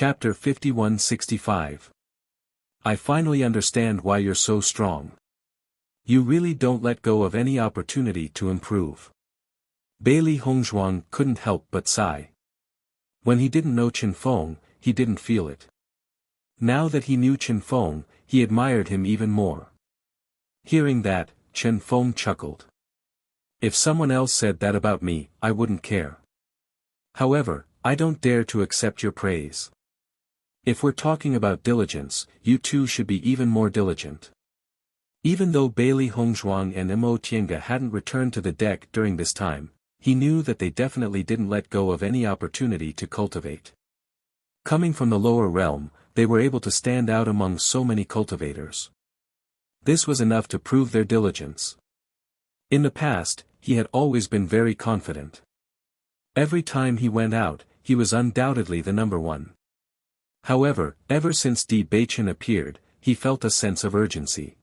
Chapter 5165. I finally understand why you're so strong. You really don't let go of any opportunity to improve. Bailey Hongzhuang couldn't help but sigh. When he didn't know Chen Feng, he didn't feel it. Now that he knew Chen Feng, he admired him even more. Hearing that, Chen Feng chuckled. If someone else said that about me, I wouldn't care. However, I don't dare to accept your praise. If we're talking about diligence, you too should be even more diligent. Even though Bailey Hongzhuang and Mo Tiange hadn't returned to the deck during this time, he knew that they definitely didn't let go of any opportunity to cultivate. Coming from the lower realm, they were able to stand out among so many cultivators. This was enough to prove their diligence. In the past, he had always been very confident. Every time he went out, he was undoubtedly the number one. However, ever since Di Beichen appeared, he felt a sense of urgency.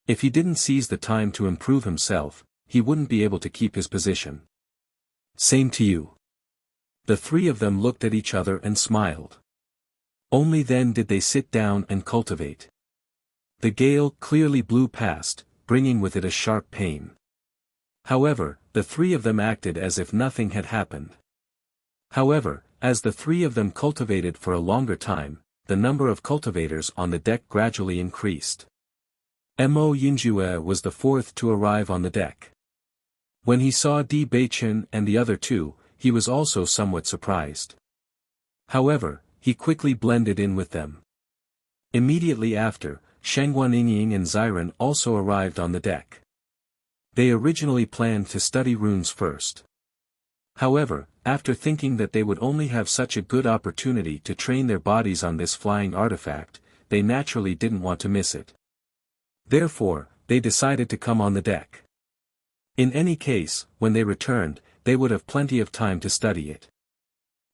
If he didn't seize the time to improve himself, he wouldn't be able to keep his position. Same to you. The three of them looked at each other and smiled. Only then did they sit down and cultivate. The gale clearly blew past, bringing with it a sharp pain. However, the three of them acted as if nothing had happened. However, as the three of them cultivated for a longer time, the number of cultivators on the deck gradually increased. Mo Yinjue was the fourth to arrive on the deck. When he saw Di Beichen and the other two, he was also somewhat surprised. However, he quickly blended in with them. Immediately after, Shangguan Yingying and Xiren also arrived on the deck. They originally planned to study runes first. However, after thinking that they would only have such a good opportunity to train their bodies on this flying artifact, they naturally didn't want to miss it. Therefore, they decided to come on the deck. In any case, when they returned, they would have plenty of time to study it.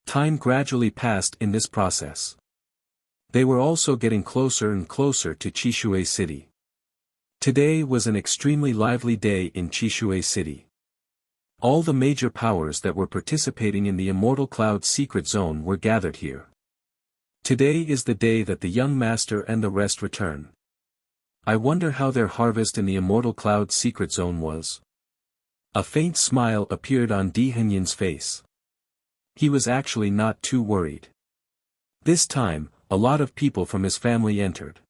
Time gradually passed in this process. They were also getting closer and closer to Qishui City. Today was an extremely lively day in Qishui City. All the major powers that were participating in the Immortal Cloud secret zone were gathered here. Today is the day that the young master and the rest return. I wonder how their harvest in the Immortal Cloud secret zone was. A faint smile appeared on Di Henyin's face. He was actually not too worried. This time, a lot of people from his family entered.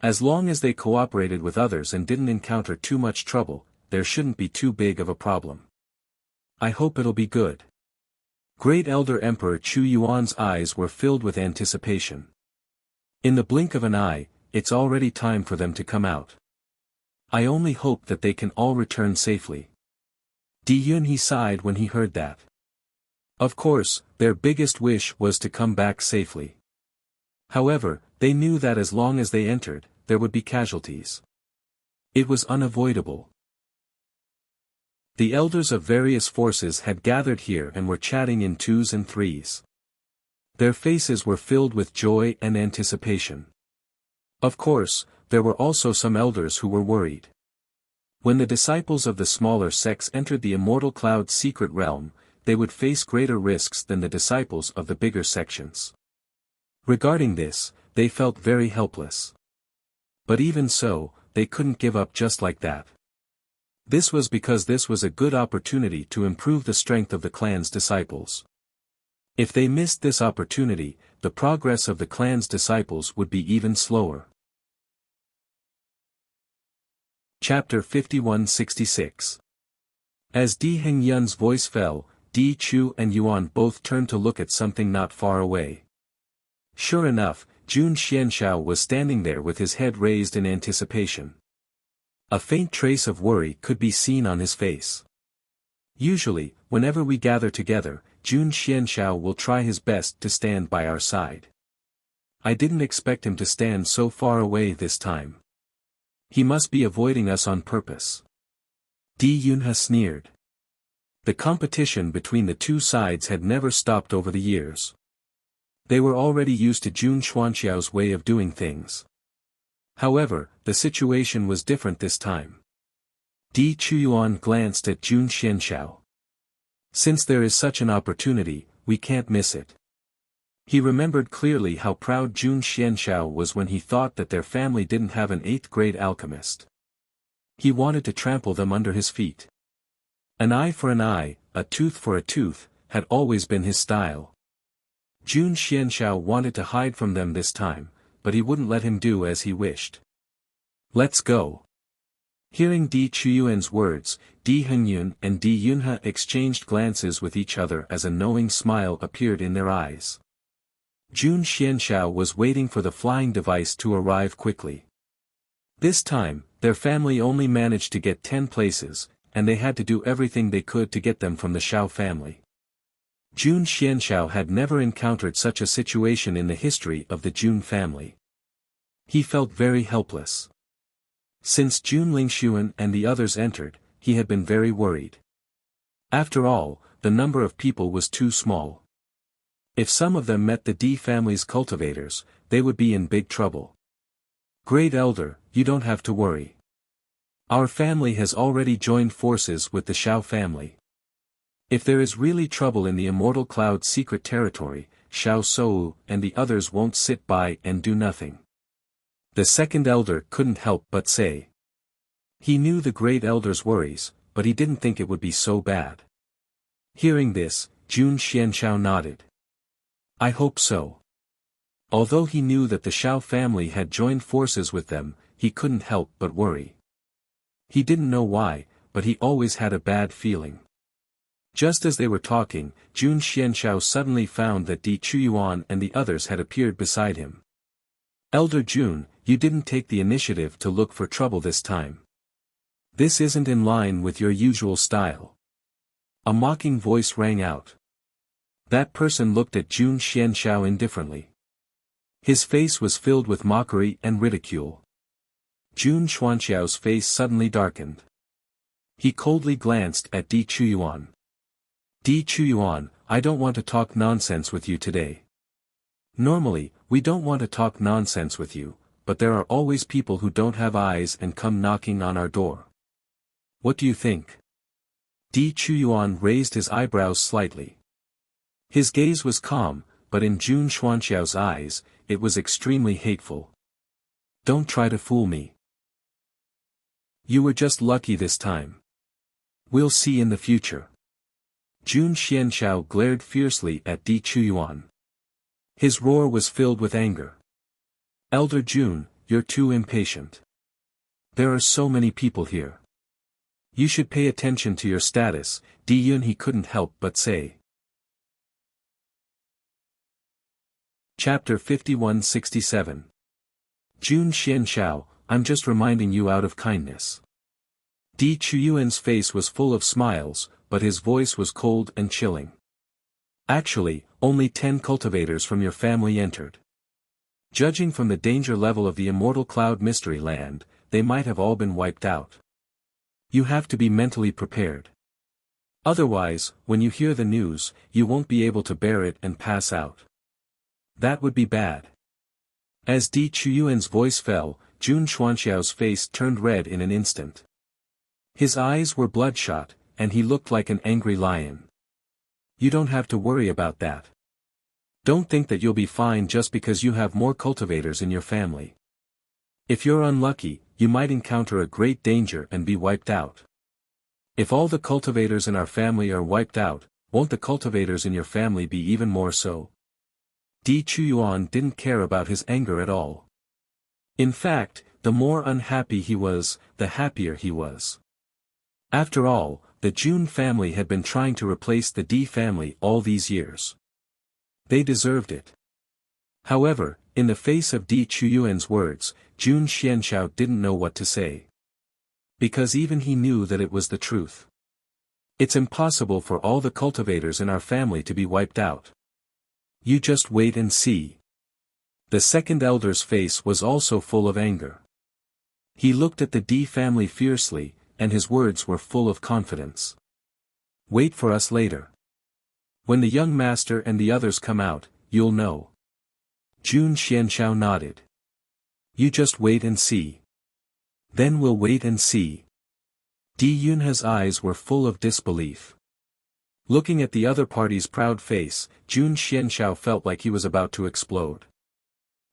As long as they cooperated with others and didn't encounter too much trouble, there shouldn't be too big of a problem. I hope it'll be good. Great Elder Emperor Chu Yuan's eyes were filled with anticipation. In the blink of an eye, it's already time for them to come out. I only hope that they can all return safely. Di Yunhe sighed when he heard that. Of course, their biggest wish was to come back safely. However, they knew that as long as they entered, there would be casualties. It was unavoidable. The elders of various forces had gathered here and were chatting in twos and threes. Their faces were filled with joy and anticipation. Of course, there were also some elders who were worried. When the disciples of the smaller sects entered the Immortal Cloud secret realm, they would face greater risks than the disciples of the bigger sections. Regarding this, they felt very helpless. But even so, they couldn't give up just like that. This was because this was a good opportunity to improve the strength of the clan's disciples. If they missed this opportunity, the progress of the clan's disciples would be even slower. Chapter 5166. As Di Hengyun's voice fell, Di Chu and Yuan both turned to look at something not far away. Sure enough, Jun Xianshao was standing there with his head raised in anticipation. A faint trace of worry could be seen on his face. Usually, whenever we gather together, Jun Xianshao will try his best to stand by our side. I didn't expect him to stand so far away this time. He must be avoiding us on purpose. Di Yunhe sneered. The competition between the two sides had never stopped over the years. They were already used to Jun Xuanxiao's way of doing things. However, the situation was different this time. Di Chuyuan glanced at Jun Xianshao. Since there is such an opportunity, we can't miss it. He remembered clearly how proud Jun Xianxiao was when he thought that their family didn't have an 8th-grade alchemist. He wanted to trample them under his feet. An eye for an eye, a tooth for a tooth, had always been his style. Jun Xianxiao wanted to hide from them this time, but he wouldn't let him do as he wished. Let's go. Hearing Di Chuyuan's words, Di Hengyun and Di Yunhe exchanged glances with each other as a knowing smile appeared in their eyes. Jun Xianxiao was waiting for the flying device to arrive quickly. This time, their family only managed to get 10 places, and they had to do everything they could to get them from the Xiao family. Jun Xianxiao had never encountered such a situation in the history of the Jun family. He felt very helpless. Since Jun Lingxuan and the others entered, he had been very worried. After all, the number of people was too small. If some of them met the Di family's cultivators, they would be in big trouble. Great Elder, you don't have to worry. Our family has already joined forces with the Xiao family. If there is really trouble in the Immortal Cloud's secret territory, Xiao Sou and the others won't sit by and do nothing. The second elder couldn't help but say. He knew the Great Elder's worries, but he didn't think it would be so bad. Hearing this, Jun Xianxiao nodded. I hope so. Although he knew that the Xiao family had joined forces with them, he couldn't help but worry. He didn't know why, but he always had a bad feeling. Just as they were talking, Jun Xianxiao suddenly found that Di Chuyuan and the others had appeared beside him. Elder Jun, you didn't take the initiative to look for trouble this time. This isn't in line with your usual style. A mocking voice rang out. That person looked at Jun Xianxiao indifferently. His face was filled with mockery and ridicule. Jun Xuanxiao's face suddenly darkened. He coldly glanced at Di Chuyuan. Di Chuyuan, I don't want to talk nonsense with you today. Normally, we don't want to talk nonsense with you, but there are always people who don't have eyes and come knocking on our door. What do you think? Di Chuyuan raised his eyebrows slightly. His gaze was calm, but in Jun Xuanxiao's eyes, it was extremely hateful. Don't try to fool me. You were just lucky this time. We'll see in the future. Jun Xianxiao glared fiercely at Di Chuyuan. His roar was filled with anger. Elder Jun, you're too impatient. There are so many people here. You should pay attention to your status, Di Yun he couldn't help but say. Chapter 5167. Jun Xianxiao, I'm just reminding you out of kindness. Di Chuyuan's face was full of smiles, but his voice was cold and chilling. Actually, only 10 cultivators from your family entered. Judging from the danger level of the Immortal Cloud Mystery Land, they might have all been wiped out. You have to be mentally prepared. Otherwise, when you hear the news, you won't be able to bear it and pass out. That would be bad. As Di Chuyuan's voice fell, Jun Xuanxiao's face turned red in an instant. His eyes were bloodshot, and he looked like an angry lion. You don't have to worry about that. Don't think that you'll be fine just because you have more cultivators in your family. If you're unlucky, you might encounter a great danger and be wiped out. If all the cultivators in our family are wiped out, won't the cultivators in your family be even more so? Di Chuyuan didn't care about his anger at all. In fact, the more unhappy he was, the happier he was. After all, the Jun family had been trying to replace the Di family all these years. They deserved it. However, in the face of Di Chuyuan's words, Jun Xianxiao didn't know what to say. Because even he knew that it was the truth. It's impossible for all the cultivators in our family to be wiped out. You just wait and see. The second elder's face was also full of anger. He looked at the Di family fiercely, and his words were full of confidence. Wait for us later. When the young master and the others come out, you'll know. Jun Xianxiao nodded. You just wait and see. Then we'll wait and see. Di Yunhe's eyes were full of disbelief. Looking at the other party's proud face, Jun Xianxiao felt like he was about to explode.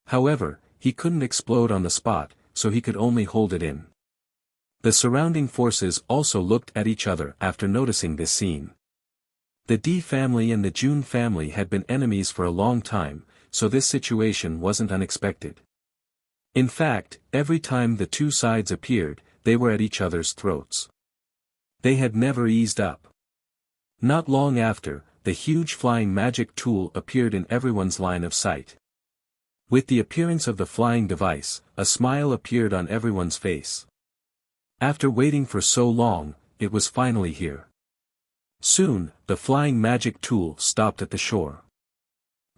However, he couldn't explode on the spot, so he could only hold it in. The surrounding forces also looked at each other after noticing this scene. The Di family and the Jun family had been enemies for a long time, so this situation wasn't unexpected. In fact, every time the two sides appeared, they were at each other's throats. They had never eased up. Not long after, the huge flying magic tool appeared in everyone's line of sight. With the appearance of the flying device, a smile appeared on everyone's face. After waiting for so long, it was finally here. Soon, the flying magic tool stopped at the shore.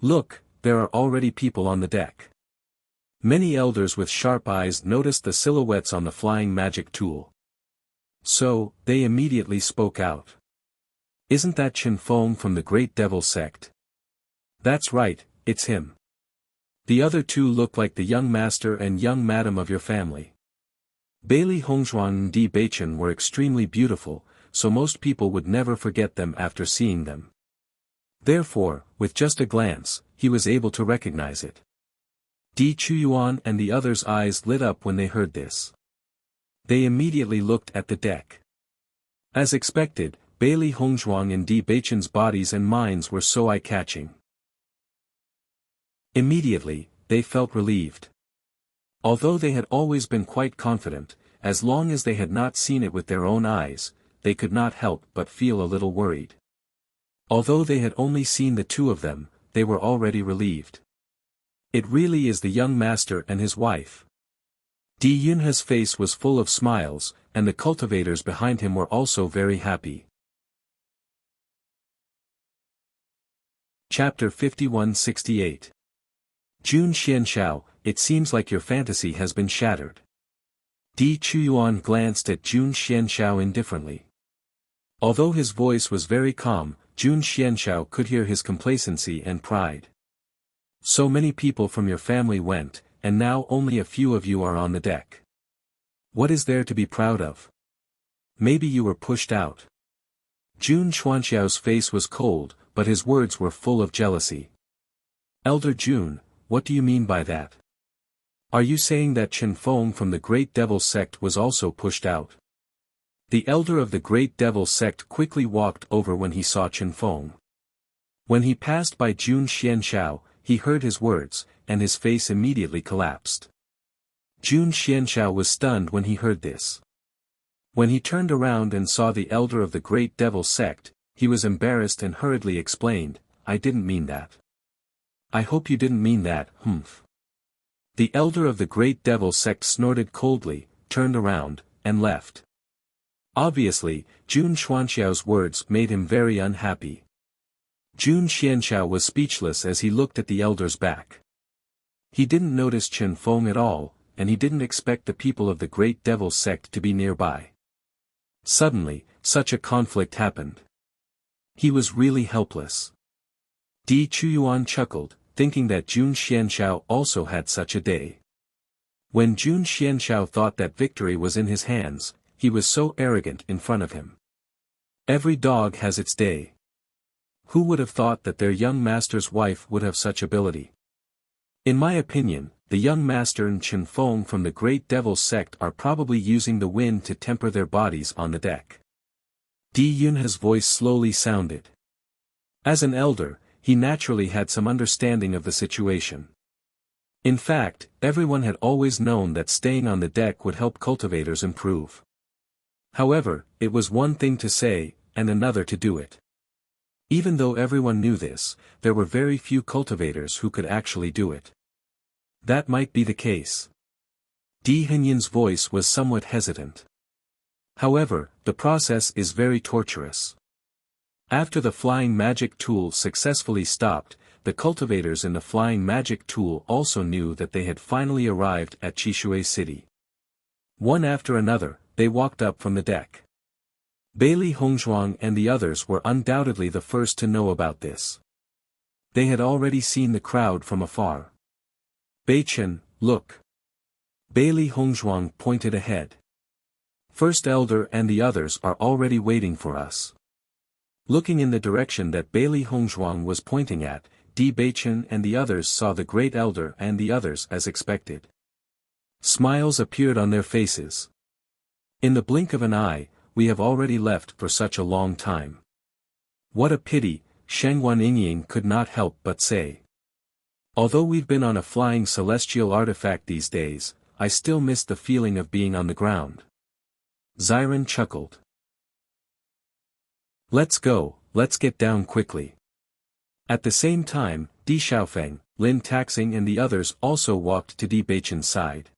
Look, there are already people on the deck. Many elders with sharp eyes noticed the silhouettes on the flying magic tool. So, they immediately spoke out. Isn't that Chen Feng from the Great Devil Sect? That's right, it's him. The other two look like the young master and young madam of your family. Bailey Hongzhuang and Di Beichen were extremely beautiful, so most people would never forget them after seeing them. Therefore, with just a glance, he was able to recognize it. Di Chuyuan and the others' eyes lit up when they heard this. They immediately looked at the deck. As expected, Bailey Hongzhuang and Di Beichen's bodies and minds were so eye-catching. Immediately, they felt relieved. Although they had always been quite confident, as long as they had not seen it with their own eyes, they could not help but feel a little worried. Although they had only seen the two of them, they were already relieved. It really is the young master and his wife. Di Yunhe's face was full of smiles, and the cultivators behind him were also very happy. Chapter 5168. Jun Xianxiao, it seems like your fantasy has been shattered. Di Chuyuan glanced at Jun Xianxiao indifferently. Although his voice was very calm, Jun Xianxiao could hear his complacency and pride. So many people from your family went, and now only a few of you are on the deck. What is there to be proud of? Maybe you were pushed out. Jun Xuanxiao's face was cold, but his words were full of jealousy. Elder Jun, what do you mean by that? Are you saying that Chen Feng from the Great Devil Sect was also pushed out? The elder of the Great Devil Sect quickly walked over when he saw Chen Feng. When he passed by Jun Xianxiao, he heard his words, and his face immediately collapsed. Jun Xianxiao was stunned when he heard this. When he turned around and saw the elder of the Great Devil Sect, he was embarrassed and hurriedly explained, I didn't mean that. I hope you didn't mean that, humph. The elder of the Great Devil Sect snorted coldly, turned around, and left. Obviously, Jun Xuanxiao's words made him very unhappy. Jun Xianxiao was speechless as he looked at the elder's back. He didn't notice Chen Feng at all, and he didn't expect the people of the Great Devil Sect to be nearby. Suddenly, such a conflict happened. He was really helpless. Di Chuyuan chuckled, thinking that Jun Xianxiao also had such a day. When Jun Xianxiao thought that victory was in his hands, he was so arrogant in front of him. Every dog has its day. Who would have thought that their young master's wife would have such ability? In my opinion, the young master and Chen Feng from the Great Devil Sect are probably using the wind to temper their bodies on the deck. Di Yunhe's voice slowly sounded. As an elder, he naturally had some understanding of the situation. In fact, everyone had always known that staying on the deck would help cultivators improve. However, it was one thing to say, and another to do it. Even though everyone knew this, there were very few cultivators who could actually do it. That might be the case. Di Henyin's voice was somewhat hesitant. However, the process is very torturous. After the flying magic tool successfully stopped, the cultivators in the flying magic tool also knew that they had finally arrived at Chishui City. One after another, they walked up from the deck. Bailey Hongzhuang and the others were undoubtedly the first to know about this. They had already seen the crowd from afar. Beichen, look. Bailey Hongzhuang pointed ahead. First Elder and the others are already waiting for us. Looking in the direction that Bailey Hongzhuang was pointing at, Di Beichen and the others saw the great elder and the others as expected. Smiles appeared on their faces. In the blink of an eye, we have already left for such a long time. What a pity, Shangwan Yingying could not help but say. Although we've been on a flying celestial artifact these days, I still miss the feeling of being on the ground. Ziren chuckled. Let's go, let's get down quickly. At the same time, Di Xiaofeng, Lin Taxing and the others also walked to Di Beichen's side.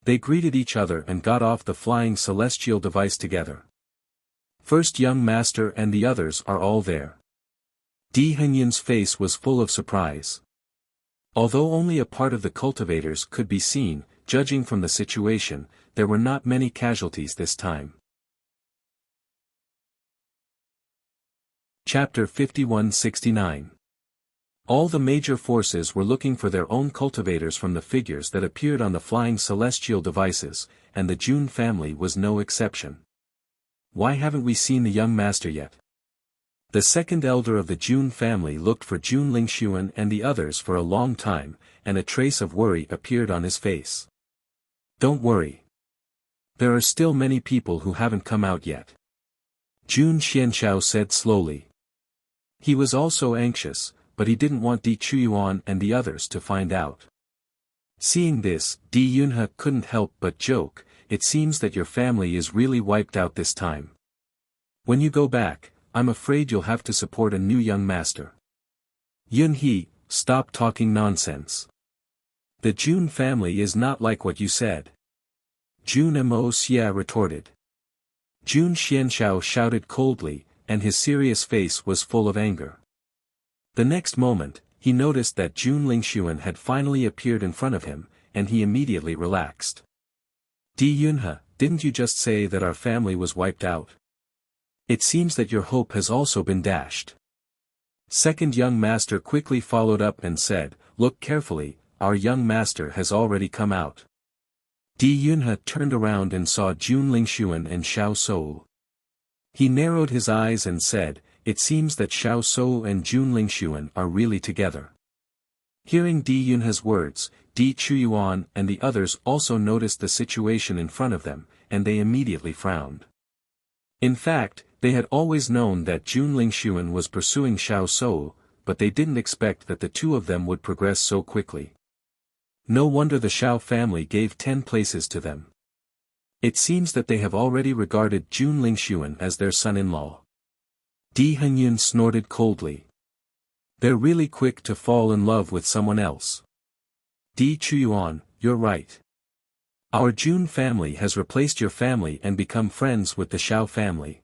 They greeted each other and got off the flying celestial device together. First young master and the others are all there. Di Hengyun's face was full of surprise. Although only a part of the cultivators could be seen, judging from the situation, there were not many casualties this time. Chapter 5169. All the major forces were looking for their own cultivators from the figures that appeared on the flying celestial devices, and the Jun family was no exception. Why haven't we seen the young master yet? The second elder of the Jun family looked for Jun Lingxuan and the others for a long time, and a trace of worry appeared on his face. Don't worry. There are still many people who haven't come out yet. Jun Xianxiao said slowly. He was also anxious, but he didn't want Di Chuyuan and the others to find out. Seeing this, Di Yunhe couldn't help but joke, it seems that your family is really wiped out this time. When you go back, I'm afraid you'll have to support a new young master. Yunhe, stop talking nonsense. The Jun family is not like what you said. Jun Mo Xia retorted. Jun Xianxiao shouted coldly, and his serious face was full of anger. The next moment, he noticed that Jun Lingxuan had finally appeared in front of him, and he immediately relaxed. Di Yunhe, didn't you just say that our family was wiped out? It seems that your hope has also been dashed. Second young master quickly followed up and said, look carefully, our young master has already come out. Di Yunhe turned around and saw Jun Lingxuan and Xiao Sou. He narrowed his eyes and said, it seems that Xiao Sou and Jun Lingxuan are really together. Hearing Di Yunhe's words, Di Chuyuan and the others also noticed the situation in front of them, and they immediately frowned. In fact, they had always known that Jun Lingxuan was pursuing Xiao Sou, but they didn't expect that the two of them would progress so quickly. No wonder the Xiao family gave 10 places to them. It seems that they have already regarded Jun Lingxuan as their son-in-law. Di Hengyun snorted coldly. They're really quick to fall in love with someone else. Di Chuyuan, you're right. Our Jun family has replaced your family and become friends with the Xiao family.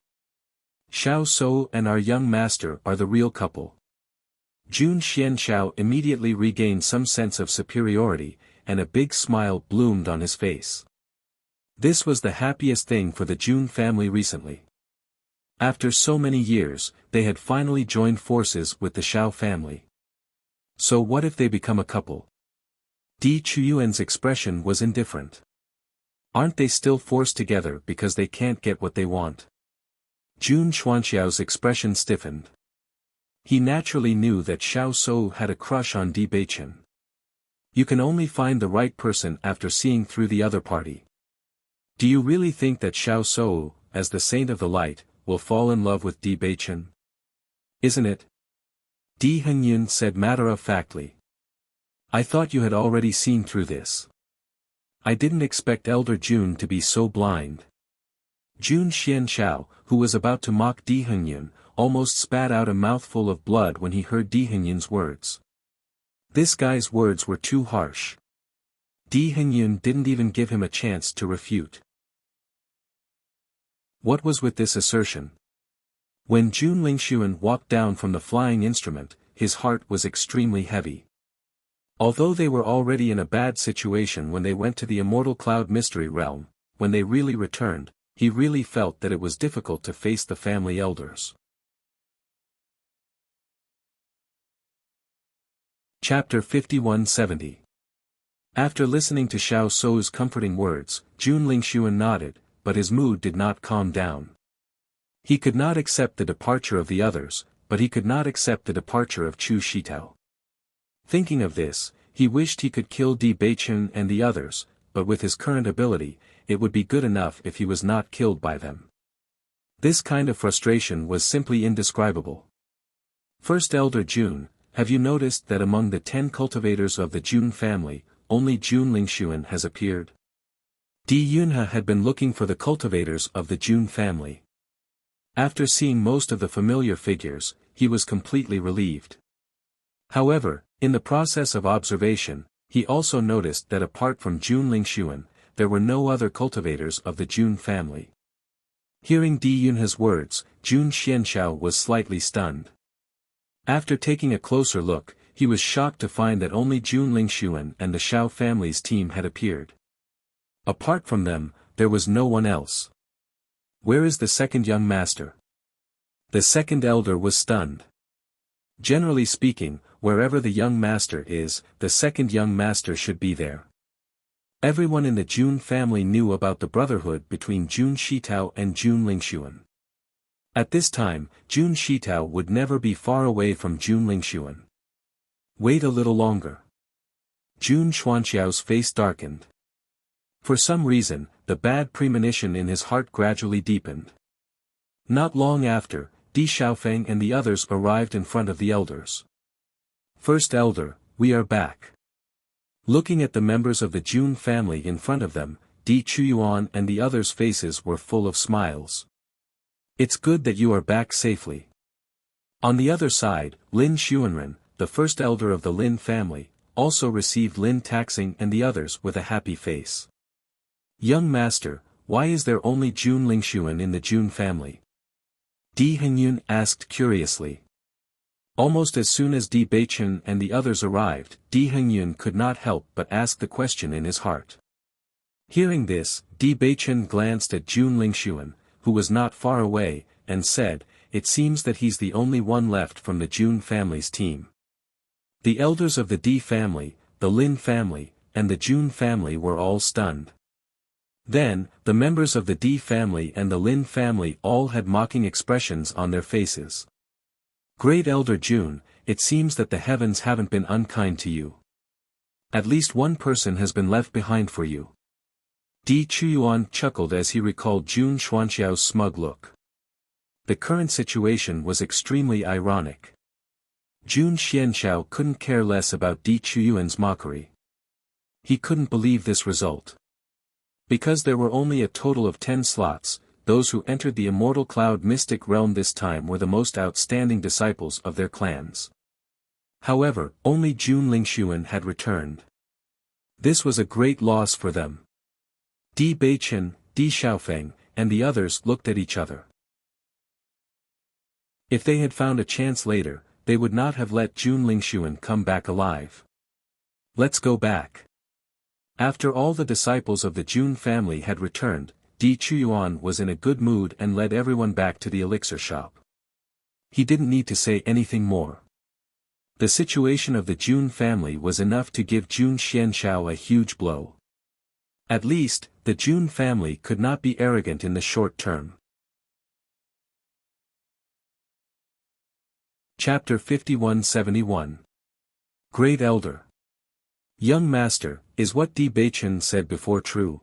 Xiao Sou and our young master are the real couple. Jun Xianxiao immediately regained some sense of superiority, and a big smile bloomed on his face. This was the happiest thing for the Jun family recently. After so many years, they had finally joined forces with the Xiao family. So what if they become a couple? Di Chuyuan's expression was indifferent. Aren't they still forced together because they can't get what they want? Jun Xuanxiao's expression stiffened. He naturally knew that Xiao Sou had a crush on Di Beichen. You can only find the right person after seeing through the other party. Do you really think that Xiao Sou, as the saint of the light, will fall in love with Di Beichen? Isn't it? Di Hengyun said matter-of-factly. I thought you had already seen through this. I didn't expect Elder Jun to be so blind. Jun Xianxiao, who was about to mock Di Hengyun, almost spat out a mouthful of blood when he heard Di Hengyun's words. This guy's words were too harsh. Di Hengyun didn't even give him a chance to refute. What was with this assertion? When Jun Lingxuan walked down from the flying instrument, his heart was extremely heavy. Although they were already in a bad situation when they went to the Immortal Cloud Mystery Realm, when they really returned, he really felt that it was difficult to face the family elders. Chapter 5170. After listening to Xiao Sou's comforting words, Jun Lingxuan nodded, but his mood did not calm down. He could not accept the departure of the others, but he could not accept the departure of Chu Shitao. Thinking of this, he wished he could kill Di Beichen and the others, but with his current ability, it would be good enough if he was not killed by them. This kind of frustration was simply indescribable. First Elder Jun, have you noticed that among the 10 cultivators of the Jun family, only Jun Lingxuan has appeared? Di Yunhe had been looking for the cultivators of the Jun family. After seeing most of the familiar figures, he was completely relieved. However, in the process of observation, he also noticed that apart from Jun Lingxuan, there were no other cultivators of the Jun family. Hearing Di Yunhe's words, Jun Xianxiao was slightly stunned. After taking a closer look, he was shocked to find that only Jun Lingxuan and the Xiao family's team had appeared. Apart from them, there was no one else. Where is the second young master? The second elder was stunned. Generally speaking, wherever the young master is, the second young master should be there. Everyone in the Jun family knew about the brotherhood between Jun Shitao and Jun Lingxuan. At this time, Jun Shitao would never be far away from Jun Lingxuan. Wait a little longer. Jun Xuanxiao's face darkened. For some reason, the bad premonition in his heart gradually deepened. Not long after, Di Xiaofeng and the others arrived in front of the elders. First elder, we are back. Looking at the members of the Jun family in front of them, Di Chuyuan and the others' faces were full of smiles. It's good that you are back safely. On the other side, Lin Xuanren, the first elder of the Lin family, also received Lin Taxing and the others with a happy face. Young master, why is there only Jun Lingxuan in the Jun family? Di Hengyun asked curiously. Almost as soon as Di Beichen and the others arrived, Di Hengyun could not help but ask the question in his heart. Hearing this, Di Beichen glanced at Jun Lingxuan, who was not far away, and said, it seems that he's the only one left from the Jun family's team. The elders of the Di family, the Lin family, and the Jun family were all stunned. Then, the members of the Di family and the Lin family all had mocking expressions on their faces. Great Elder Jun, it seems that the heavens haven't been unkind to you. At least one person has been left behind for you. Di Chuyuan chuckled as he recalled Jun Xuanxiao's smug look. The current situation was extremely ironic. Jun Xianxiao couldn't care less about Di Chuyuan's mockery. He couldn't believe this result. Because there were only a total of 10 slots, those who entered the immortal cloud mystic realm this time were the most outstanding disciples of their clans. However, only Jun Lingxuan had returned. This was a great loss for them. Di Beichen, Di Xiaofeng, and the others looked at each other. If they had found a chance later, they would not have let Jun Lingxuan come back alive. Let's go back. After all the disciples of the Jun family had returned, Di Chuyuan was in a good mood and led everyone back to the elixir shop. He didn't need to say anything more. The situation of the Jun family was enough to give Jun Xianxiao a huge blow. At least, the Jun family could not be arrogant in the short term. Chapter 5171. Great Elder. Young Master, is what Di Beichen said before true?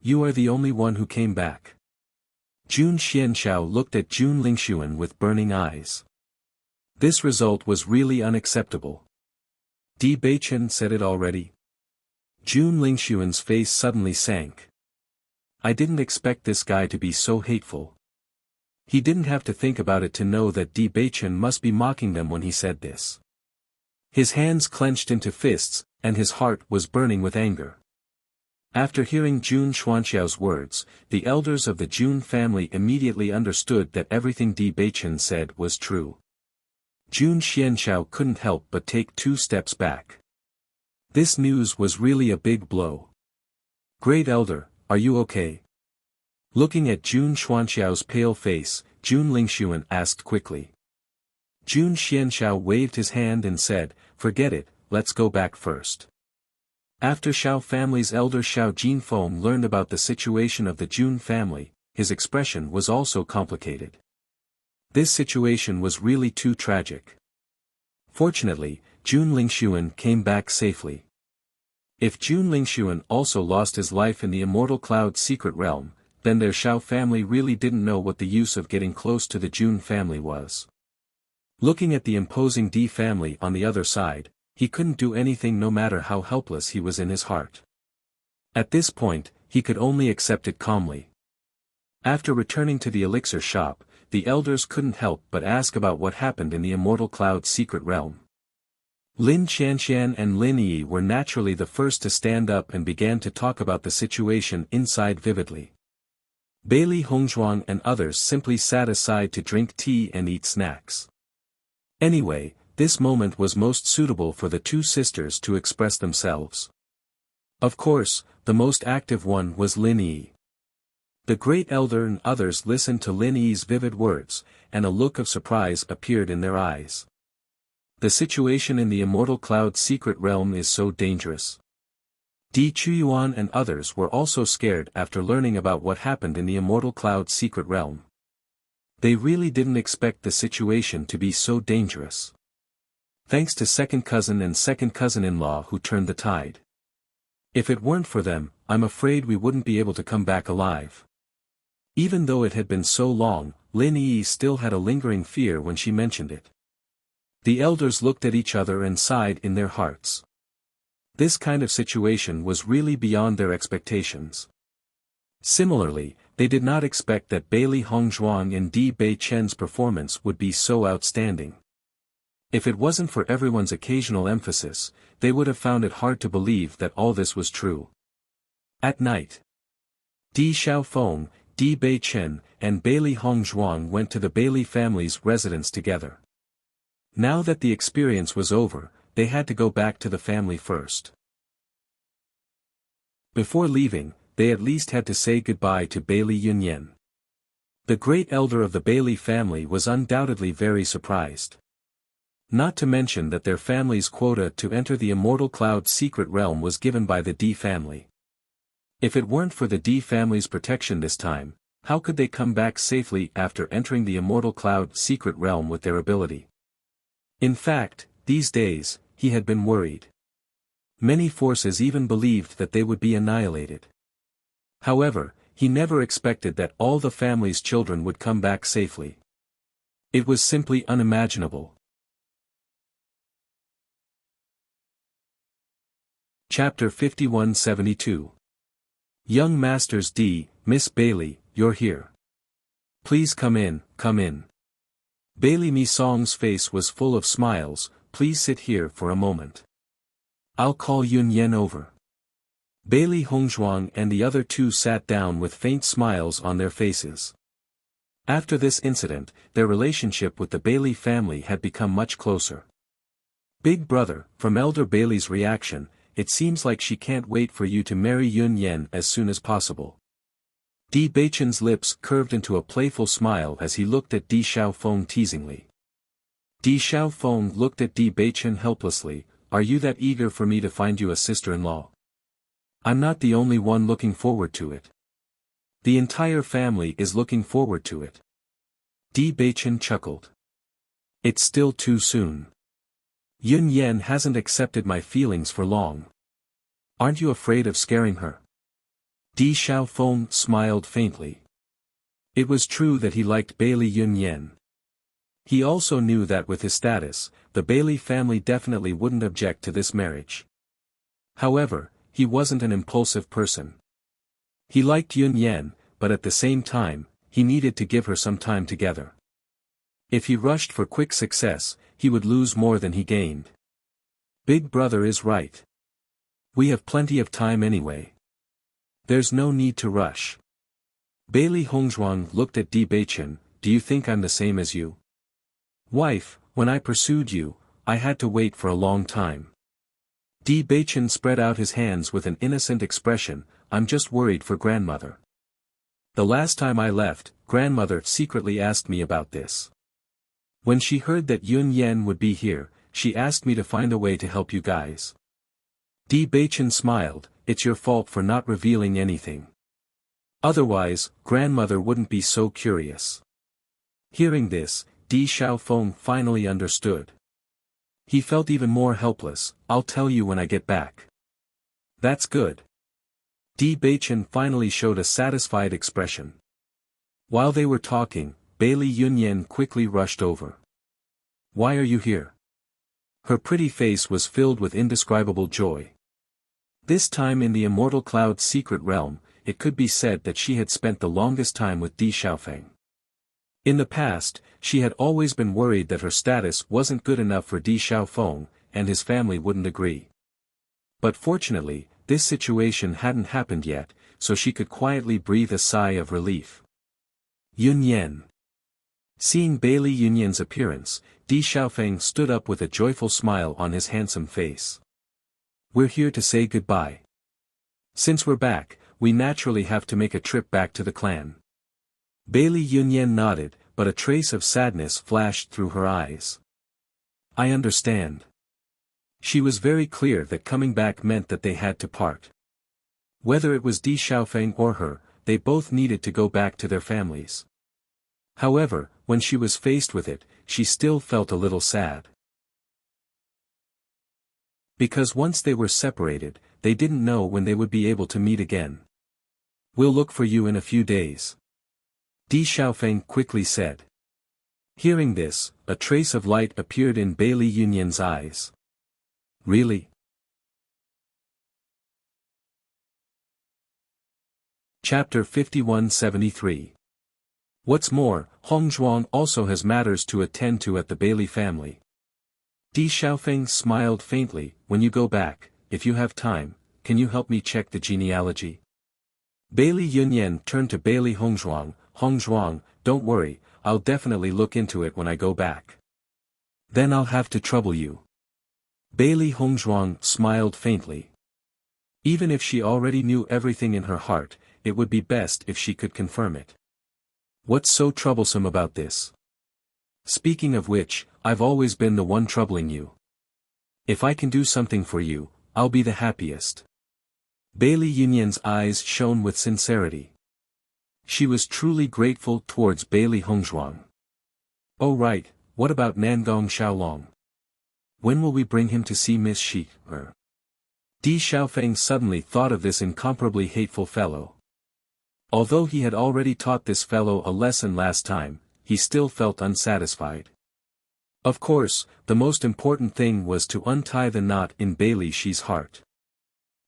You are the only one who came back. Jun Xianxiao looked at Jun Lingxuan with burning eyes. This result was really unacceptable. Di Beichen said it already. Jun Lingxuan's face suddenly sank. I didn't expect this guy to be so hateful. He didn't have to think about it to know that Di Beichen must be mocking them when he said this. His hands clenched into fists, and his heart was burning with anger. After hearing Jun Xuanxiao's words, the elders of the Jun family immediately understood that everything Di Beichen said was true. Jun Xianxiao couldn't help but take 2 steps back. This news was really a big blow. Great Elder, are you okay? Looking at Jun Xuanxiao's pale face, Jun Lingxuan asked quickly. Jun Xianxiao waved his hand and said, forget it, let's go back first. After Xiao family's elder Xiao Jinfeng learned about the situation of the Jun family, his expression was also complicated. This situation was really too tragic. Fortunately, Jun Lingxuan came back safely. If Jun Lingxuan also lost his life in the Immortal Cloud's secret realm, then their Shao family really didn't know what the use of getting close to the Jun family was. Looking at the imposing D family on the other side, he couldn't do anything no matter how helpless he was in his heart. At this point, he could only accept it calmly. After returning to the elixir shop, the elders couldn't help but ask about what happened in the Immortal Cloud's secret realm. Lin Qianxian and Lin Yi were naturally the first to stand up and began to talk about the situation inside vividly. Bailey Hongzhuang and others simply sat aside to drink tea and eat snacks. Anyway, this moment was most suitable for the two sisters to express themselves. Of course, the most active one was Lin Yi. The great elder and others listened to Lin Yi's vivid words, and a look of surprise appeared in their eyes. The situation in the Immortal Cloud's secret realm is so dangerous. Di Chuyuan and others were also scared after learning about what happened in the Immortal Cloud's secret realm. They really didn't expect the situation to be so dangerous. Thanks to second cousin and second cousin-in-law who turned the tide. If it weren't for them, I'm afraid we wouldn't be able to come back alive. Even though it had been so long, Lin Yi still had a lingering fear when she mentioned it. The elders looked at each other and sighed in their hearts. This kind of situation was really beyond their expectations. Similarly, they did not expect that Bailey Hongzhuang and Di Beichen's performance would be so outstanding. If it wasn't for everyone's occasional emphasis, they would have found it hard to believe that all this was true. At night, Di Xiaofeng, Di Beichen, and Bailey Hongzhuang went to the Bailey family's residence together. Now that the experience was over, they had to go back to the family first. Before leaving, they at least had to say goodbye to Bailey Yunyan. The great elder of the Bailey family was undoubtedly very surprised. Not to mention that their family's quota to enter the Immortal Cloud's secret realm was given by the D family. If it weren't for the D family's protection this time, how could they come back safely after entering the Immortal Cloud's secret realm with their ability? In fact, these days, he had been worried. Many forces even believed that they would be annihilated. However, he never expected that all the family's children would come back safely. It was simply unimaginable. Chapter 5172. Young Masters D, Miss Bailey, you're here. Please come in, come in. Bailey Mi Song's face was full of smiles. Please sit here for a moment. I'll call Yun Yen over. Bailey Hongzhuang and the other two sat down with faint smiles on their faces. After this incident, their relationship with the Bailey family had become much closer. Big brother, from Elder Bailey's reaction, it seems like she can't wait for you to marry Yun Yen as soon as possible. Di Beichen's lips curved into a playful smile as he looked at Di Xiaofeng teasingly. Di Xiaofeng looked at Di Beichen helplessly. Are you that eager for me to find you a sister-in-law? I'm not the only one looking forward to it. The entire family is looking forward to it. Di Beichen chuckled. It's still too soon. Yun Yen hasn't accepted my feelings for long. Aren't you afraid of scaring her? Di Xiaofeng smiled faintly. It was true that he liked Bailey Yun Yen. He also knew that with his status, the Bailey family definitely wouldn't object to this marriage. However, he wasn't an impulsive person. He liked Yun Yen, but at the same time, he needed to give her some time together. If he rushed for quick success, he would lose more than he gained. Big brother is right. We have plenty of time anyway. There's no need to rush. Bailey Hongzhuang looked at Di Beichen. Do you think I'm the same as you? Wife, when I pursued you, I had to wait for a long time. Di Beichen spread out his hands with an innocent expression. I'm just worried for grandmother. The last time I left, grandmother secretly asked me about this. When she heard that Yun Yen would be here, she asked me to find a way to help you guys. Di Beichen smiled. It's your fault for not revealing anything. Otherwise, grandmother wouldn't be so curious. Hearing this, Di Xiaofeng finally understood. He felt even more helpless. I'll tell you when I get back. That's good. Di Beichen finally showed a satisfied expression. While they were talking, Bailey Yunyan quickly rushed over. Why are you here? Her pretty face was filled with indescribable joy. This time in the Immortal Cloud's secret realm, it could be said that she had spent the longest time with Di Xiaofeng. In the past, she had always been worried that her status wasn't good enough for Di Xiaofeng, and his family wouldn't agree. But fortunately, this situation hadn't happened yet, so she could quietly breathe a sigh of relief. Yunyan. Seeing Bailey Yunyan's appearance, Di Xiaofeng stood up with a joyful smile on his handsome face. We're here to say goodbye. Since we're back, we naturally have to make a trip back to the clan. Bailey Yunyan nodded, but a trace of sadness flashed through her eyes. I understand. She was very clear that coming back meant that they had to part. Whether it was Di Xiaofeng or her, they both needed to go back to their families. However, when she was faced with it, she still felt a little sad. Because once they were separated, they didn't know when they would be able to meet again. We'll look for you in a few days. Di Xiaofeng quickly said. Hearing this, a trace of light appeared in Bailey Yunyan's eyes. Really? Chapter 5173. What's more, Hong Zhuang also has matters to attend to at the Bailey family. Di Xiaofeng smiled faintly. When you go back, if you have time, can you help me check the genealogy? Bailey Yunyan turned to Bailey Hongzhuang. Hongzhuang, don't worry, I'll definitely look into it when I go back. Then I'll have to trouble you. Bailey Hongzhuang smiled faintly. Even if she already knew everything in her heart, it would be best if she could confirm it. What's so troublesome about this? Speaking of which, I've always been the one troubling you. If I can do something for you, I'll be the happiest. Bailey Yunyan's eyes shone with sincerity. She was truly grateful towards Bailey Hongzhuang. Oh right, what about Nangong Xiaolong? When will we bring him to see Miss Shi? Di Xiaofeng suddenly thought of this incomparably hateful fellow. Although he had already taught this fellow a lesson last time, he still felt unsatisfied. Of course, the most important thing was to untie the knot in Bailey Shi's heart.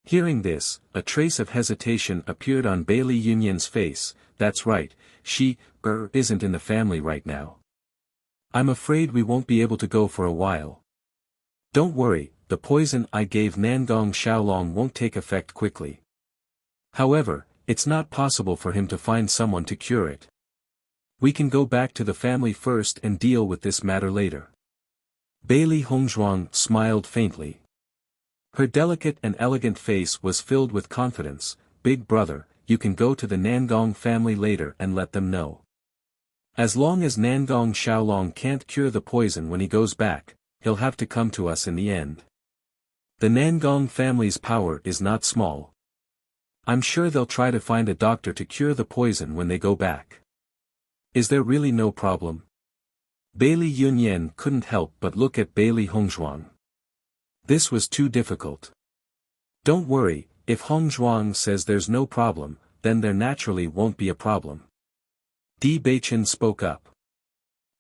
Hearing this, a trace of hesitation appeared on Bailey Yunyan's face. That's right, she isn't in the family right now. I'm afraid we won't be able to go for a while. Don't worry, the poison I gave Nangong Xiaolong won't take effect quickly. However, it's not possible for him to find someone to cure it. We can go back to the family first and deal with this matter later. Bailey Hongzhuang smiled faintly. Her delicate and elegant face was filled with confidence. Big brother, you can go to the Nangong family later and let them know. As long as Nangong Xiaolong can't cure the poison when he goes back, he'll have to come to us in the end. The Nangong family's power is not small. I'm sure they'll try to find a doctor to cure the poison when they go back. Is there really no problem? Bailey Yunyan couldn't help but look at Bailey Hongzhuang. This was too difficult. Don't worry, if Hongzhuang says there's no problem, then there naturally won't be a problem. Di Beichen spoke up.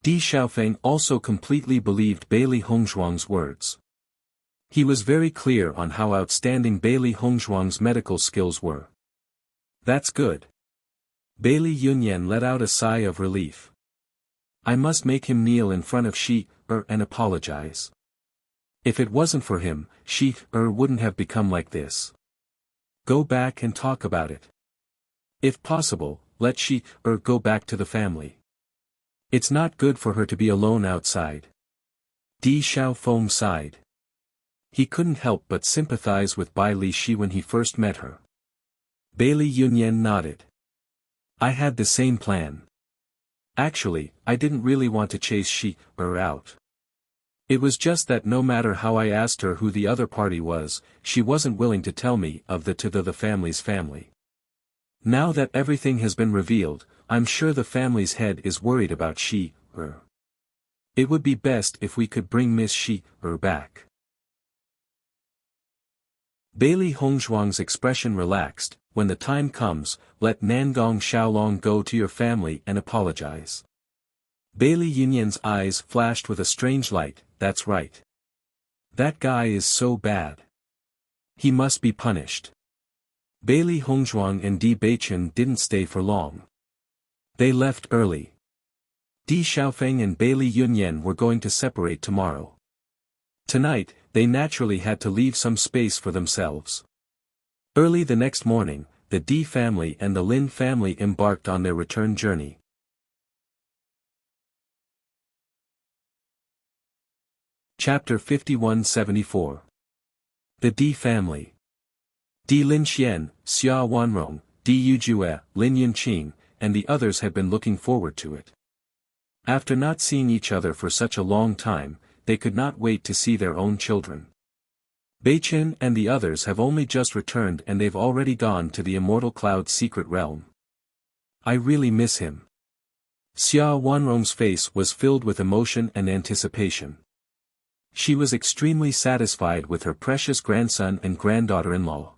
Di Xiaofeng also completely believed Bailey Hongzhuang's words. He was very clear on how outstanding Bailey Hongzhuang's medical skills were. That's good. Bailey Yunyan let out a sigh of relief. I must make him kneel in front of Shi and apologize. If it wasn't for him, Shi wouldn't have become like this. Go back and talk about it. If possible, let Shi go back to the family. It's not good for her to be alone outside. Di Xiaofeng sighed. He couldn't help but sympathize with Bai Li Shi when he first met her. Bailey Yunyan nodded. I had the same plan. Actually, I didn't really want to chase Shi out. It was just that no matter how I asked her who the other party was, she wasn't willing to tell me of the family's family. Now that everything has been revealed, I'm sure the family's head is worried about Shi-er. It would be best if we could bring Miss Shi-er back. Bailey Hongzhuang's expression relaxed. When the time comes, let Nangong Xiaolong go to your family and apologize. Bailey Yinyan's eyes flashed with a strange light. That's right. That guy is so bad. He must be punished. Bailey Hongzhuang and Di Beichen didn't stay for long. They left early. Di Xiaofeng and Bailey Yunyan were going to separate tomorrow. Tonight, they naturally had to leave some space for themselves. Early the next morning, the Di family and the Lin family embarked on their return journey. Chapter 5174. The Di family. Di Linxian, Xia Wanrong, Di Yujue, Lin Yunqing, and the others had been looking forward to it. After not seeing each other for such a long time, they could not wait to see their own children. Beichen and the others have only just returned and they've already gone to the Immortal Cloud's secret realm. I really miss him. Xia Wanrong's face was filled with emotion and anticipation. She was extremely satisfied with her precious grandson and granddaughter-in-law.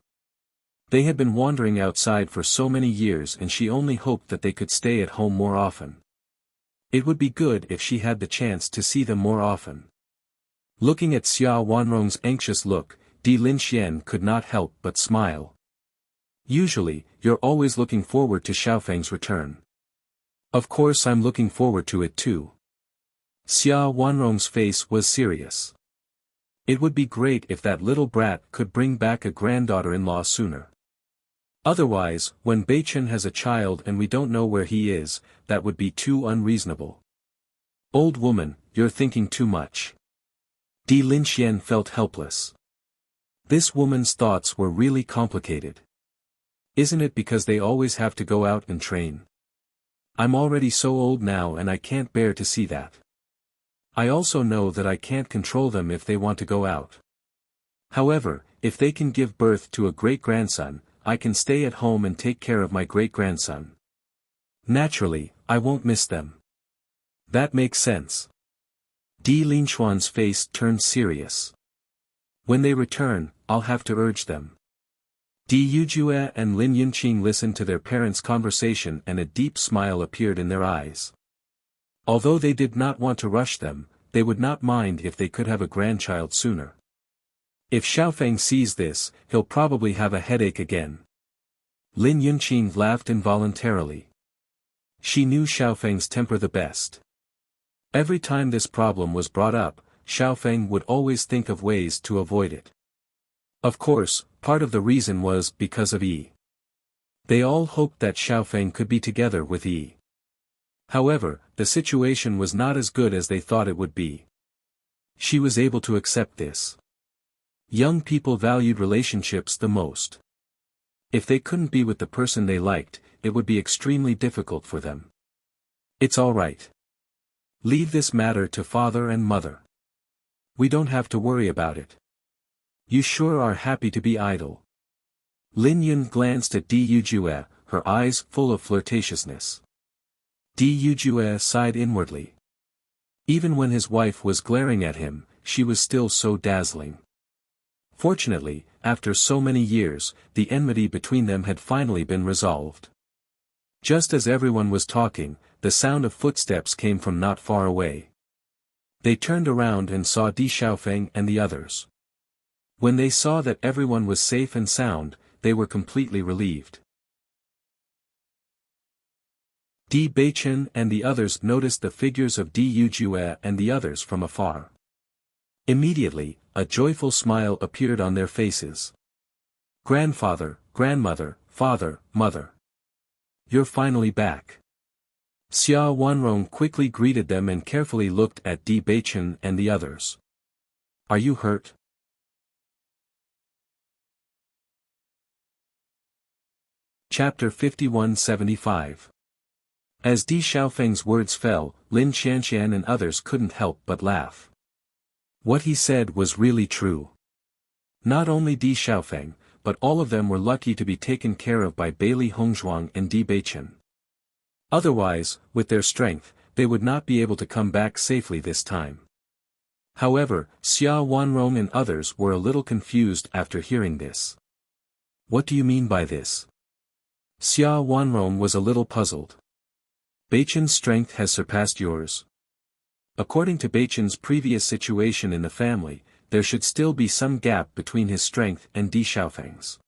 They had been wandering outside for so many years and she only hoped that they could stay at home more often. It would be good if she had the chance to see them more often. Looking at Xia Wanrong's anxious look, Di Linxian could not help but smile. Usually, you're always looking forward to Xiaofeng's return. Of course I'm looking forward to it too. Xia Wanrong's face was serious. It would be great if that little brat could bring back a granddaughter-in-law sooner. Otherwise, when Beichen has a child and we don't know where he is, that would be too unreasonable. Old woman, you're thinking too much. Di Linxian felt helpless. This woman's thoughts were really complicated. Isn't it because they always have to go out and train? I'm already so old now and I can't bear to see that. I also know that I can't control them if they want to go out. However, if they can give birth to a great-grandson, I can stay at home and take care of my great-grandson. Naturally, I won't miss them. That makes sense. Di Linxuan's face turned serious. When they return, I'll have to urge them. Di Yujue and Lin Yunqing listened to their parents' conversation and a deep smile appeared in their eyes. Although they did not want to rush them, they would not mind if they could have a grandchild sooner. If Xiaofeng sees this, he'll probably have a headache again. Lin Yunqing laughed involuntarily. She knew Xiaofeng's temper the best. Every time this problem was brought up, Xiaofeng would always think of ways to avoid it. Of course, part of the reason was because of Yi. They all hoped that Xiaofeng could be together with Yi. However, the situation was not as good as they thought it would be. She was able to accept this. Young people valued relationships the most. If they couldn't be with the person they liked, it would be extremely difficult for them. It's all right. Leave this matter to father and mother. We don't have to worry about it. You sure are happy to be idle. Lin Yun glanced at Di Yujue, her eyes full of flirtatiousness. Di Yujue sighed inwardly. Even when his wife was glaring at him, she was still so dazzling. Fortunately, after so many years, the enmity between them had finally been resolved. Just as everyone was talking, the sound of footsteps came from not far away. They turned around and saw Di Xiaofeng and the others. When they saw that everyone was safe and sound, they were completely relieved. Di Beichen and the others noticed the figures of Di Yujue and the others from afar. Immediately, a joyful smile appeared on their faces. Grandfather, grandmother, father, mother. You're finally back. Xia Wanrong quickly greeted them and carefully looked at Di Beichen and the others. Are you hurt? Chapter 5175. As Di Xiaofeng's words fell, Lin Qianqian and others couldn't help but laugh. What he said was really true. Not only Di Xiaofeng, but all of them were lucky to be taken care of by Bailey Hongzhuang and Di Beichen. Otherwise, with their strength, they would not be able to come back safely this time. However, Xia Wanrong and others were a little confused after hearing this. What do you mean by this? Xia Wanrong was a little puzzled. Beichen's strength has surpassed yours. According to Beichen's previous situation in the family, there should still be some gap between his strength and Di Xiaofeng's.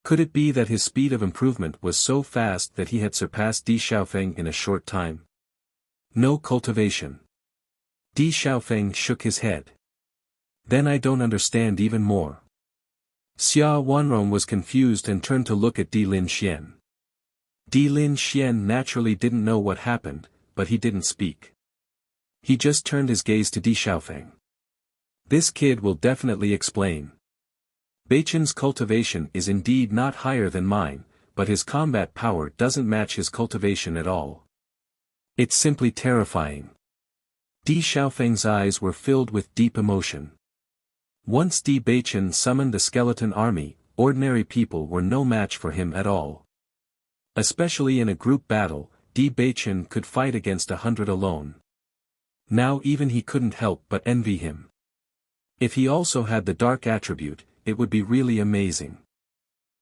Could it be that his speed of improvement was so fast that he had surpassed Di Xiaofeng in a short time? No cultivation. Di Xiaofeng shook his head. Then I don't understand even more. Xia Wanrong was confused and turned to look at Di Lin Xian. Di Lin Xian naturally didn't know what happened, but he didn't speak. He just turned his gaze to Di Xiaofeng. This kid will definitely explain. Beichen's cultivation is indeed not higher than mine, but his combat power doesn't match his cultivation at all. It's simply terrifying. Di Xiaofeng's eyes were filled with deep emotion. Once Di Beichen summoned a skeleton army, ordinary people were no match for him at all. Especially in a group battle, Di Beichen could fight against 100 alone. Now even he couldn't help but envy him. If he also had the dark attribute, it would be really amazing.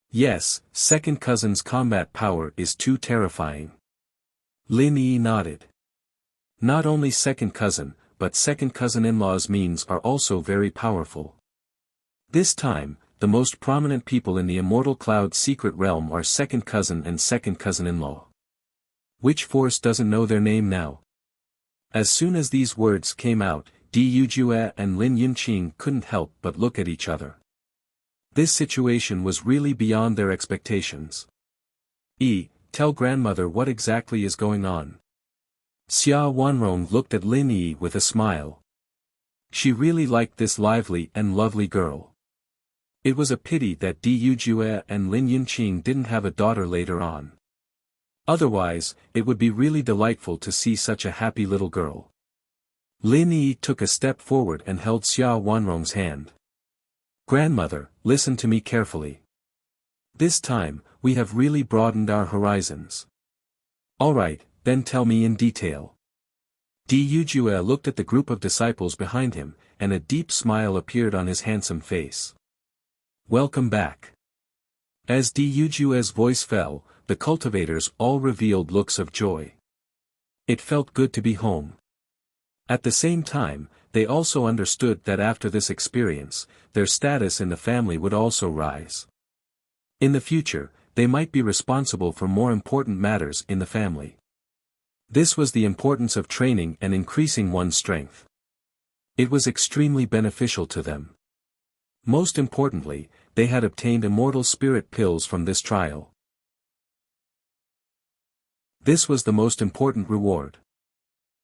Yes, second cousin's combat power is too terrifying. Lin Yi nodded. Not only second cousin, but second cousin-in-law's means are also very powerful. This time, the most prominent people in the Immortal Cloud secret realm are second cousin and second cousin-in-law. Which force doesn't know their name now? As soon as these words came out, Di Yujue and Lin Yunqing couldn't help but look at each other. This situation was really beyond their expectations. Tell grandmother what exactly is going on. Xia Wanrong looked at Lin Yi with a smile. She really liked this lively and lovely girl. It was a pity that Di Yujue and Lin Yunqing didn't have a daughter later on. Otherwise, it would be really delightful to see such a happy little girl. Lin Yi took a step forward and held Xia Wanrong's hand. Grandmother, listen to me carefully. This time, we have really broadened our horizons. Alright, then tell me in detail. Di Yujue looked at the group of disciples behind him, and a deep smile appeared on his handsome face. Welcome back. As Di Yujue's voice fell, the cultivators all revealed looks of joy. It felt good to be home. At the same time, they also understood that after this experience, their status in the family would also rise. In the future, they might be responsible for more important matters in the family. This was the importance of training and increasing one's strength. It was extremely beneficial to them. Most importantly, they had obtained immortal spirit pills from this trial. This was the most important reward.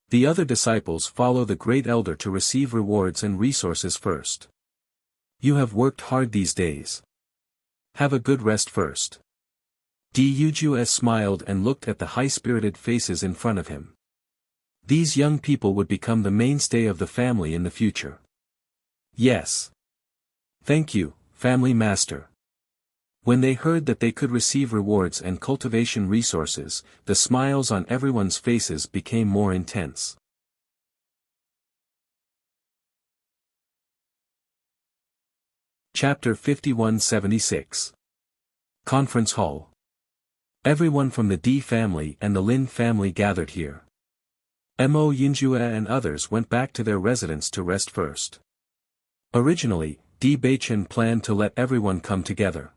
The other disciples follow the great elder to receive rewards and resources first. You have worked hard these days. Have a good rest first. Di Yujue smiled and looked at the high-spirited faces in front of him. These young people would become the mainstay of the family in the future. Yes. Thank you, family master. When they heard that they could receive rewards and cultivation resources, the smiles on everyone's faces became more intense. Chapter 5176. Conference Hall. Everyone from the Di family and the Lin family gathered here. Mo Yinjue and others went back to their residence to rest first. Originally, Di Beichen planned to let everyone come together.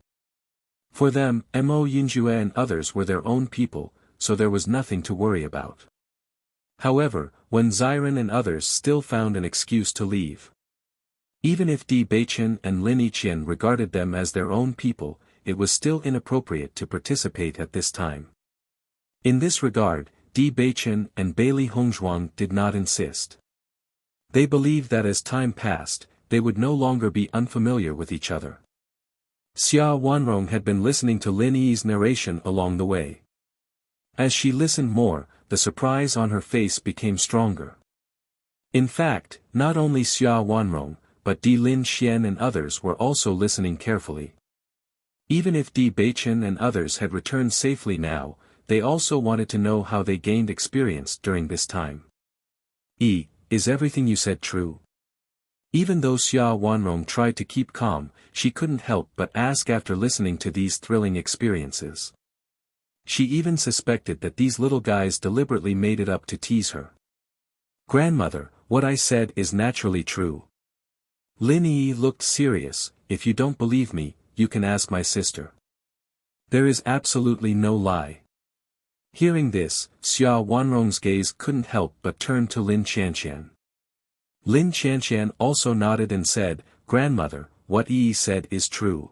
For them, Mo Yinjue and others were their own people, so there was nothing to worry about. However, when Xiren and others still found an excuse to leave. Even if Di Beichen and Lin Yiqian regarded them as their own people, it was still inappropriate to participate at this time. In this regard, Di Beichen and Bailey Hongzhuang did not insist. They believed that as time passed, they would no longer be unfamiliar with each other. Xia Wanrong had been listening to Lin Yi's narration along the way. As she listened more, the surprise on her face became stronger. In fact, not only Xia Wanrong, but Di Lin Xian and others were also listening carefully. Even if Di Beichen and others had returned safely now, they also wanted to know how they gained experience during this time. Is everything you said true? Even though Xia Wanrong tried to keep calm, she couldn't help but ask after listening to these thrilling experiences. She even suspected that these little guys deliberately made it up to tease her. Grandmother, what I said is naturally true. Lin Yi looked serious. If you don't believe me, you can ask my sister. There is absolutely no lie. Hearing this, Xia Wanrong's gaze couldn't help but turn to Lin Qianqian. Lin Qianqian also nodded and said, Grandmother, what Yi said is true.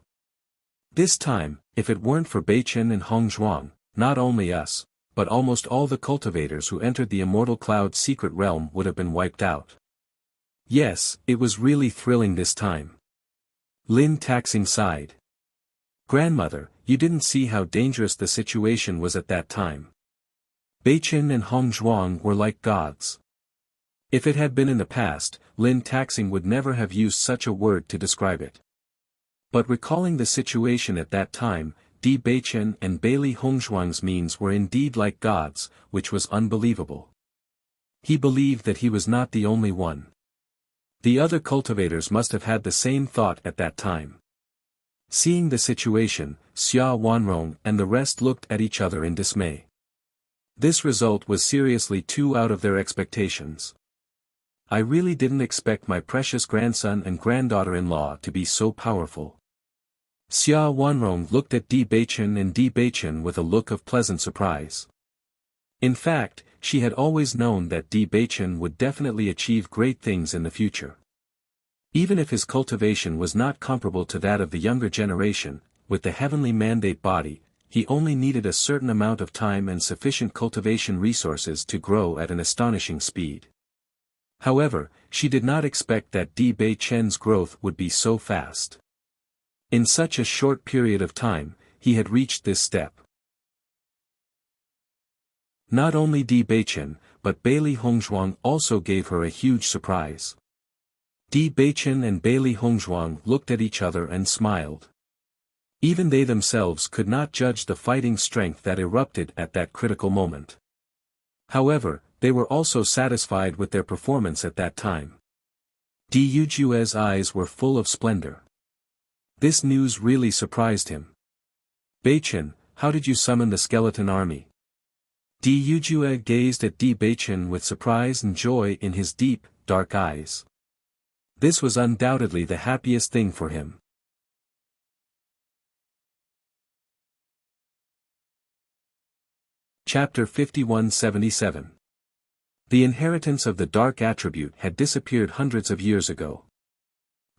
This time, if it weren't for Beichen and Hong Zhuang, not only us, but almost all the cultivators who entered the Immortal Cloud's secret realm would have been wiped out. Yes, it was really thrilling this time. Lin Taxing sighed. Grandmother, you didn't see how dangerous the situation was at that time. Beichen and Hong Zhuang were like gods. If it had been in the past, Lin Taxing would never have used such a word to describe it. But recalling the situation at that time, Di Beichen and Bailey Hongzhuang's means were indeed like gods, which was unbelievable. He believed that he was not the only one. The other cultivators must have had the same thought at that time. Seeing the situation, Xia Wanrong and the rest looked at each other in dismay. This result was seriously too out of their expectations. I really didn't expect my precious grandson and granddaughter-in-law to be so powerful. Xia Wanrong looked at Di Beichen and Di Beichen with a look of pleasant surprise. In fact, she had always known that Di Beichen would definitely achieve great things in the future. Even if his cultivation was not comparable to that of the younger generation, with the heavenly mandate body, he only needed a certain amount of time and sufficient cultivation resources to grow at an astonishing speed. However, she did not expect that Di Beichen's growth would be so fast. In such a short period of time, he had reached this step. Not only Di Beichen, but Bailey Hongzhuang also gave her a huge surprise. Di Beichen and Bailey Hongzhuang looked at each other and smiled. Even they themselves could not judge the fighting strength that erupted at that critical moment. However, they were also satisfied with their performance at that time. Di Yujue's eyes were full of splendor. This news really surprised him. Beichen, how did you summon the skeleton army? Di Yujue gazed at Di Beichen with surprise and joy in his deep, dark eyes. This was undoubtedly the happiest thing for him. Chapter 5177. The inheritance of the dark attribute had disappeared hundreds of years ago.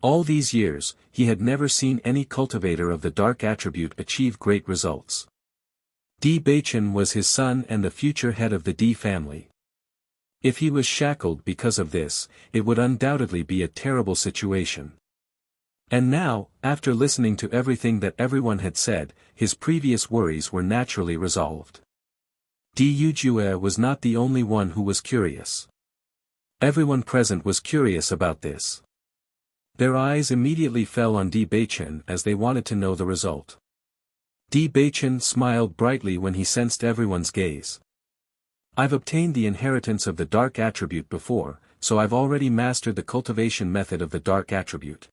All these years, he had never seen any cultivator of the dark attribute achieve great results. Di Beichen was his son and the future head of the Di family. If he was shackled because of this, it would undoubtedly be a terrible situation. And now, after listening to everything that everyone had said, his previous worries were naturally resolved. Di Yujue was not the only one who was curious. Everyone present was curious about this. Their eyes immediately fell on Di Beichen as they wanted to know the result. Di Beichen smiled brightly when he sensed everyone's gaze. I've obtained the inheritance of the dark attribute before, so I've already mastered the cultivation method of the dark attribute.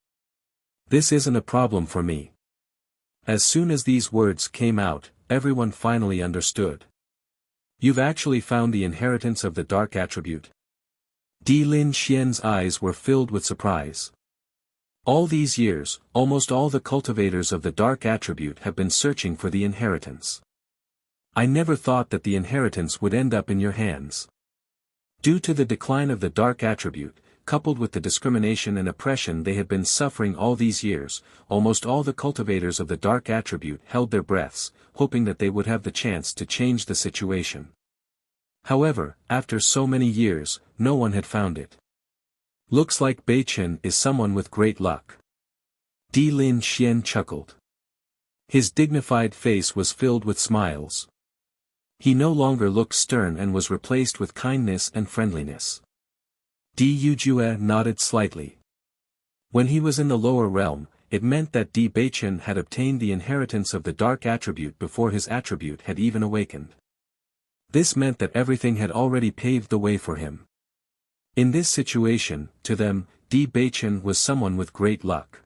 This isn't a problem for me. As soon as these words came out, everyone finally understood. You've actually found the inheritance of the dark attribute? Di Lin Xian's eyes were filled with surprise. All these years, almost all the cultivators of the dark attribute have been searching for the inheritance. I never thought that the inheritance would end up in your hands. Due to the decline of the dark attribute, coupled with the discrimination and oppression they had been suffering all these years, almost all the cultivators of the dark attribute held their breaths, hoping that they would have the chance to change the situation. However, after so many years, no one had found it. Looks like Beichen is someone with great luck. Di Lin Xian chuckled. His dignified face was filled with smiles. He no longer looked stern and was replaced with kindness and friendliness. Di Yujue nodded slightly. When he was in the lower realm, it meant that Di Beichen had obtained the inheritance of the dark attribute before his attribute had even awakened. This meant that everything had already paved the way for him. In this situation, to them, Di Beichen was someone with great luck.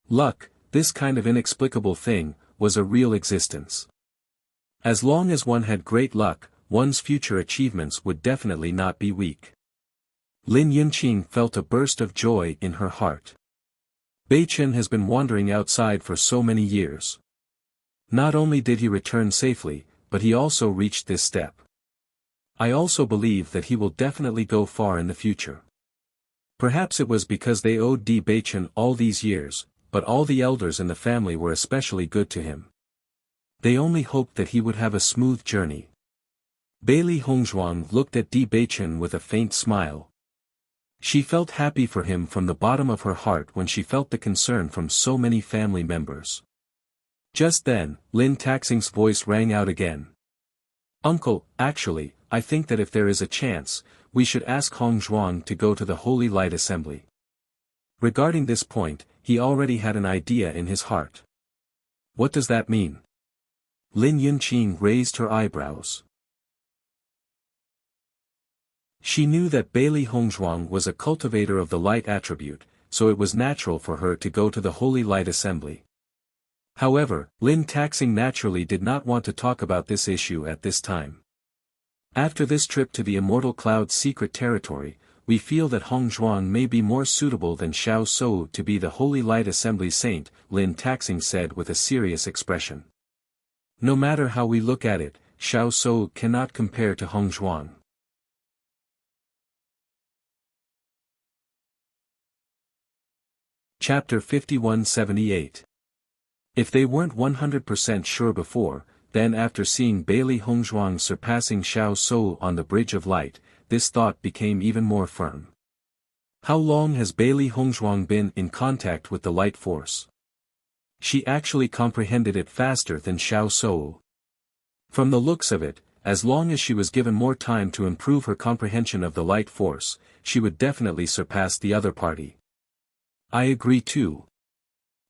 Luck, this kind of inexplicable thing, was a real existence. As long as one had great luck, one's future achievements would definitely not be weak. Lin Yunqing felt a burst of joy in her heart. Beichen has been wandering outside for so many years. Not only did he return safely, but he also reached this step. I also believe that he will definitely go far in the future. Perhaps it was because they owed Di Beichen all these years, but all the elders in the family were especially good to him. They only hoped that he would have a smooth journey. Bailey Hongzhuang looked at Di Beichen with a faint smile. She felt happy for him from the bottom of her heart when she felt the concern from so many family members. Just then, Lin Taxing's voice rang out again. "Uncle, actually, I think that if there is a chance, we should ask Hongzhuang to go to the Holy Light Assembly." Regarding this point, he already had an idea in his heart. What does that mean? Lin Yunqing raised her eyebrows. She knew that Bailey Hongzhuang was a cultivator of the light attribute, so it was natural for her to go to the Holy Light Assembly. However, Lin Taxing naturally did not want to talk about this issue at this time. After this trip to the Immortal Cloud's secret territory, we feel that Hongzhuang may be more suitable than Xiao Shou to be the Holy Light Assembly saint, Lin Taxing said with a serious expression. No matter how we look at it, Xiao Shou cannot compare to Hongzhuang. Chapter 5178. If they weren't 100% sure before, then after seeing Bailey Hongzhuang surpassing Xiao Shou on the Bridge of Light, this thought became even more firm. How long has Bailey Hongzhuang been in contact with the light force? She actually comprehended it faster than Xiao Shou. From the looks of it, as long as she was given more time to improve her comprehension of the light force, she would definitely surpass the other party. I agree too.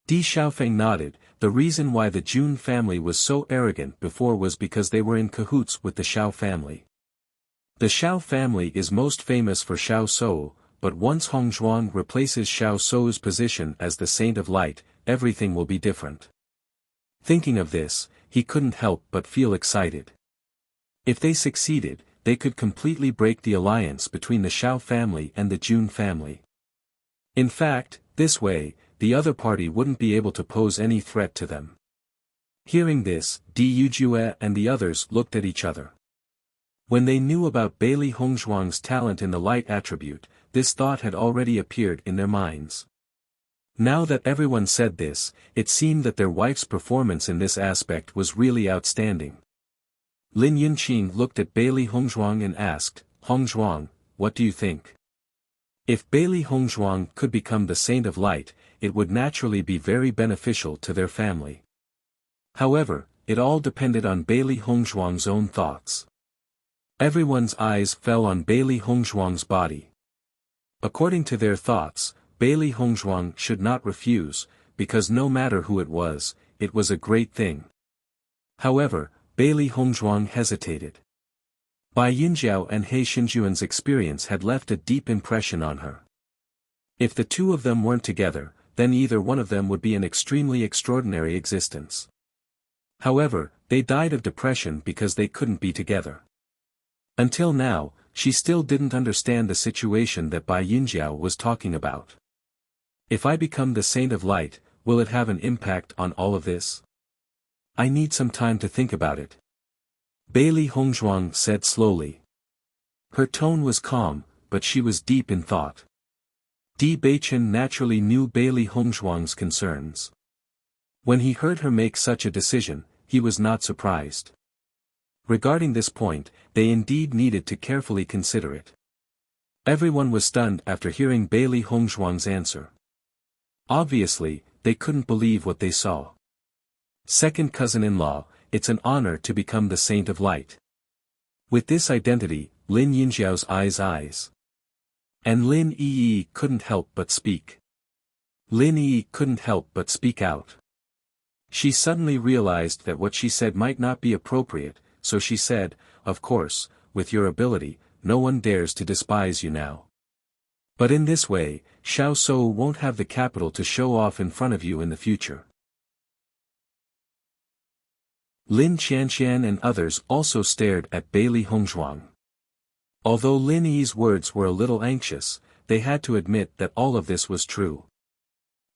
Di Xiaofeng nodded. The reason why the Jun family was so arrogant before was because they were in cahoots with the Xiao family. The Xiao family is most famous for Xiao Shou, but once Hongzhuang replaces Xiao Shou's position as the Saint of Light, everything will be different. Thinking of this, he couldn't help but feel excited. If they succeeded, they could completely break the alliance between the Xiao family and the Jun family. In fact, this way, the other party wouldn't be able to pose any threat to them. Hearing this, Di Yujue and the others looked at each other. When they knew about Bailey Hongzhuang's talent in the light attribute, this thought had already appeared in their minds. Now that everyone said this, it seemed that their wife's performance in this aspect was really outstanding. Lin Yunqing looked at Bailey Hongzhuang and asked, "Hongzhuang, what do you think?" If Bailey Hongzhuang could become the Saint of Light, it would naturally be very beneficial to their family. However, it all depended on Bailey Hongzhuang's own thoughts. Everyone's eyes fell on Bailey Hongzhuang's body. According to their thoughts, Bailey Hongzhuang should not refuse, because no matter who it was a great thing. However, Bailey Hongzhuang hesitated. Bai Yunjiao and He Xinjuan's experience had left a deep impression on her. If the two of them weren't together, then either one of them would be an extremely extraordinary existence. However, they died of depression because they couldn't be together. Until now, she still didn't understand the situation that Bai Yunjiao was talking about. If I become the Saint of Light, will it have an impact on all of this? I need some time to think about it. Bailey Hongzhuang said slowly. Her tone was calm, but she was deep in thought. Di Beichen naturally knew Bailey Hongzhuang's concerns. When he heard her make such a decision, he was not surprised. Regarding this point, they indeed needed to carefully consider it. Everyone was stunned after hearing Bailey Hongzhuang's answer. Obviously, they couldn't believe what they saw. Second cousin-in-law, it's an honor to become the Saint of Light. With this identity, Lin Yunjiao's eyes. And Lin Yi couldn't help but speak. Lin Yi couldn't help but speak out. She suddenly realized that what she said might not be appropriate, so she said, "Of course, with your ability, no one dares to despise you now. But in this way, Xiao Sou won't have the capital to show off in front of you in the future." Lin Qianqian and others also stared at Beili Hongzhuang. Although Lin Yi's words were a little anxious, they had to admit that all of this was true.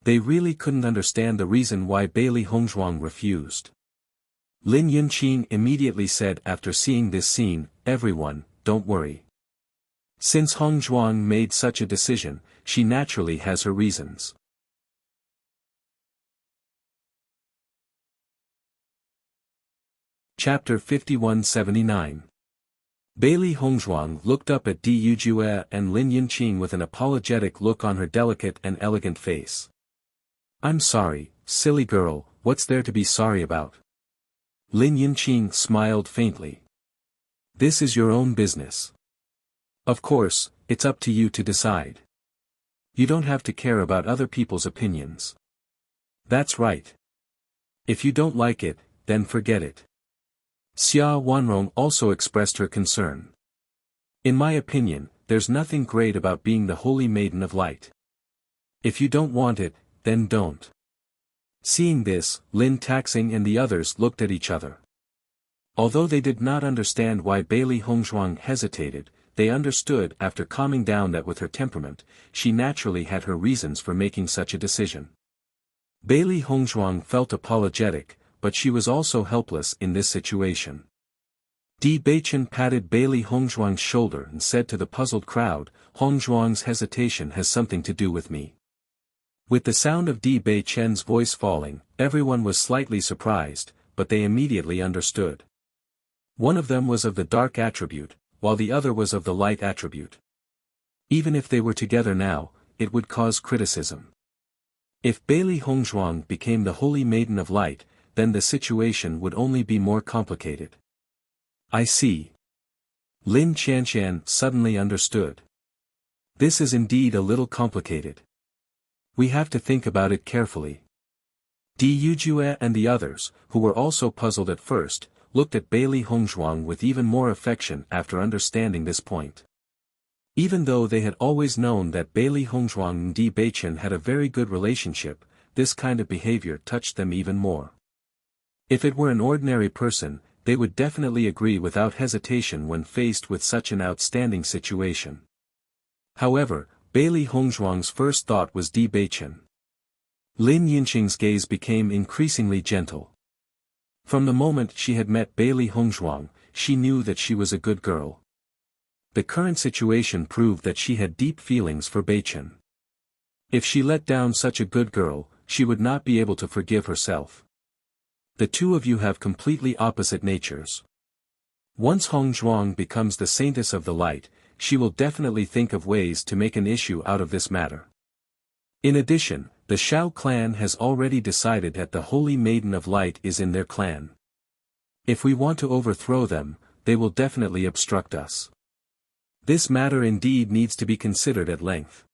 They really couldn't understand the reason why Beili Hongzhuang refused. Lin Yunqing immediately said after seeing this scene, "Everyone, don't worry. Since Hongzhuang made such a decision, she naturally has her reasons." Chapter 5179. Beili Hongzhuang looked up at Di Yujue and Lin Yunqing with an apologetic look on her delicate and elegant face. "I'm sorry, silly girl, what's there to be sorry about?" Lin Yunqing smiled faintly. "This is your own business. Of course, it's up to you to decide. You don't have to care about other people's opinions." "That's right. If you don't like it, then forget it." Xia Wanrong also expressed her concern. "In my opinion, there's nothing great about being the Holy Maiden of Light. If you don't want it, then don't." Seeing this, Lin Taxing and the others looked at each other. Although they did not understand why Beili Hongzhuang hesitated, they understood after calming down that with her temperament, she naturally had her reasons for making such a decision. Beili Hongzhuang felt apologetic, but she was also helpless in this situation. Di Beichen patted Beili Hongzhuang's shoulder and said to the puzzled crowd, "Hongzhuang's hesitation has something to do with me." With the sound of Di Beichen's voice falling, everyone was slightly surprised, but they immediately understood. One of them was of the dark attribute, while the other was of the light attribute. Even if they were together now, it would cause criticism. If Beili Hongzhuang became the Holy Maiden of Light, then the situation would only be more complicated. "I see." Lin Qianqian suddenly understood. "This is indeed a little complicated. We have to think about it carefully." Di Yujue and the others, who were also puzzled at first, looked at Beili Hongzhuang with even more affection after understanding this point. Even though they had always known that Beili Hongzhuang and Di Beichen had a very good relationship, this kind of behavior touched them even more. If it were an ordinary person, they would definitely agree without hesitation when faced with such an outstanding situation. However, Beili Hongzhuang's first thought was Di Beichen. Lin Yunqing's gaze became increasingly gentle. From the moment she had met Beili Hongzhuang, she knew that she was a good girl. The current situation proved that she had deep feelings for Beichen. If she let down such a good girl, she would not be able to forgive herself. The two of you have completely opposite natures. Once Hongzhuang becomes the saintess of the light, she will definitely think of ways to make an issue out of this matter. In addition, the Shao clan has already decided that the Holy Maiden of Light is in their clan. If we want to overthrow them, they will definitely obstruct us. This matter indeed needs to be considered at length.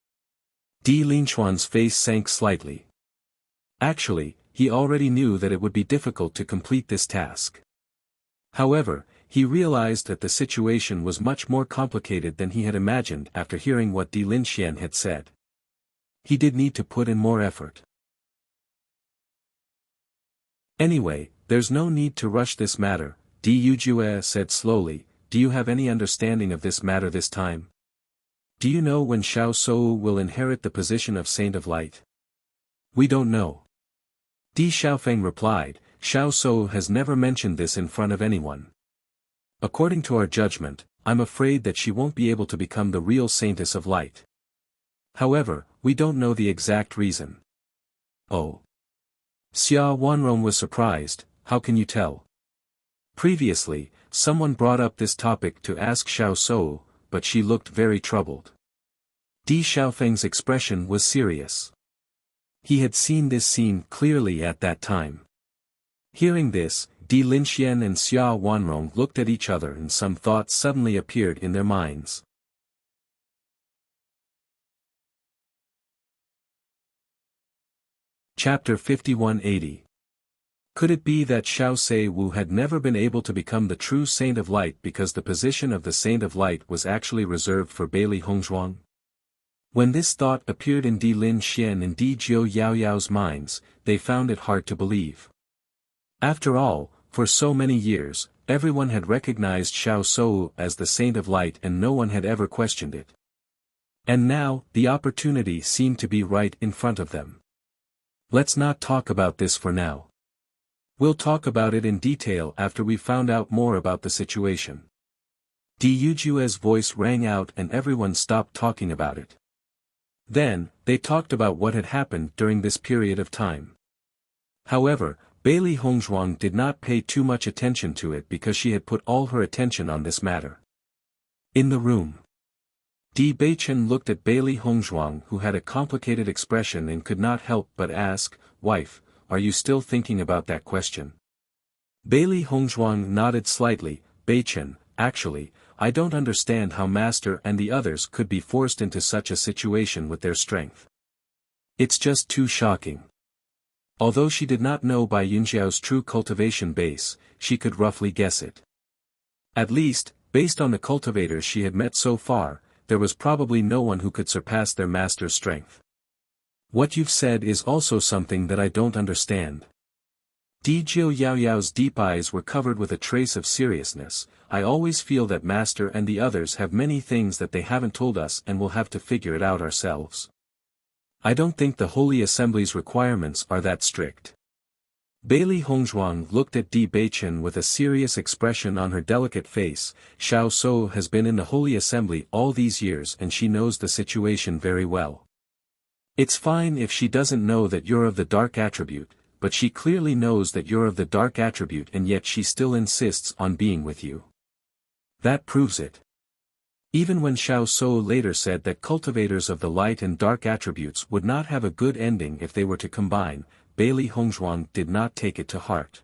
Di Linchuan's face sank slightly. Actually, he already knew that it would be difficult to complete this task. However, he realized that the situation was much more complicated than he had imagined after hearing what Di Linxian had said. He did need to put in more effort. "Anyway, there's no need to rush this matter," Di Yujue said slowly. "Do you have any understanding of this matter this time? Do you know when Xiao Sou will inherit the position of Saint of Light?" "We don't know." Di Xiaofeng replied, "Xiao Sou has never mentioned this in front of anyone. According to our judgment, I'm afraid that she won't be able to become the real Saintess of Light. However, we don't know the exact reason." "Oh." Xia Wanrong was surprised. "How can you tell?" Previously, someone brought up this topic to ask Xiao Sou, but she looked very troubled. Di Xiaofeng's expression was serious. He had seen this scene clearly at that time. Hearing this, Di Linxian and Xia Wanrong looked at each other and some thoughts suddenly appeared in their minds. Chapter 5180. Could it be that Xiao Se Wu had never been able to become the true Saint of Light because the position of the Saint of Light was actually reserved for Bailey Hongzhuang? When this thought appeared in Di Lin Xian and Di Jiu Yaoyao's minds, they found it hard to believe. After all, for so many years, everyone had recognized Xiao Sou as the Saint of Light and no one had ever questioned it. And now, the opportunity seemed to be right in front of them. Let's not talk about this for now. We'll talk about it in detail after we've found out more about the situation. Di Yujue's voice rang out and everyone stopped talking about it. Then, they talked about what had happened during this period of time. However, Bailey Hongzhuang did not pay too much attention to it because she had put all her attention on this matter. In the room, Di Beichen looked at Bailey Hongzhuang, who had a complicated expression and could not help but ask, "Wife, are you still thinking about that question?" Bailey Hongzhuang nodded slightly. "Beichen, actually, I don't understand how Master and the others could be forced into such a situation with their strength. It's just too shocking." Although she did not know Bai Yunjiao's true cultivation base, she could roughly guess it. At least, based on the cultivators she had met so far, there was probably no one who could surpass their master's strength. "What you've said is also something that I don't understand." Di Jiu Yaoyao's deep eyes were covered with a trace of seriousness. "I always feel that Master and the others have many things that they haven't told us and we'll have to figure it out ourselves. I don't think the Holy Assembly's requirements are that strict." Bailey Hongzhuang looked at Di Beichen with a serious expression on her delicate face. "Xiao Sou has been in the Holy Assembly all these years and she knows the situation very well. It's fine if she doesn't know that you're of the dark attribute, but she clearly knows that you're of the dark attribute and yet she still insists on being with you. That proves it." Even when Xiao Sou later said that cultivators of the light and dark attributes would not have a good ending if they were to combine, Bailey Hongzhuang did not take it to heart.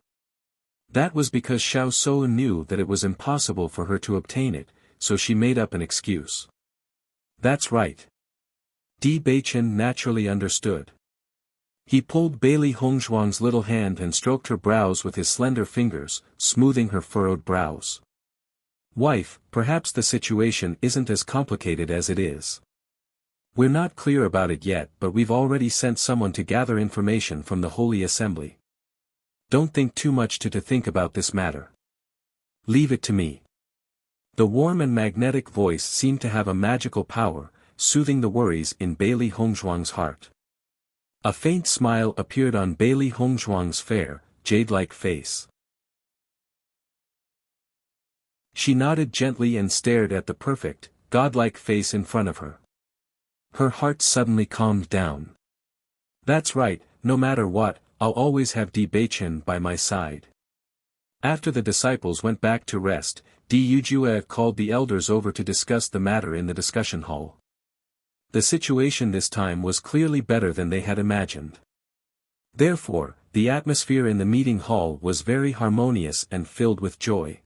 That was because Xiao Sou knew that it was impossible for her to obtain it, so she made up an excuse. "That's right." Di Beichen naturally understood. He pulled Bailey Hongzhuang's little hand and stroked her brows with his slender fingers, smoothing her furrowed brows. "Wife, perhaps the situation isn't as complicated as it is. We're not clear about it yet, but we've already sent someone to gather information from the Holy Assembly. Don't think too much to think about this matter. Leave it to me." The warm and magnetic voice seemed to have a magical power, soothing the worries in Bailey Hongzhuang's heart. A faint smile appeared on Bailey Hongzhuang's fair, jade-like face. She nodded gently and stared at the perfect, godlike face in front of her. Her heart suddenly calmed down. "That's right, no matter what, I'll always have Di Beichen by my side." After the disciples went back to rest, Di Yujue called the elders over to discuss the matter in the discussion hall. The situation this time was clearly better than they had imagined. Therefore, the atmosphere in the meeting hall was very harmonious and filled with joy.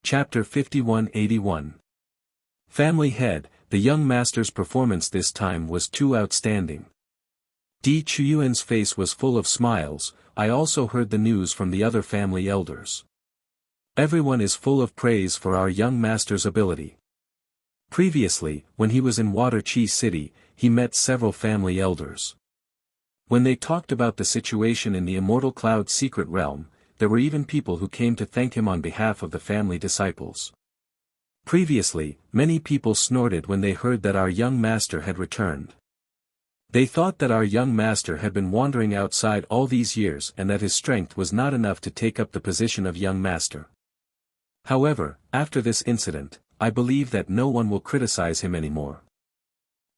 Chapter 5181. Family Head. The young master's performance this time was too outstanding. Di Chuyuan's face was full of smiles. "I also heard the news from the other family elders. Everyone is full of praise for our young master's ability. Previously, when he was in Water Chi City, he met several family elders. When they talked about the situation in the Immortal Cloud secret realm, there were even people who came to thank him on behalf of the family disciples. Previously, many people snorted when they heard that our young master had returned. They thought that our young master had been wandering outside all these years and that his strength was not enough to take up the position of young master. However, after this incident, I believe that no one will criticize him anymore."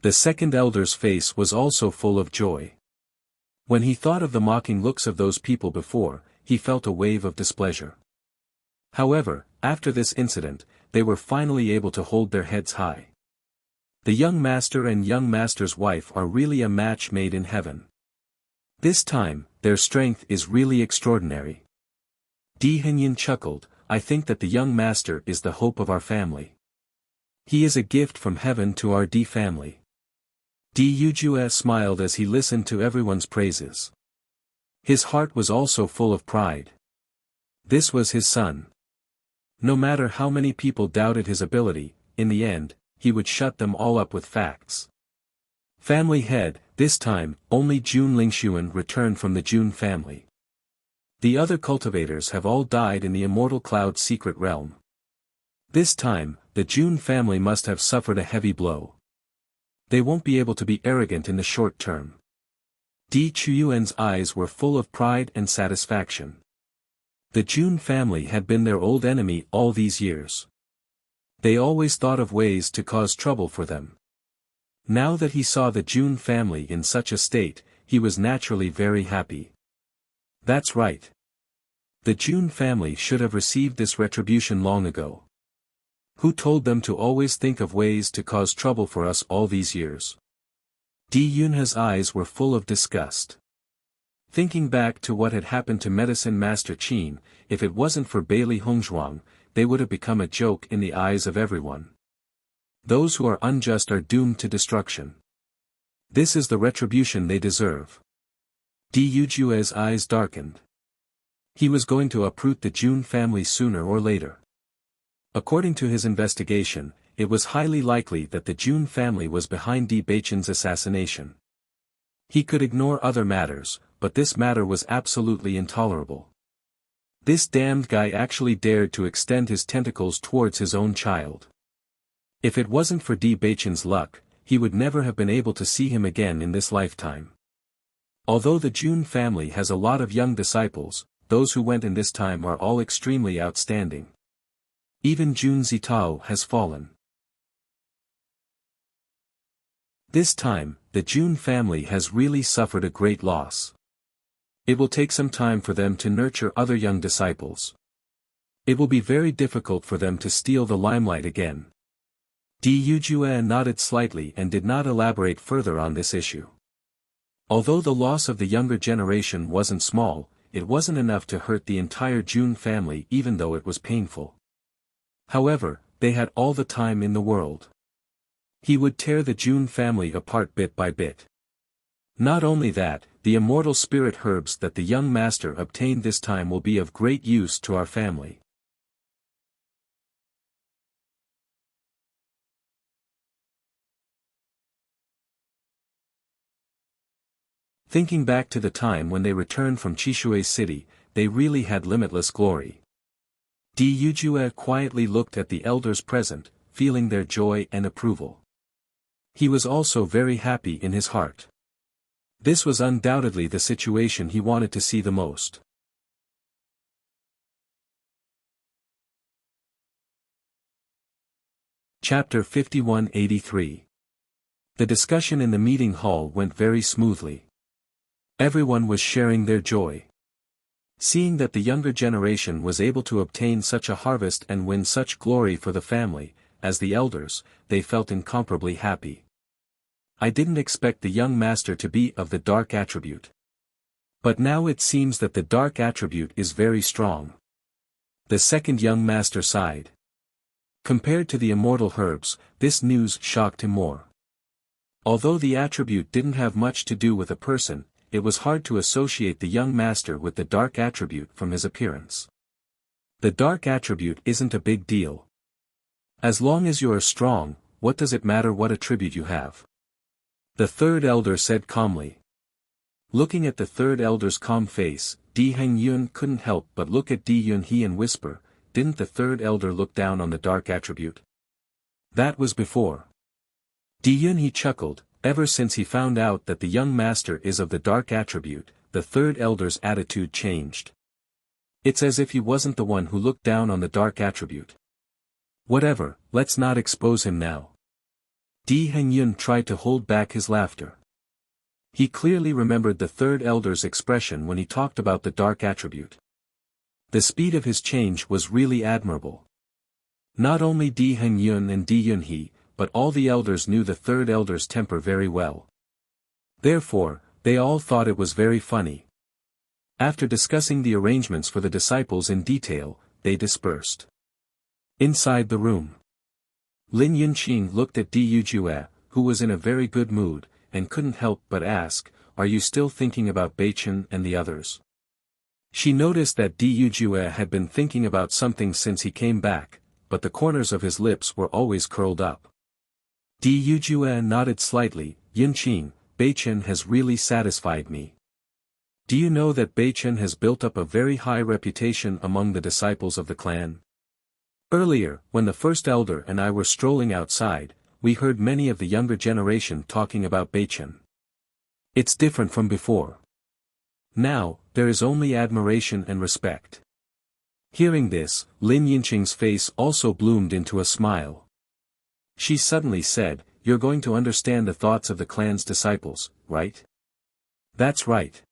The second elder's face was also full of joy. When he thought of the mocking looks of those people before, he felt a wave of displeasure. However, after this incident, they were finally able to hold their heads high. The young master and young master's wife are really a match made in heaven. This time, their strength is really extraordinary. Di Henyin chuckled. "I think that the young master is the hope of our family." He is a gift from heaven to our D family. Di Yujue smiled as he listened to everyone's praises. His heart was also full of pride. This was his son. No matter how many people doubted his ability, in the end, he would shut them all up with facts. Family head, this time, only Jun Lingxuan returned from the Jun family. The other cultivators have all died in the Immortal Cloud secret realm. This time, the Jun family must have suffered a heavy blow. They won't be able to be arrogant in the short term. Di Chuyuan's eyes were full of pride and satisfaction. The Jun family had been their old enemy all these years. They always thought of ways to cause trouble for them. Now that he saw the Jun family in such a state, he was naturally very happy. That's right. The Jun family should have received this retribution long ago. Who told them to always think of ways to cause trouble for us all these years? Di Yunhe's eyes were full of disgust. Thinking back to what had happened to Medicine Master Qin, if it wasn't for Bailey Hongzhuang, they would have become a joke in the eyes of everyone. Those who are unjust are doomed to destruction. This is the retribution they deserve. Di Yujue's eyes darkened. He was going to uproot the Jun family sooner or later. According to his investigation, it was highly likely that the Jun family was behind Di Beichen's assassination. He could ignore other matters, but this matter was absolutely intolerable. This damned guy actually dared to extend his tentacles towards his own child. If it wasn't for Di Beichen's luck, he would never have been able to see him again in this lifetime. Although the Jun family has a lot of young disciples, those who went in this time are all extremely outstanding. Even Jun Zitao has fallen. This time, the Jun family has really suffered a great loss. It will take some time for them to nurture other young disciples. It will be very difficult for them to steal the limelight again. Di Yujue nodded slightly and did not elaborate further on this issue. Although the loss of the younger generation wasn't small, it wasn't enough to hurt the entire Jun family even though it was painful. However, they had all the time in the world. He would tear the Jun family apart bit by bit. Not only that, the immortal spirit herbs that the young master obtained this time will be of great use to our family. Thinking back to the time when they returned from Chishui City, they really had limitless glory. Di Yujue quietly looked at the elders present, feeling their joy and approval. He was also very happy in his heart. This was undoubtedly the situation he wanted to see the most. Chapter 5183. The discussion in the meeting hall went very smoothly. Everyone was sharing their joy. Seeing that the younger generation was able to obtain such a harvest and win such glory for the family, as the elders, they felt incomparably happy. I didn't expect the young master to be of the dark attribute. But now it seems that the dark attribute is very strong. The second young master sighed. Compared to the immortal herbs, this news shocked him more. Although the attribute didn't have much to do with a person, it was hard to associate the young master with the dark attribute from his appearance. The dark attribute isn't a big deal. As long as you are strong, what does it matter what attribute you have? The third elder said calmly. Looking at the third elder's calm face, Di Hengyun couldn't help but look at Di Yunhe and whisper, didn't the third elder look down on the dark attribute? That was before. Di Yunhe chuckled, ever since he found out that the young master is of the dark attribute, the third elder's attitude changed. It's as if he wasn't the one who looked down on the dark attribute. Whatever, let's not expose him now. Di Hengyun tried to hold back his laughter. He clearly remembered the third elder's expression when he talked about the dark attribute. The speed of his change was really admirable. Not only Di Hengyun and Di Yunhe, but all the elders knew the third elder's temper very well. Therefore, they all thought it was very funny. After discussing the arrangements for the disciples in detail, they dispersed. Inside the room, Lin Yunqing looked at Di Yujue, who was in a very good mood, and couldn't help but ask, "Are you still thinking about Beichen and the others?" She noticed that Di Yujue had been thinking about something since he came back, but the corners of his lips were always curled up. Di Yujue nodded slightly. "Yunqing, Beichen has really satisfied me. Do you know that Beichen has built up a very high reputation among the disciples of the clan? Earlier, when the first elder and I were strolling outside, we heard many of the younger generation talking about Beichen. It's different from before. Now, there is only admiration and respect." Hearing this, Lin Yunqing's face also bloomed into a smile. She suddenly said, "You're going to understand the thoughts of the clan's disciples, right?" "That's right."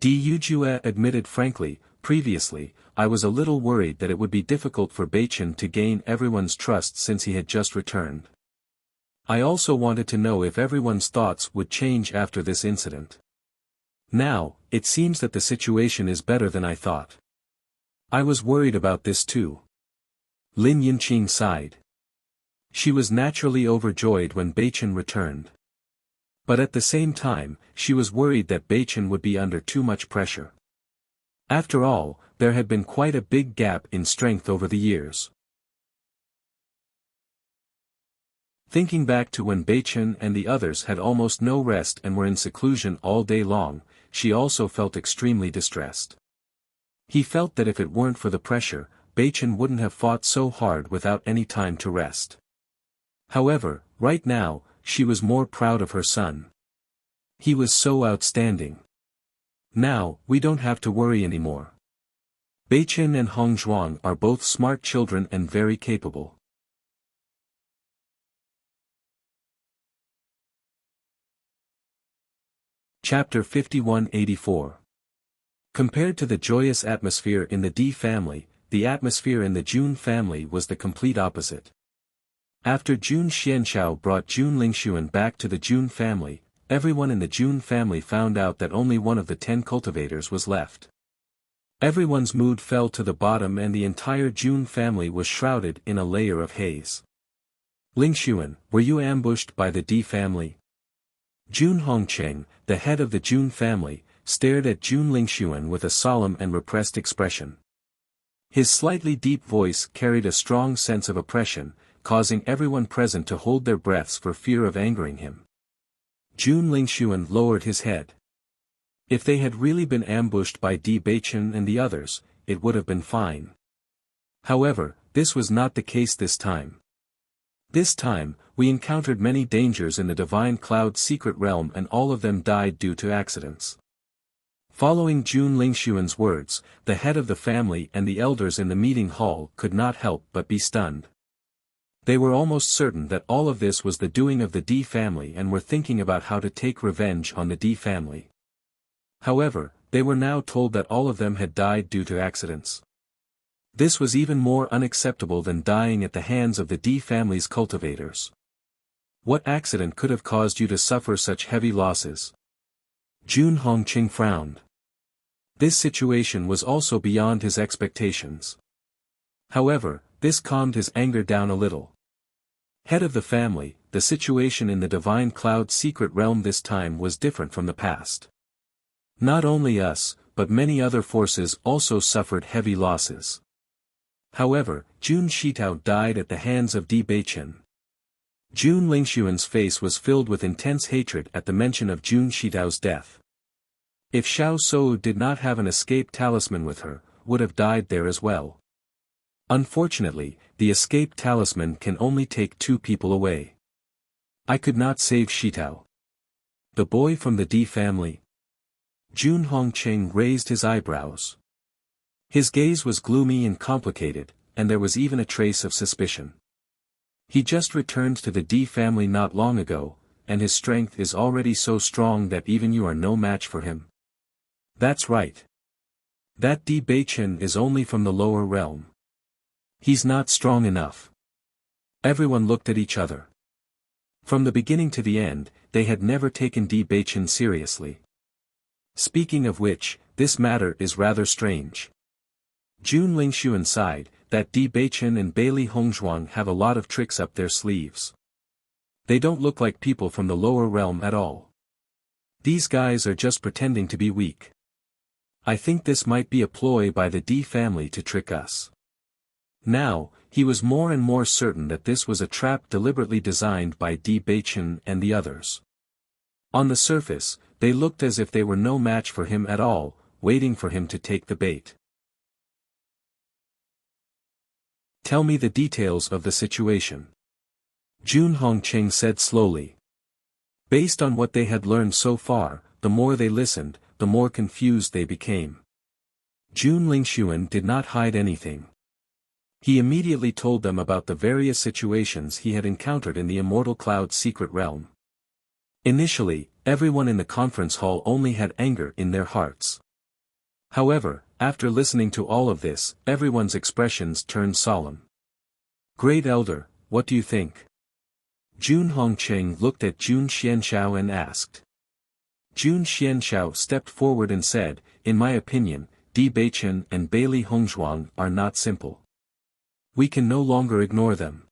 Di Yujue admitted frankly, "Previously, I was a little worried that it would be difficult for Beichen to gain everyone's trust since he had just returned. I also wanted to know if everyone's thoughts would change after this incident. Now, it seems that the situation is better than I thought. I was worried about this too." Lin Yunqing sighed. She was naturally overjoyed when Beichen returned. But at the same time, she was worried that Beichen would be under too much pressure. After all, there had been quite a big gap in strength over the years. Thinking back to when Beichen and the others had almost no rest and were in seclusion all day long, she also felt extremely distressed. He felt that if it weren't for the pressure, Beichen wouldn't have fought so hard without any time to rest. However, right now, she was more proud of her son. He was so outstanding. Now, we don't have to worry anymore. Beichen and Hong Zhuang are both smart children and very capable. Chapter 5184. Compared to the joyous atmosphere in the Di family, the atmosphere in the Jun family was the complete opposite. After Jun Xianxiao brought Jun Lingxuan back to the Jun family, everyone in the Jun family found out that only one of the 10 cultivators was left. Everyone's mood fell to the bottom and the entire Jun family was shrouded in a layer of haze. "Lingxuan, were you ambushed by the Di family?" Jun Hongqing, the head of the Jun family, stared at Jun Lingxuan with a solemn and repressed expression. His slightly deep voice carried a strong sense of oppression, causing everyone present to hold their breaths for fear of angering him. Jun Lingxuan lowered his head. If they had really been ambushed by Di Beichen and the others, it would have been fine. However, this was not the case this time. This time, we encountered many dangers in the Divine Cloud's secret realm and all of them died due to accidents. Following Jun Lingxuan's words, the head of the family and the elders in the meeting hall could not help but be stunned. They were almost certain that all of this was the doing of the Di family and were thinking about how to take revenge on the Di family. However, they were now told that all of them had died due to accidents. This was even more unacceptable than dying at the hands of the Di family's cultivators. What accident could have caused you to suffer such heavy losses? Jun Hongqing frowned. This situation was also beyond his expectations. However, this calmed his anger down a little. Head of the family, the situation in the Divine Cloud's secret realm this time was different from the past. Not only us, but many other forces also suffered heavy losses. However, Jun Shitao died at the hands of Di Beichen. Jun Lingxuan's face was filled with intense hatred at the mention of Jun Shitao's death. If Xiao Sou did not have an escape talisman with her, would have died there as well. Unfortunately, the escape talisman can only take 2 people away. I could not save Shitao. The boy from the Di family? Jun Hongqing raised his eyebrows. His gaze was gloomy and complicated, and there was even a trace of suspicion. He just returned to the Di family not long ago, and his strength is already so strong that even you are no match for him. That's right. That Di Beichen is only from the lower realm. He's not strong enough. Everyone looked at each other. From the beginning to the end, they had never taken Di Beichen seriously. Speaking of which, this matter is rather strange. Jun Lingxuan sighed, that Di Beichen and Bailey Hongzhuang have a lot of tricks up their sleeves. They don't look like people from the lower realm at all. These guys are just pretending to be weak. I think this might be a ploy by the Di family to trick us. Now, he was more and more certain that this was a trap deliberately designed by Di Beichen and the others. On the surface, they looked as if they were no match for him at all, waiting for him to take the bait. Tell me the details of the situation. Jun Hongqing said slowly. Based on what they had learned so far, the more they listened, the more confused they became. Jun Lingxuan did not hide anything. He immediately told them about the various situations he had encountered in the Immortal Cloud's secret realm. Initially, everyone in the conference hall only had anger in their hearts. However, after listening to all of this, everyone's expressions turned solemn. Great Elder, what do you think? Jun Hongqing looked at Jun Xianxiao and asked. Jun Xianxiao stepped forward and said, in my opinion, Di Beichen and Bailey Hongzhuang are not simple. We can no longer ignore them.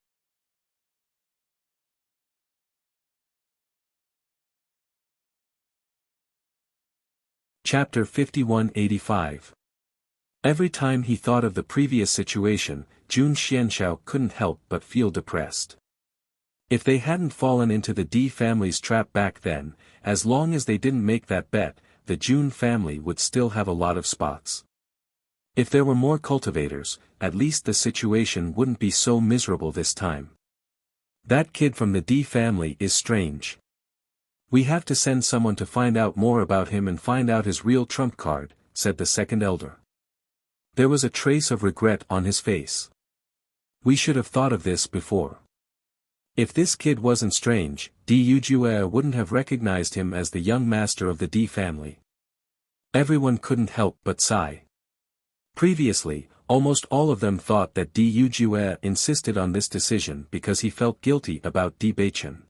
Chapter 5185. Every time he thought of the previous situation, Jun Xianxiao couldn't help but feel depressed. If they hadn't fallen into the Di family's trap back then, as long as they didn't make that bet, the Jun family would still have a lot of spots. If there were more cultivators, at least the situation wouldn't be so miserable this time. That kid from the Di family is strange. We have to send someone to find out more about him and find out his real trump card, said the second elder. There was a trace of regret on his face. We should have thought of this before. If this kid wasn't strange, Di Yujue wouldn't have recognized him as the young master of the Di family. Everyone couldn't help but sigh. Previously, almost all of them thought that Di Yujue insisted on this decision because he felt guilty about Di Beichen.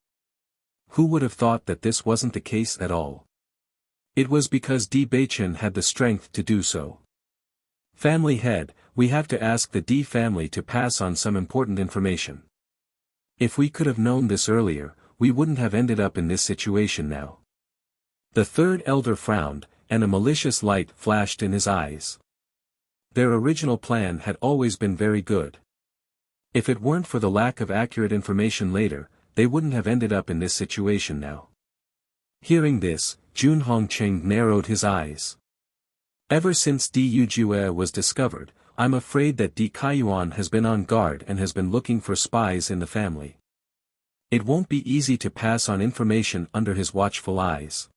Who would have thought that this wasn't the case at all? It was because Di Beichen had the strength to do so. Family head, we have to ask the Di family to pass on some important information. If we could have known this earlier, we wouldn't have ended up in this situation now. The third elder frowned, and a malicious light flashed in his eyes. Their original plan had always been very good. If it weren't for the lack of accurate information later, they wouldn't have ended up in this situation now. Hearing this, Jun Hongqing narrowed his eyes. Ever since Di Yujue was discovered, I'm afraid that Di Kaiyuan has been on guard and has been looking for spies in the family. It won't be easy to pass on information under his watchful eyes.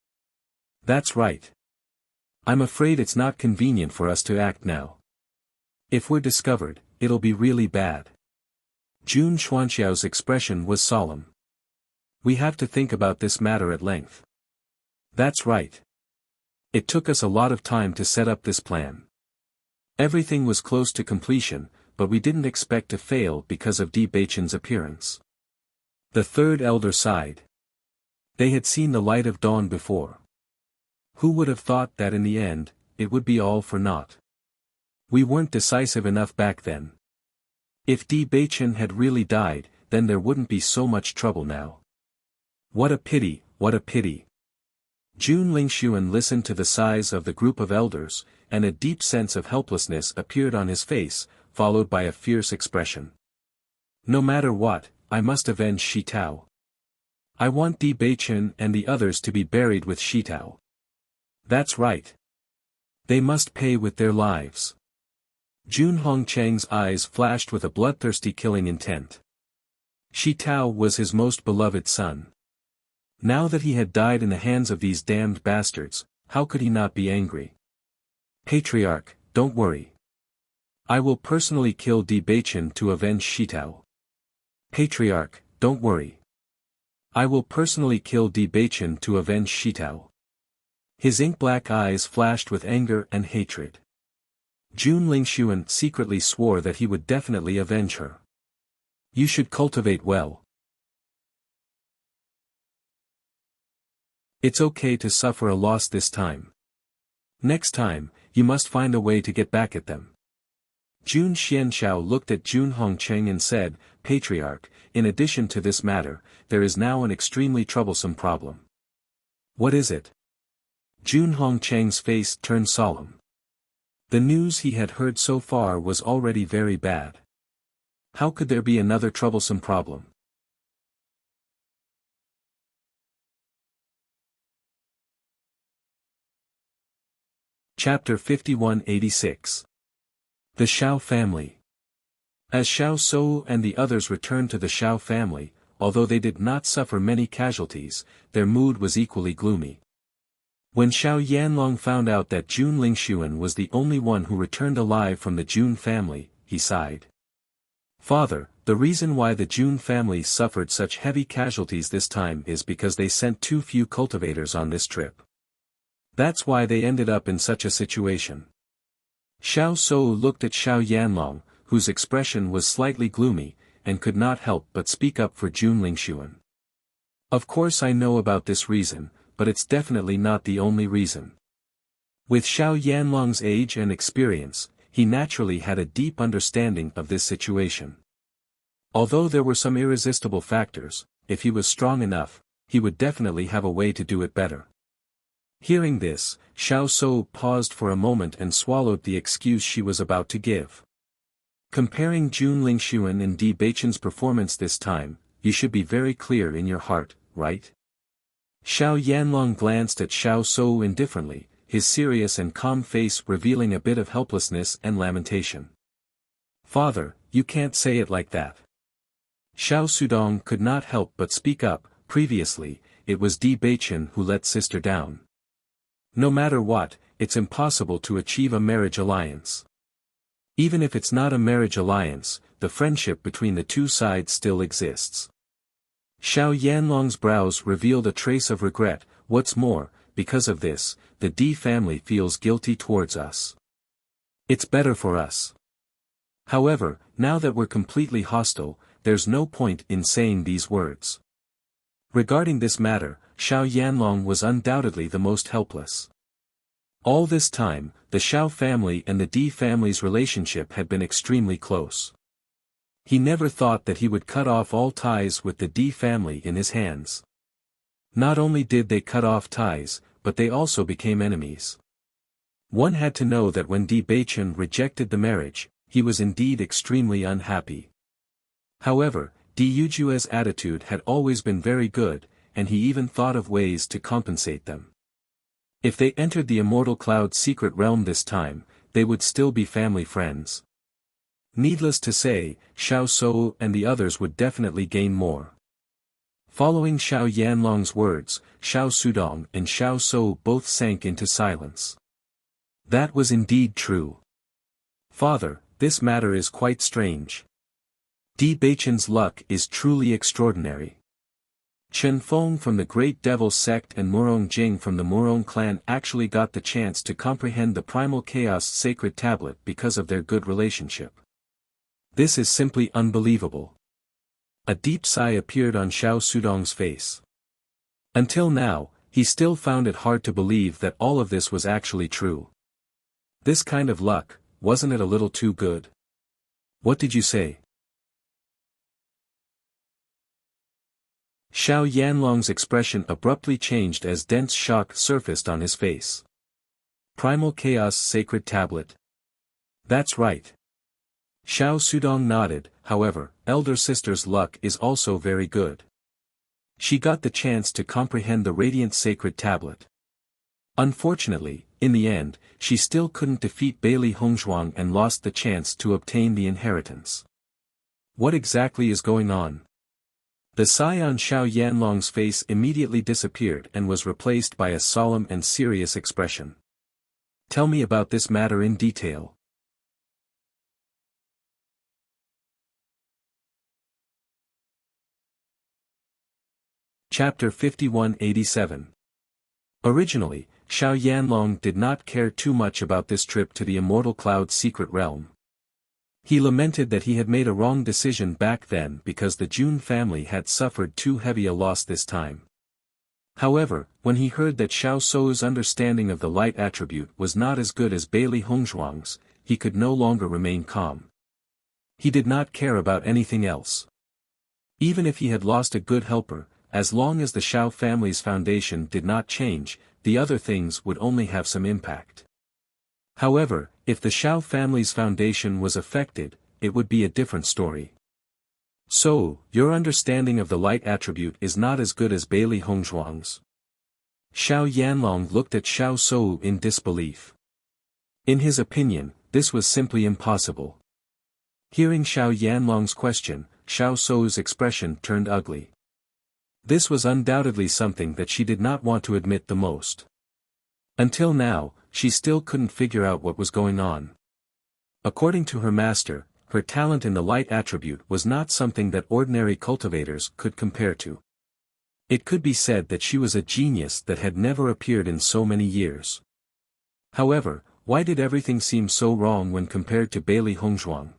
That's right. I'm afraid it's not convenient for us to act now. If we're discovered, it'll be really bad. Jun Xuanxiao's expression was solemn. We have to think about this matter at length. That's right. It took us a lot of time to set up this plan. Everything was close to completion, but we didn't expect to fail because of Di Beichen's appearance. The third elder sighed. They had seen the light of dawn before. Who would have thought that in the end, it would be all for naught? We weren't decisive enough back then. If Di Beichen had really died, then there wouldn't be so much trouble now. What a pity, what a pity. Jun Lingxuan listened to the sighs of the group of elders, and a deep sense of helplessness appeared on his face, followed by a fierce expression. No matter what, I must avenge Shitao. I want Di Beichen and the others to be buried with Shitao. That's right. They must pay with their lives. Jun Hongqing's eyes flashed with a bloodthirsty killing intent. Shitao was his most beloved son. Now that he had died in the hands of these damned bastards, how could he not be angry? Patriarch, don't worry. I will personally kill Di Beichen to avenge Shitao. Patriarch, don't worry. I will personally kill Di Beichen to avenge Shitao. His ink-black eyes flashed with anger and hatred. Jun Lingxuan secretly swore that he would definitely avenge her. You should cultivate well. It's okay to suffer a loss this time. Next time, you must find a way to get back at them. Jun Xianxiao looked at Jun Hongcheng and said, Patriarch, in addition to this matter, there is now an extremely troublesome problem. What is it? Jun Hongcheng's face turned solemn. The news he had heard so far was already very bad. How could there be another troublesome problem? Chapter 5186. The Xiao Family. As Xiao Shou and the others returned to the Xiao family, although they did not suffer many casualties, their mood was equally gloomy. When Xiao Yanlong found out that Jun Lingxuan was the only one who returned alive from the Jun family, he sighed. Father, the reason why the Jun family suffered such heavy casualties this time is because they sent too few cultivators on this trip. That's why they ended up in such a situation. Xiao Shou looked at Xiao Yanlong, whose expression was slightly gloomy, and could not help but speak up for Jun Lingxuan. Of course I know about this reason, but it's definitely not the only reason. With Xiao Yanlong's age and experience, he naturally had a deep understanding of this situation. Although there were some irresistible factors, if he was strong enough, he would definitely have a way to do it better. Hearing this, Xiao Shou paused for a moment and swallowed the excuse she was about to give. Comparing Jun Lingxuan and Di Beichen's performance this time, you should be very clear in your heart, right? Xiao Yanlong glanced at Xiao Shou indifferently, his serious and calm face revealing a bit of helplessness and lamentation. Father, you can't say it like that. Xiao Sudong could not help but speak up. Previously, it was Di Beichen who let sister down. No matter what, it's impossible to achieve a marriage alliance. Even if it's not a marriage alliance, the friendship between the two sides still exists. Xiao Yanlong's brows revealed a trace of regret. What's more, because of this, the Di family feels guilty towards us. It's better for us. However, now that we're completely hostile, there's no point in saying these words. Regarding this matter, Xiao Yanlong was undoubtedly the most helpless. All this time, the Xiao family and the Di family's relationship had been extremely close. He never thought that he would cut off all ties with the Di family in his hands. Not only did they cut off ties, but they also became enemies. One had to know that when Di Beichen rejected the marriage, he was indeed extremely unhappy. However, Di Yujue's attitude had always been very good, and he even thought of ways to compensate them. If they entered the Immortal Cloud's secret realm this time, they would still be family friends. Needless to say, Xiao Shou and the others would definitely gain more. Following Xiao Yanlong's words, Xiao Sudong and Xiao Shou both sank into silence. That was indeed true. Father, this matter is quite strange. Di Beichen's luck is truly extraordinary. Chen Feng from the Great Devil sect and Murong Jing from the Murong clan actually got the chance to comprehend the Primal Chaos Sacred Tablet because of their good relationship. This is simply unbelievable. A deep sigh appeared on Xiao Sudong's face. Until now, he still found it hard to believe that all of this was actually true. This kind of luck, wasn't it a little too good? What did you say? Xiao Yanlong's expression abruptly changed as dense shock surfaced on his face. Primal Chaos Sacred Tablet. That's right. Xiao Sudong nodded. However, elder sister's luck is also very good. She got the chance to comprehend the Radiant Sacred Tablet. Unfortunately, in the end, she still couldn't defeat Bailey Hongzhuang and lost the chance to obtain the inheritance. What exactly is going on? The sigh on Xiao Yanlong's face immediately disappeared and was replaced by a solemn and serious expression. Tell me about this matter in detail. Chapter 5187. Originally, Xiao Yanlong did not care too much about this trip to the Immortal Cloud's secret realm. He lamented that he had made a wrong decision back then because the Jun family had suffered too heavy a loss this time. However, when he heard that Xiao Shou's understanding of the light attribute was not as good as Bailey Hongzhuang's, he could no longer remain calm. He did not care about anything else. Even if he had lost a good helper, as long as the Shao family's foundation did not change, the other things would only have some impact. However, if the Shao family's foundation was affected, it would be a different story. So, your understanding of the light attribute is not as good as Bailey Hongzhuang's. Xiao Yanlong looked at Xiao Shou in disbelief. In his opinion, this was simply impossible. Hearing Xiao Yanlong's question, Xiao Shou's expression turned ugly. This was undoubtedly something that she did not want to admit the most. Until now, she still couldn't figure out what was going on. According to her master, her talent in the light attribute was not something that ordinary cultivators could compare to. It could be said that she was a genius that had never appeared in so many years. However, why did everything seem so wrong when compared to Bailey Hongzhuang?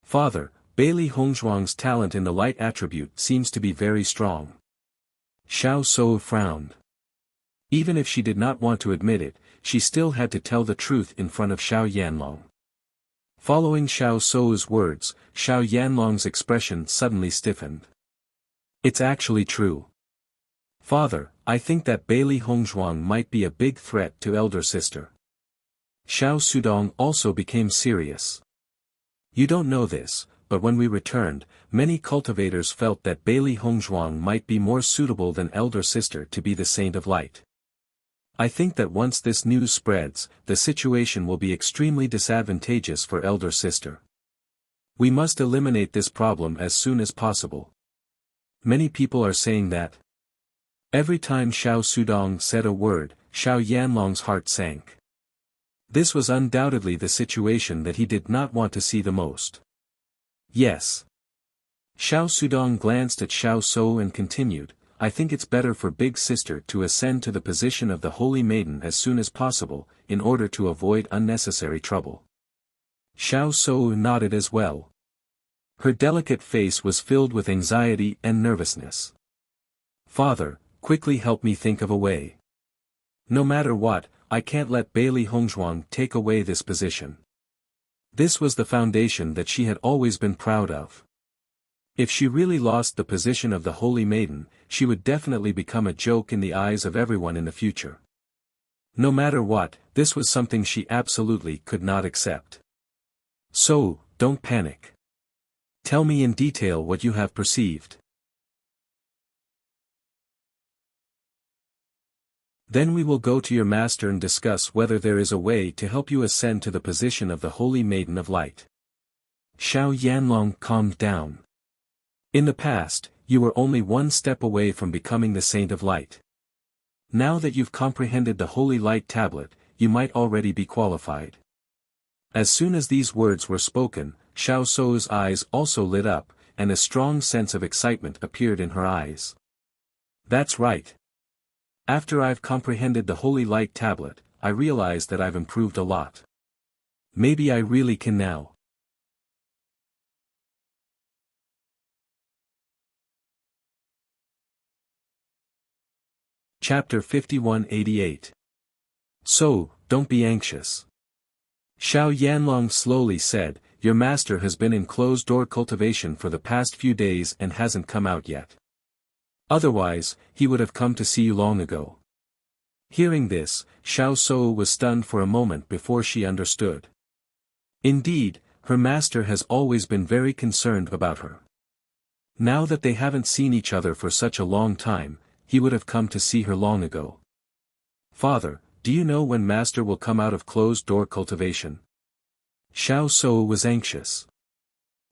Father, Bailey Hongzhuang's talent in the light attribute seems to be very strong. Xiao Shou frowned. Even if she did not want to admit it, she still had to tell the truth in front of Xiao Yanlong. Following Xiao Shou's words, Xiao Yanlong's expression suddenly stiffened. It's actually true. Father, I think that Bailey Hongzhuang might be a big threat to elder sister. Xiao Sudong also became serious. You don't know this, but when we returned, many cultivators felt that Bailey Hongzhuang might be more suitable than elder sister to be the Saint of Light. I think that once this news spreads, the situation will be extremely disadvantageous for elder sister. We must eliminate this problem as soon as possible. Many people are saying that. Every time Xiao Sudong said a word, Xiao Yanlong's heart sank. This was undoubtedly the situation that he did not want to see the most. Yes. Xiao Sudong glanced at Xiao Shou and continued, I think it's better for big sister to ascend to the position of the Holy Maiden as soon as possible, in order to avoid unnecessary trouble. Xiao Shou nodded as well. Her delicate face was filled with anxiety and nervousness. Father, quickly help me think of a way. No matter what, I can't let Bailey Hongzhuang take away this position. This was the foundation that she had always been proud of. If she really lost the position of the Holy Maiden, she would definitely become a joke in the eyes of everyone in the future. No matter what, this was something she absolutely could not accept. So, don't panic. Tell me in detail what you have perceived. Then we will go to your master and discuss whether there is a way to help you ascend to the position of the Holy Maiden of Light. Xiao Yanlong calmed down. In the past, you were only one step away from becoming the Saint of Light. Now that you've comprehended the Holy Light Tablet, you might already be qualified. As soon as these words were spoken, Xiao Shou's eyes also lit up, and a strong sense of excitement appeared in her eyes. That's right. After I've comprehended the Holy Light Tablet, I realize that I've improved a lot. Maybe I really can now. Chapter 5188. So, don't be anxious. Xiao Yanlong slowly said, Your master has been in closed-door cultivation for the past few days and hasn't come out yet. Otherwise, he would have come to see you long ago. Hearing this, Xiao Shou was stunned for a moment before she understood. Indeed, her master has always been very concerned about her. Now that they haven't seen each other for such a long time, he would have come to see her long ago. Father, do you know when master will come out of closed-door cultivation? Xiao Shou was anxious.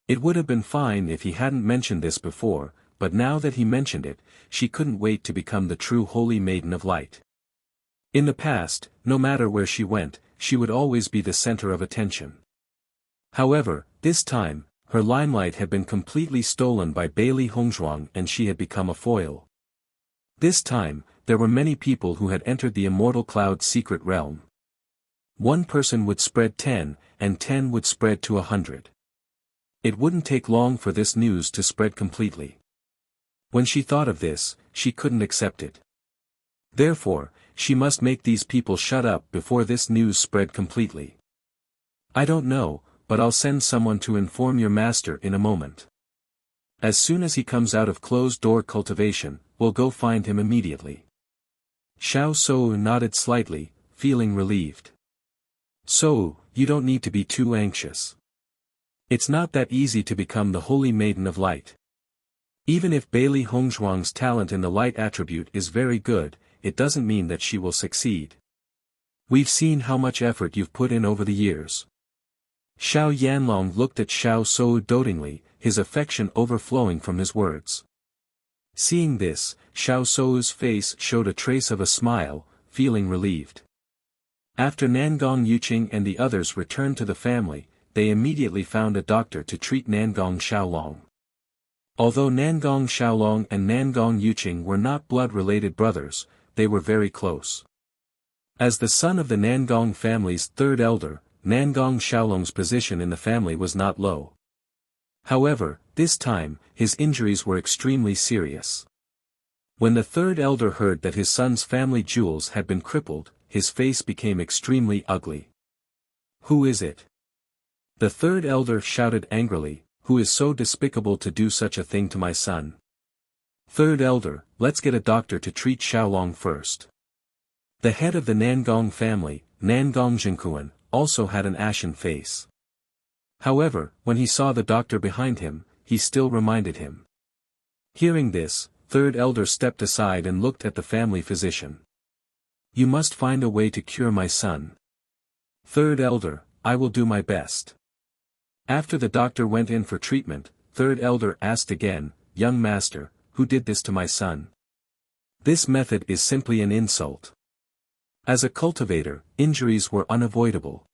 It would have been fine if he hadn't mentioned this before, but now that he mentioned it, she couldn't wait to become the true Holy Maiden of Light. In the past, no matter where she went, she would always be the center of attention. However, this time, her limelight had been completely stolen by Bailey Hongzhuang and she had become a foil. This time, there were many people who had entered the Immortal Cloud's secret realm. One person would spread 10, and 10 would spread to 100. It wouldn't take long for this news to spread completely. When she thought of this, she couldn't accept it. Therefore, she must make these people shut up before this news spread completely. I don't know, but I'll send someone to inform your master in a moment. As soon as he comes out of closed-door cultivation, we'll go find him immediately. Xiao Sou nodded slightly, feeling relieved. So, you don't need to be too anxious. It's not that easy to become the Holy Maiden of Light. Even if Bailey Hongzhuang's talent in the light attribute is very good, it doesn't mean that she will succeed. We've seen how much effort you've put in over the years. Xiao Yanlong looked at Xiao Sou dotingly, his affection overflowing from his words. Seeing this, Xiao Sou's face showed a trace of a smile, feeling relieved. After Nangong Yuqing and the others returned to the family, they immediately found a doctor to treat Nangong Xiaolong. Although Nangong Xiaolong and Nangong Yuqing were not blood-related brothers, they were very close. As the son of the Nangong family's third elder, Nangong Xiaolong's position in the family was not low. However, this time, his injuries were extremely serious. When the third elder heard that his son's family jewels had been crippled, his face became extremely ugly. Who is it? The third elder shouted angrily, who is so despicable to do such a thing to my son? Third elder, let's get a doctor to treat Xiaolong first. The head of the Nangong family, Nangong Jinkuan, also had an ashen face. However, when he saw the doctor behind him, he still reminded him. Hearing this, third elder stepped aside and looked at the family physician. You must find a way to cure my son. Third elder, I will do my best. After the doctor went in for treatment, third elder asked again, young master, who did this to my son? This method is simply an insult. As a cultivator, injuries were unavoidable.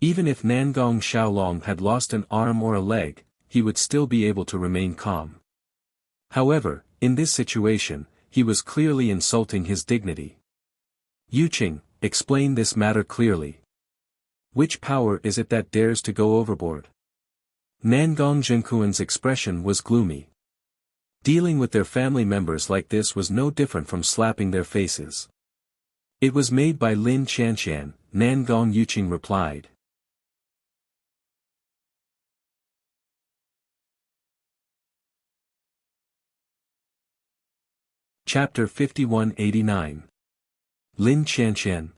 Even if Nangong Xiaolong had lost an arm or a leg, he would still be able to remain calm. However, in this situation, he was clearly insulting his dignity. Yuqing, explain this matter clearly. Which power is it that dares to go overboard? Nangong Jinkuan's expression was gloomy. Dealing with their family members like this was no different from slapping their faces. It was made by Lin Qianqian, Nangong Yuqing replied. Chapter 5189. Lin Qianqian.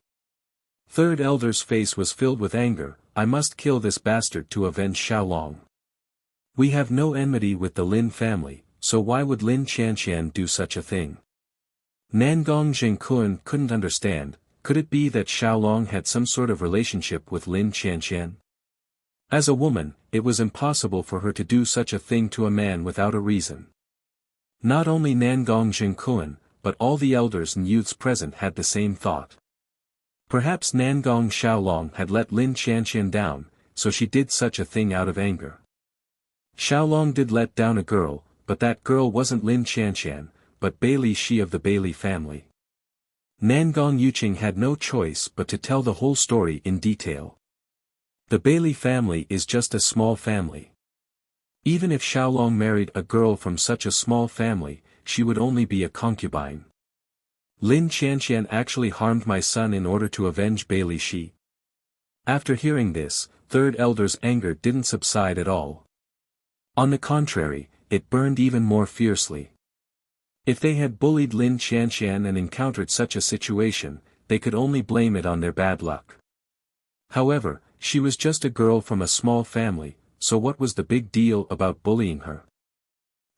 Third elder's face was filled with anger, I must kill this bastard to avenge Xiaolong. We have no enmity with the Lin family, so why would Lin Qianqian do such a thing? Nangong Jinkuan couldn't understand, could it be that Xiaolong had some sort of relationship with Lin Qianqian? As a woman, it was impossible for her to do such a thing to a man without a reason. Not only Nangong Jinkuan, but all the elders and youths present had the same thought. Perhaps Nangong Xiaolong had let Lin Qianqian down, so she did such a thing out of anger. Xiaolong did let down a girl, but that girl wasn't Lin Qianqian, but Bailey Shi of the Bailey family. Nangong Yuqing had no choice but to tell the whole story in detail. The Bailey family is just a small family. Even if Xiaolong married a girl from such a small family, she would only be a concubine. Lin Qianqian actually harmed my son in order to avenge Bailey Shi. After hearing this, third elder's anger didn't subside at all. On the contrary, it burned even more fiercely. If they had bullied Lin Qianqian and encountered such a situation, they could only blame it on their bad luck. However, she was just a girl from a small family, so what was the big deal about bullying her?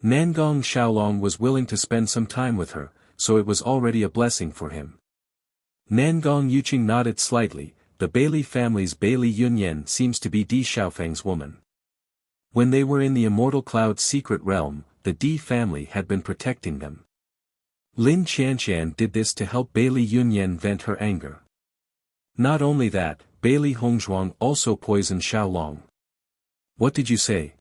Nangong Xiaolong was willing to spend some time with her, so it was already a blessing for him. Nangong Yuqing nodded slightly, the Bailey family's Bailey Yunyan seems to be Di Xiaofeng's woman. When they were in the Immortal Cloud's secret realm, the Di family had been protecting them. Lin Qianqian did this to help Bailey Yunyan vent her anger. Not only that, Bailey Hongzhuang also poisoned Xiaolong. What did you say?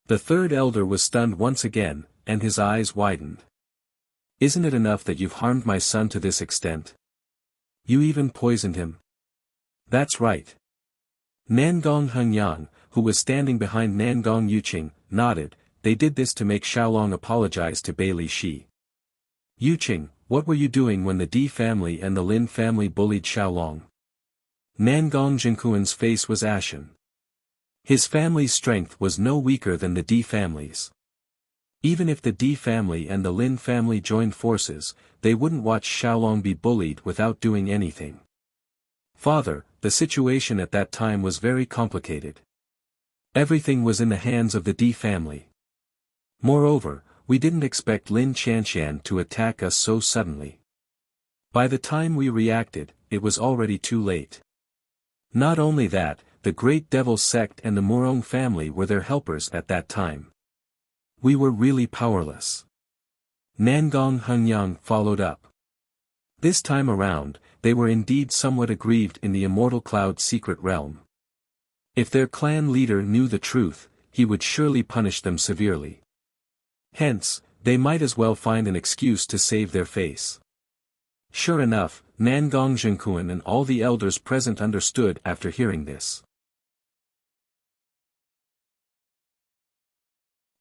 The third elder was stunned once again, and his eyes widened. Isn't it enough that you've harmed my son to this extent? You even poisoned him. That's right. Nangong Hengyang, who was standing behind Nangong Yuqing, nodded, they did this to make Xiaolong apologize to Bailey Shi. Yuqing, what were you doing when the Di family and the Lin family bullied Xiaolong? Nangong Jinkuan's face was ashen. His family's strength was no weaker than the Di family's. Even if the Di family and the Lin family joined forces, they wouldn't watch Xiaolong be bullied without doing anything. Father, the situation at that time was very complicated. Everything was in the hands of the Di family. Moreover, we didn't expect Lin Qianxian to attack us so suddenly. By the time we reacted, it was already too late. Not only that, the Great Devil sect and the Murong family were their helpers at that time. We were really powerless. Nangong Hengyang followed up. This time around, they were indeed somewhat aggrieved in the Immortal Cloud's secret realm. If their clan leader knew the truth, he would surely punish them severely. Hence, they might as well find an excuse to save their face. Sure enough, Nangong Jinkuan and all the elders present understood after hearing this.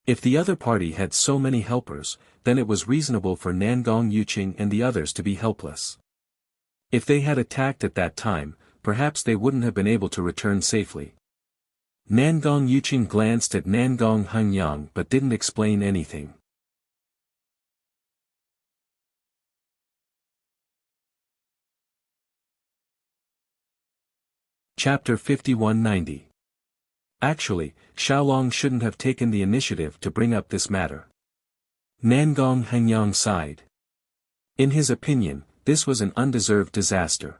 If the other party had so many helpers, then it was reasonable for Nangong Yuqing and the others to be helpless. If they had attacked at that time, perhaps they wouldn't have been able to return safely. Nangong Yuqing glanced at Nangong Hengyang but didn't explain anything. Chapter 5190. Actually, Xiaolong shouldn't have taken the initiative to bring up this matter. Nangong Hengyang sighed. In his opinion, this was an undeserved disaster.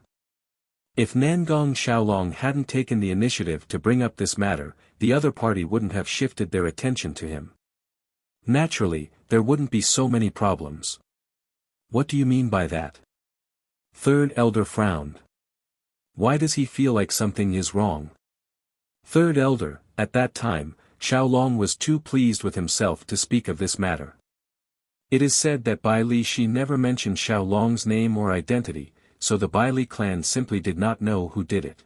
If Nangong Xiaolong hadn't taken the initiative to bring up this matter, the other party wouldn't have shifted their attention to him. Naturally, there wouldn't be so many problems. What do you mean by that? Third elder frowned. Why does he feel like something is wrong? Third elder, at that time, Xiaolong was too pleased with himself to speak of this matter. It is said that Bai Li Shi never mentioned Xiaolong's name or identity, so the Bai Li clan simply did not know who did it.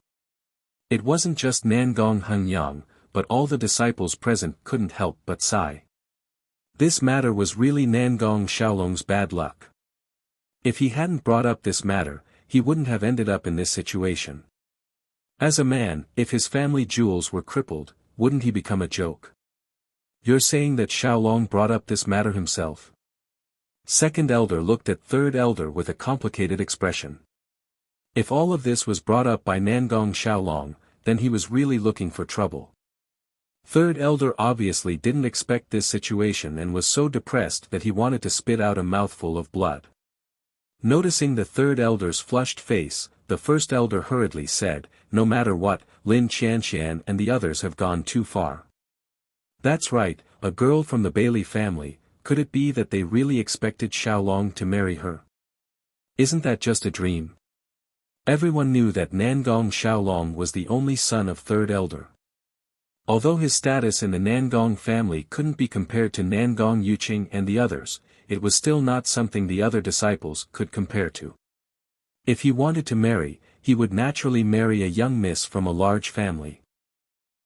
It wasn't just Nangong Hengyang, but all the disciples present couldn't help but sigh. This matter was really Nangong Xiaolong's bad luck. If he hadn't brought up this matter, he wouldn't have ended up in this situation. As a man, if his family jewels were crippled, wouldn't he become a joke? You're saying that Xiaolong brought up this matter himself? Second elder looked at third elder with a complicated expression. If all of this was brought up by Nangong Xiaolong, then he was really looking for trouble. Third elder obviously didn't expect this situation and was so depressed that he wanted to spit out a mouthful of blood. Noticing the third elder's flushed face, the first elder hurriedly said, "No matter what, Lin Qianxian and the others have gone too far." That's right, a girl from the Bailey family. Could it be that they really expected Xiaolong to marry her? Isn't that just a dream? Everyone knew that Nangong Xiaolong was the only son of third elder. Although his status in the Nangong family couldn't be compared to Nangong Yuqing and the others, it was still not something the other disciples could compare to. If he wanted to marry, he would naturally marry a young miss from a large family.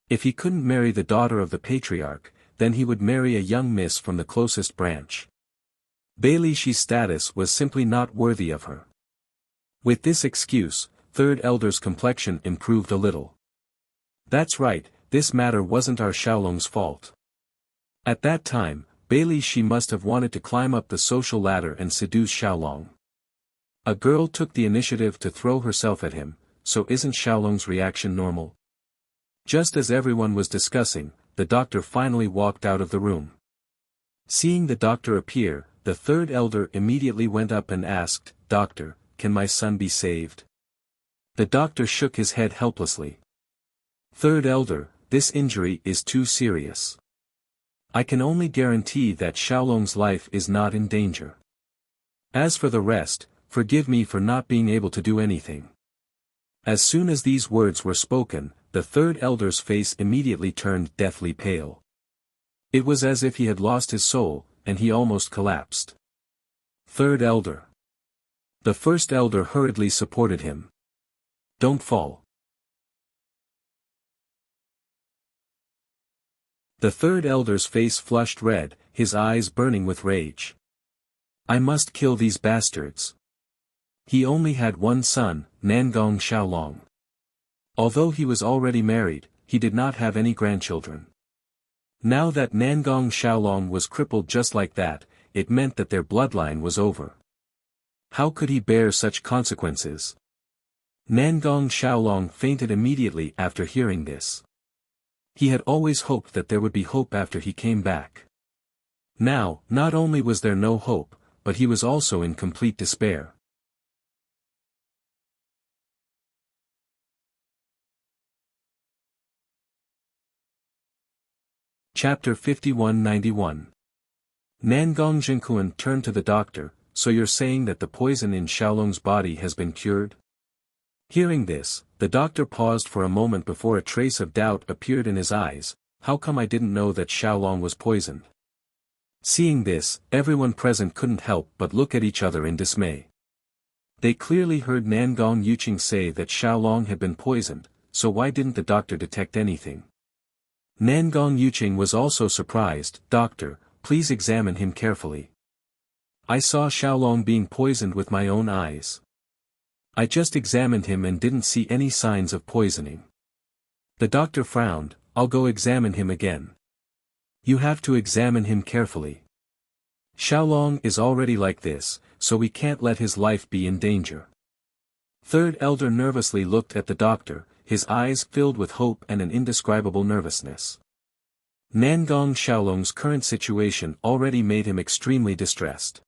If he couldn't marry the daughter of the patriarch, then he would marry a young miss from the closest branch. Bai Li Shi's status was simply not worthy of her. With this excuse, third elder's complexion improved a little. That's right, this matter wasn't our Xiaolong's fault. At that time, Bai Li Shi must have wanted to climb up the social ladder and seduce Xiaolong. A girl took the initiative to throw herself at him, so isn't Xiaolong's reaction normal? Just as everyone was discussing, the doctor finally walked out of the room. Seeing the doctor appear, the third elder immediately went up and asked, "Doctor, can my son be saved?" The doctor shook his head helplessly. "Third elder, this injury is too serious. I can only guarantee that Xiaolong's life is not in danger. As for the rest, forgive me for not being able to do anything." As soon as these words were spoken, the third elder's face immediately turned deathly pale. It was as if he had lost his soul, and he almost collapsed. Third elder. The first elder hurriedly supported him. "Don't fall." The third elder's face flushed red, his eyes burning with rage. I must kill these bastards. He only had one son, Nangong Xiaolong. Although he was already married, he did not have any grandchildren. Now that Nangong Xiaolong was crippled just like that, it meant that their bloodline was over. How could he bear such consequences? Nangong Xiaolong fainted immediately after hearing this. He had always hoped that there would be hope after he came back. Now, not only was there no hope, but he was also in complete despair. Chapter 5191. Nangong Jinkuan turned to the doctor, so you're saying that the poison in Xiaolong's body has been cured? Hearing this, the doctor paused for a moment before a trace of doubt appeared in his eyes. How come I didn't know that Xiaolong was poisoned? Seeing this, everyone present couldn't help but look at each other in dismay. They clearly heard Nangong Yuqing say that Xiaolong had been poisoned, so why didn't the doctor detect anything? Nangong Yuqing was also surprised. Doctor, please examine him carefully. I saw Xiaolong being poisoned with my own eyes. I just examined him and didn't see any signs of poisoning. The doctor frowned. I'll go examine him again. You have to examine him carefully. Xiaolong is already like this, so we can't let his life be in danger. Third elder nervously looked at the doctor, his eyes filled with hope and an indescribable nervousness. Nangong Xiaolong's current situation already made him extremely distressed.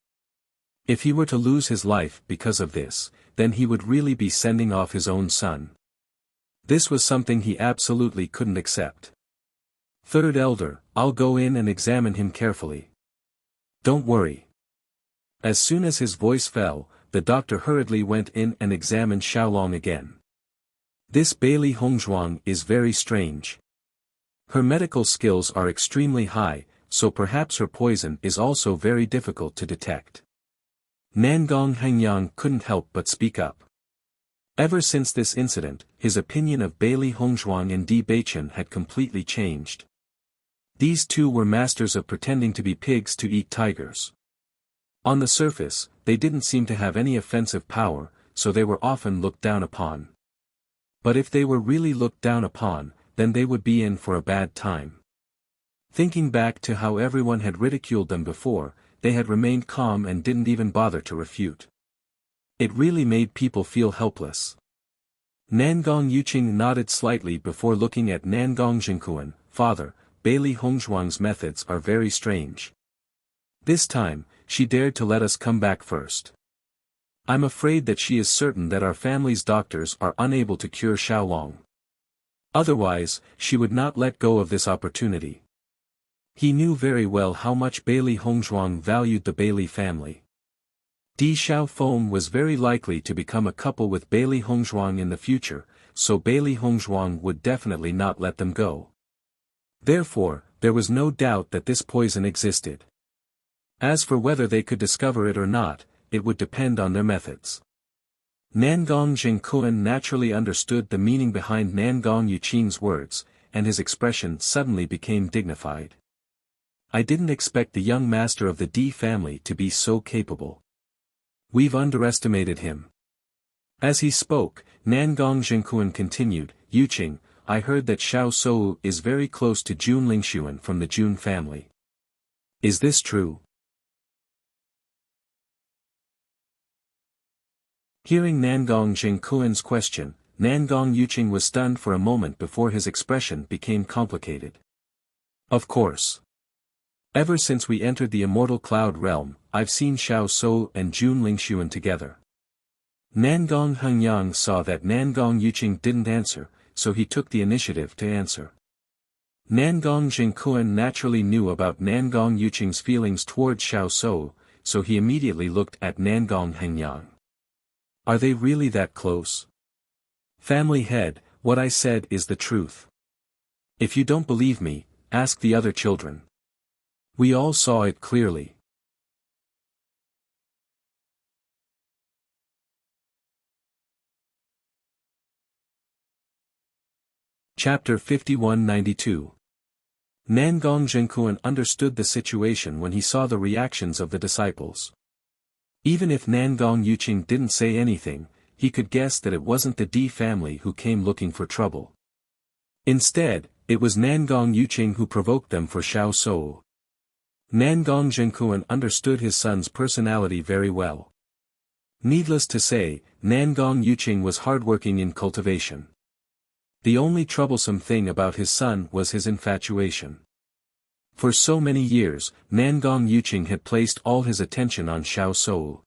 If he were to lose his life because of this, then he would really be sending off his own son. This was something he absolutely couldn't accept. Third elder, I'll go in and examine him carefully. Don't worry. As soon as his voice fell, the doctor hurriedly went in and examined Xiaolong again. This Bailey Hongzhuang is very strange. Her medical skills are extremely high, so perhaps her poison is also very difficult to detect. Nangong Hengyang couldn't help but speak up. Ever since this incident, his opinion of Bailey Hongzhuang and Di Beichen had completely changed. These two were masters of pretending to be pigs to eat tigers. On the surface, they didn't seem to have any offensive power, so they were often looked down upon. But if they were really looked down upon, then they would be in for a bad time. Thinking back to how everyone had ridiculed them before, they had remained calm and didn't even bother to refute. It really made people feel helpless. Nangong Yuqing nodded slightly before looking at Nangong Jinkuan. Father, Bailey Hongzhuang's methods are very strange. This time, she dared to let us come back first. I'm afraid that she is certain that our family's doctors are unable to cure Xiaolong. Otherwise, she would not let go of this opportunity. He knew very well how much Bailey Hongzhuang valued the Bailey family. Di Xiaofeng was very likely to become a couple with Bailey Hongzhuang in the future, so Bailey Hongzhuang would definitely not let them go. Therefore, there was no doubt that this poison existed. As for whether they could discover it or not, it would depend on their methods. Nangong Jinkuan naturally understood the meaning behind Nangong Yuqing's words, and his expression suddenly became dignified. I didn't expect the young master of the Di family to be so capable. We've underestimated him. As he spoke, Nangong Jinkuan continued, Yuqing, I heard that Xiao Sou is very close to Jun Lingshuan from the Jun family. Is this true? Hearing Nangong Jinkuan's question, Nangong Yuqing was stunned for a moment before his expression became complicated. Of course. Ever since we entered the immortal cloud realm, I've seen Xiao Sou and Jun Lingshuan together. Nangong Hengyang saw that Nangong Yuqing didn't answer, so he took the initiative to answer. Nangong Jinkuan naturally knew about Nangong Yuqing's feelings toward Xiao Sou, so he immediately looked at Nangong Hengyang. Are they really that close? Family head, what I said is the truth. If you don't believe me, ask the other children. We all saw it clearly. Chapter 5192. Nangong Jinkuan understood the situation when he saw the reactions of the disciples. Even if Nangong Yuqing didn't say anything, he could guess that it wasn't the Di family who came looking for trouble. Instead, it was Nangong Yuqing who provoked them for Xiao Sou. Nangong Zhenkuan understood his son's personality very well. Needless to say, Nangong Yuqing was hardworking in cultivation. The only troublesome thing about his son was his infatuation. For so many years, Nangong Yuqing had placed all his attention on Xiao Sou.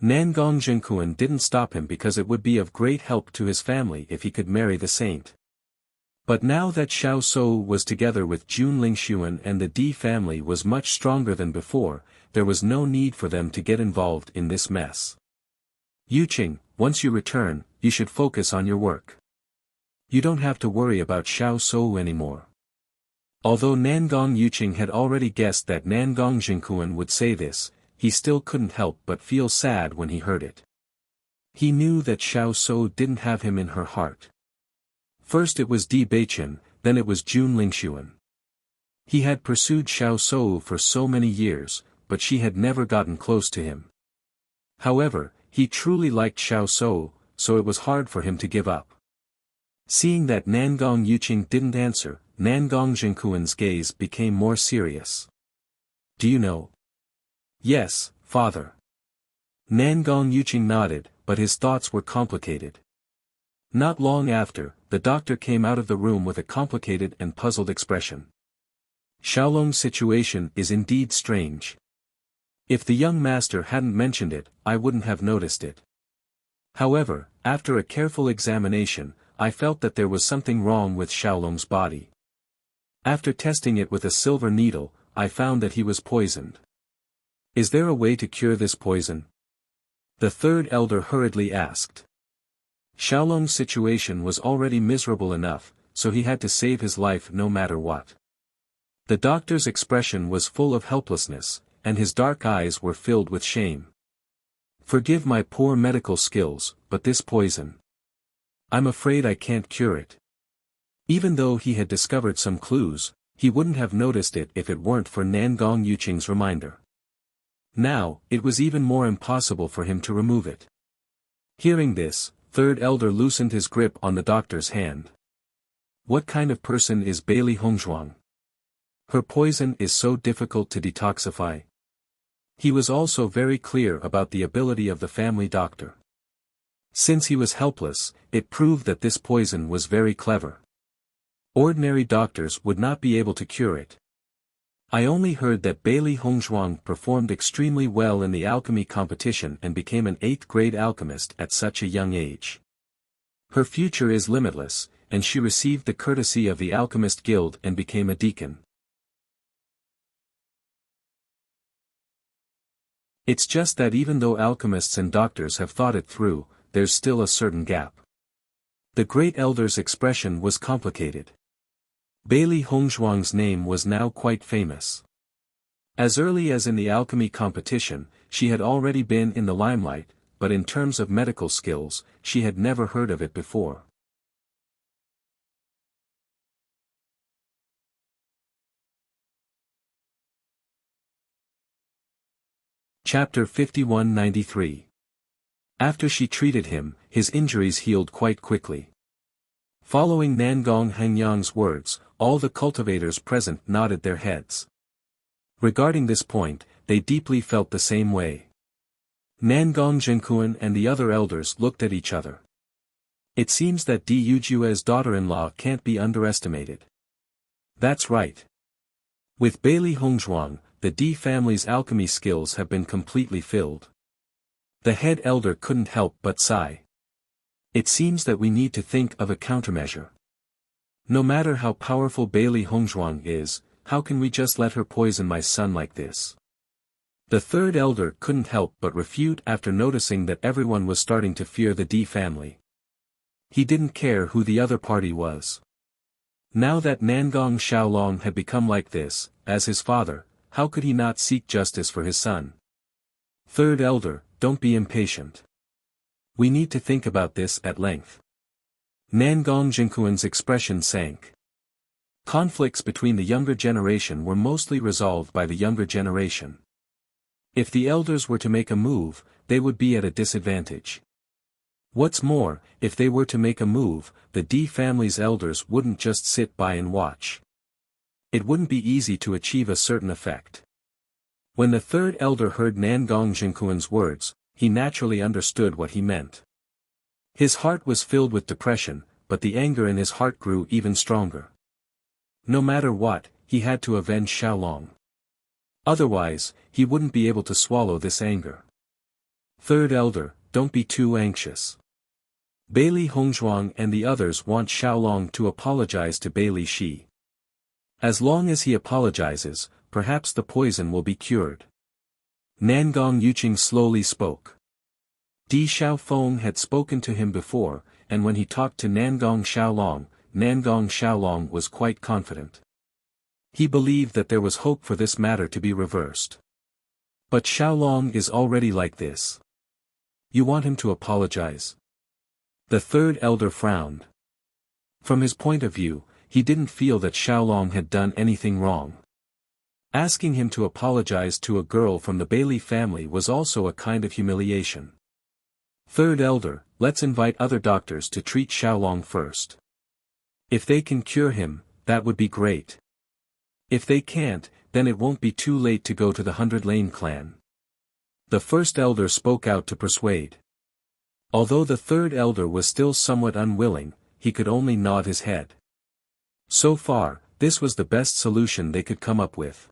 Nangong Zhenkuan didn't stop him because it would be of great help to his family if he could marry the saint. But now that Xiao Sou was together with Jun Lingxuan and the Di family was much stronger than before, there was no need for them to get involved in this mess. Yuqing, once you return, you should focus on your work. You don't have to worry about Xiao Sou anymore. Although Nangong Yuqing had already guessed that Nangong Zhenkuan would say this, he still couldn't help but feel sad when he heard it. He knew that Xiao Sou didn't have him in her heart. First it was Di Beichen, then it was Jun Lingxuan. He had pursued Xiao Sou for so many years, but she had never gotten close to him. However, he truly liked Xiao Sou, so it was hard for him to give up. Seeing that Nangong Yuqing didn't answer, Nangong Zhenkuan's gaze became more serious. Do you know? Yes, father. Nangong Yuqing nodded, but his thoughts were complicated. Not long after, the doctor came out of the room with a complicated and puzzled expression. Xiaolong's situation is indeed strange. If the young master hadn't mentioned it, I wouldn't have noticed it. However, after a careful examination, I felt that there was something wrong with Xiaolong's body. After testing it with a silver needle, I found that he was poisoned. Is there a way to cure this poison? The third elder hurriedly asked. Xiaolong's situation was already miserable enough, so he had to save his life no matter what. The doctor's expression was full of helplessness, and his dark eyes were filled with shame. Forgive my poor medical skills, but this poison. I'm afraid I can't cure it. Even though he had discovered some clues, he wouldn't have noticed it if it weren't for Nangong Yuqing's reminder. Now, it was even more impossible for him to remove it. Hearing this, third elder loosened his grip on the doctor's hand. What kind of person is Bailey Hongzhuang? Her poison is so difficult to detoxify. He was also very clear about the ability of the family doctor. Since he was helpless, it proved that this poison was very clever. Ordinary doctors would not be able to cure it. I only heard that Bailey Hongzhuang performed extremely well in the alchemy competition and became an 8th-grade alchemist at such a young age. Her future is limitless, and she received the courtesy of the Alchemist Guild and became a deacon. It's just that even though alchemists and doctors have thought it through, there's still a certain gap. The great elder's expression was complicated. Bailey Hongzhuang's name was now quite famous. As early as in the alchemy competition, she had already been in the limelight, but in terms of medical skills, she had never heard of it before. Chapter 5193. After she treated him, his injuries healed quite quickly. Following Nangong Hangyang's words, all the cultivators present nodded their heads. Regarding this point, they deeply felt the same way. Nangong Zhenkuan and the other elders looked at each other. It seems that Di Yujue's daughter-in-law can't be underestimated. That's right. With Bailey Hongzhuang, the Di family's alchemy skills have been completely filled. The head elder couldn't help but sigh. It seems that we need to think of a countermeasure. No matter how powerful Bailey Hongzhuang is, how can we just let her poison my son like this? The third elder couldn't help but refute after noticing that everyone was starting to fear the Di family. He didn't care who the other party was. Now that Nangong Xiaolong had become like this, as his father, how could he not seek justice for his son? Third elder, don't be impatient. We need to think about this at length. Nangong Zhenkuan's expression sank. Conflicts between the younger generation were mostly resolved by the younger generation. If the elders were to make a move, they would be at a disadvantage. What's more, if they were to make a move, the D family's elders wouldn't just sit by and watch. It wouldn't be easy to achieve a certain effect. When the third elder heard Nangong Jinkuan's words, he naturally understood what he meant. His heart was filled with depression, but the anger in his heart grew even stronger. No matter what, he had to avenge Xiaolong. Otherwise, he wouldn't be able to swallow this anger. Third elder, don't be too anxious. Bailey Hongzhuang and the others want Xiaolong to apologize to Bailey Shi. As long as he apologizes, perhaps the poison will be cured. Nangong Yuqing slowly spoke. Di Xiaofeng had spoken to him before, and when he talked to Nangong Xiaolong was quite confident. He believed that there was hope for this matter to be reversed. But Xiaolong is already like this. You want him to apologize? The third elder frowned. From his point of view, he didn't feel that Xiaolong had done anything wrong. Asking him to apologize to a girl from the Bailey family was also a kind of humiliation. Third elder, let's invite other doctors to treat Xiaolong first. If they can cure him, that would be great. If they can't, then it won't be too late to go to the 100 Lane clan. The first elder spoke out to persuade. Although the third elder was still somewhat unwilling, he could only nod his head. So far, this was the best solution they could come up with.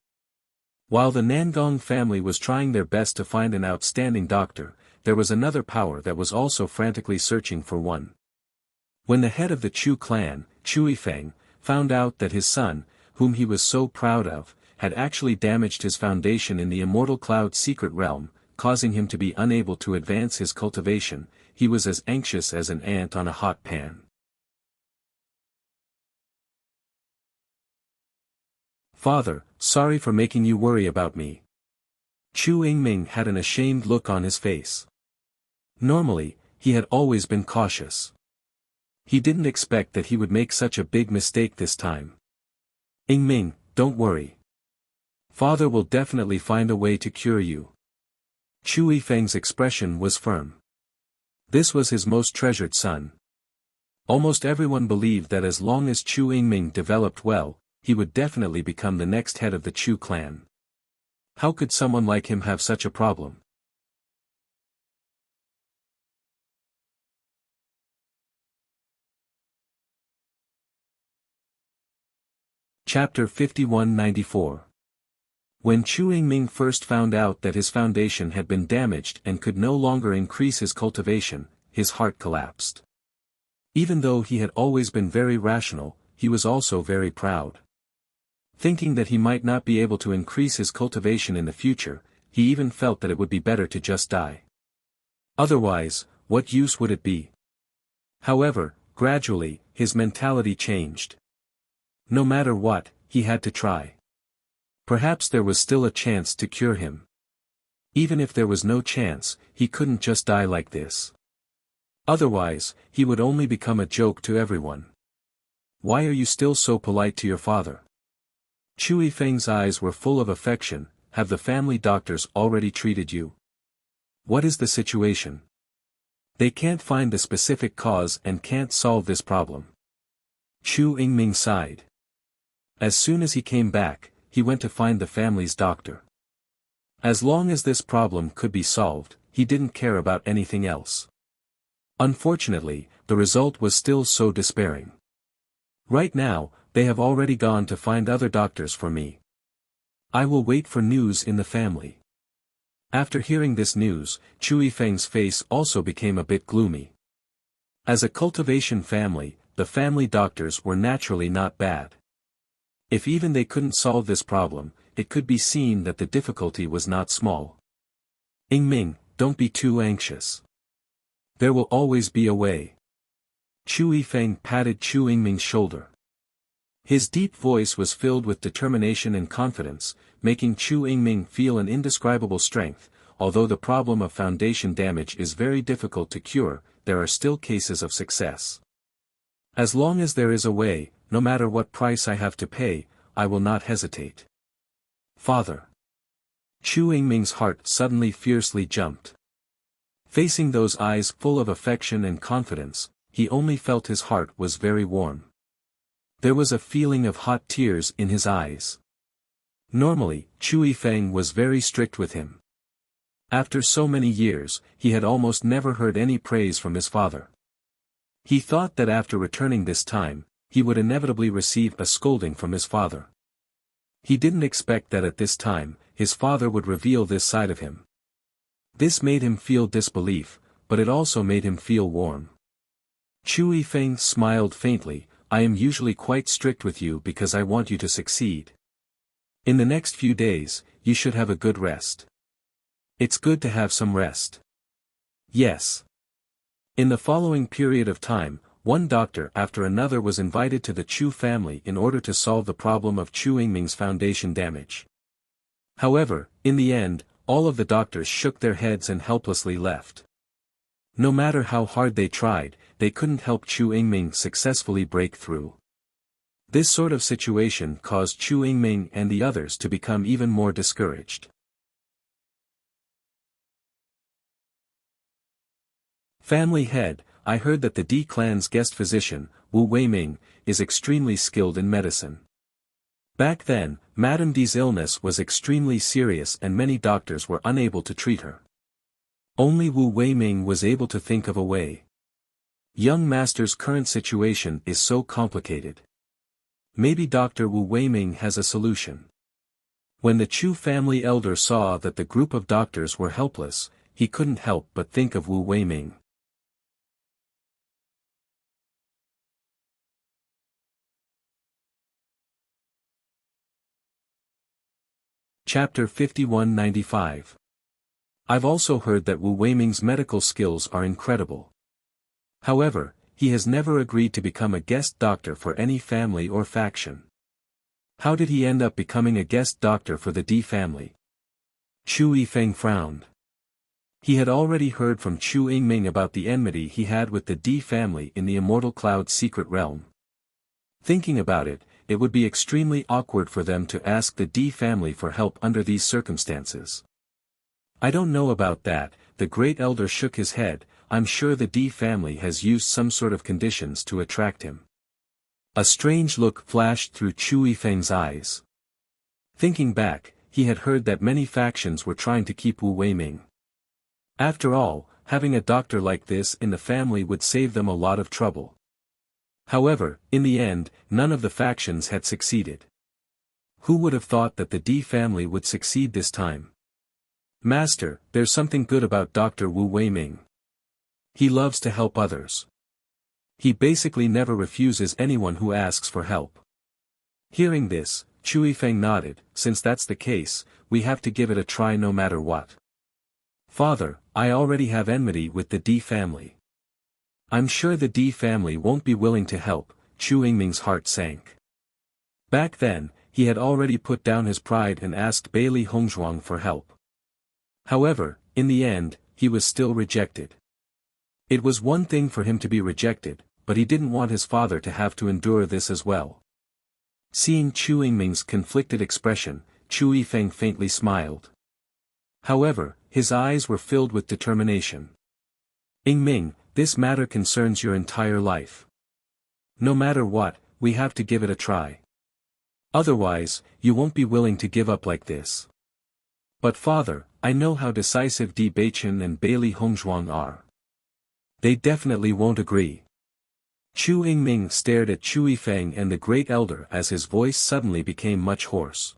While the Nangong family was trying their best to find an outstanding doctor, there was another power that was also frantically searching for one. When the head of the Chu clan, Chu Yifeng, found out that his son, whom he was so proud of, had actually damaged his foundation in the Immortal Cloud secret realm, causing him to be unable to advance his cultivation, he was as anxious as an ant on a hot pan. Father, sorry for making you worry about me. Chu Yingming had an ashamed look on his face. Normally, he had always been cautious. He didn't expect that he would make such a big mistake this time. Yingming, don't worry. Father will definitely find a way to cure you. Chu Yifeng's expression was firm. This was his most treasured son. Almost everyone believed that as long as Chu Yingming developed well, he would definitely become the next head of the Chu clan. How could someone like him have such a problem? Chapter 5194. When Chu Yingming first found out that his foundation had been damaged and could no longer increase his cultivation, his heart collapsed. Even though he had always been very rational, he was also very proud. Thinking that he might not be able to increase his cultivation in the future, he even felt that it would be better to just die. Otherwise, what use would it be? However, gradually, his mentality changed. No matter what, he had to try. Perhaps there was still a chance to cure him. Even if there was no chance, he couldn't just die like this. Otherwise, he would only become a joke to everyone. Why are you still so polite to your father? Chu Yifeng's eyes were full of affection. Have the family doctors already treated you? What is the situation? They can't find the specific cause and can't solve this problem. Chu Yingming sighed. As soon as he came back, he went to find the family's doctor. As long as this problem could be solved, he didn't care about anything else. Unfortunately, the result was still so despairing. Right now, they have already gone to find other doctors for me. I will wait for news in the family. After hearing this news, Chu Yifeng's face also became a bit gloomy. As a cultivation family, the family doctors were naturally not bad. If even they couldn't solve this problem, it could be seen that the difficulty was not small. Yingming, don't be too anxious. There will always be a way. Chu Yifeng patted Chu Yingming's shoulder. His deep voice was filled with determination and confidence, making Chu Yingming feel an indescribable strength. Although the problem of foundation damage is very difficult to cure, there are still cases of success. As long as there is a way, no matter what price I have to pay, I will not hesitate. Father. Chu Yingming's heart suddenly fiercely jumped. Facing those eyes full of affection and confidence, he only felt his heart was very warm. There was a feeling of hot tears in his eyes. Normally, Chu Yifeng was very strict with him. After so many years, he had almost never heard any praise from his father. He thought that after returning this time, he would inevitably receive a scolding from his father. He didn't expect that at this time, his father would reveal this side of him. This made him feel disbelief, but it also made him feel warm. Chu Yifeng smiled faintly. I am usually quite strict with you because I want you to succeed. In the next few days, you should have a good rest. It's good to have some rest. Yes. In the following period of time, one doctor after another was invited to the Chu family in order to solve the problem of Chu Yingming's foundation damage. However, in the end, all of the doctors shook their heads and helplessly left. No matter how hard they tried, they couldn't help Chu Yingming successfully break through. This sort of situation caused Chu Yingming and the others to become even more discouraged. Family head, I heard that the D clan's guest physician, Wu Weiming, is extremely skilled in medicine. Back then, Madame D's illness was extremely serious and many doctors were unable to treat her. Only Wu Weiming was able to think of a way. Young master's current situation is so complicated. Maybe Dr. Wu Weiming has a solution. When the Chu family elder saw that the group of doctors were helpless, he couldn't help but think of Wu Weiming. Chapter 5195. I've also heard that Wu Weiming's medical skills are incredible. However, he has never agreed to become a guest doctor for any family or faction. How did he end up becoming a guest doctor for the D family? Chu Yifeng frowned. He had already heard from Chu Yingming about the enmity he had with the D family in the Immortal Cloud's secret realm. Thinking about it, it would be extremely awkward for them to ask the D family for help under these circumstances. I don't know about that, the great elder shook his head. I'm sure the D family has used some sort of conditions to attract him. A strange look flashed through Chu Yifeng's eyes. Thinking back, he had heard that many factions were trying to keep Wu Weiming. After all, having a doctor like this in the family would save them a lot of trouble. However, in the end, none of the factions had succeeded. Who would have thought that the D family would succeed this time? Master, there's something good about Dr. Wu Weiming. He loves to help others. He basically never refuses anyone who asks for help. Hearing this, Chu Yifeng nodded. Since that's the case, we have to give it a try no matter what. Father, I already have enmity with the D family. I'm sure the D family won't be willing to help. Chu Yingming's heart sank. Back then, he had already put down his pride and asked Bailey Hongzhuang for help. However, in the end, he was still rejected. It was one thing for him to be rejected, but he didn't want his father to have to endure this as well. Seeing Chu Yingming's conflicted expression, Chu Yifeng faintly smiled. However, his eyes were filled with determination. Yingming, this matter concerns your entire life. No matter what, we have to give it a try. Otherwise, you won't be willing to give up like this. But father, I know how decisive Di Beichen and Bailey Hongzhuang are. They definitely won't agree. Chu Yingming stared at Chu Yifeng and the great elder as his voice suddenly became much hoarse.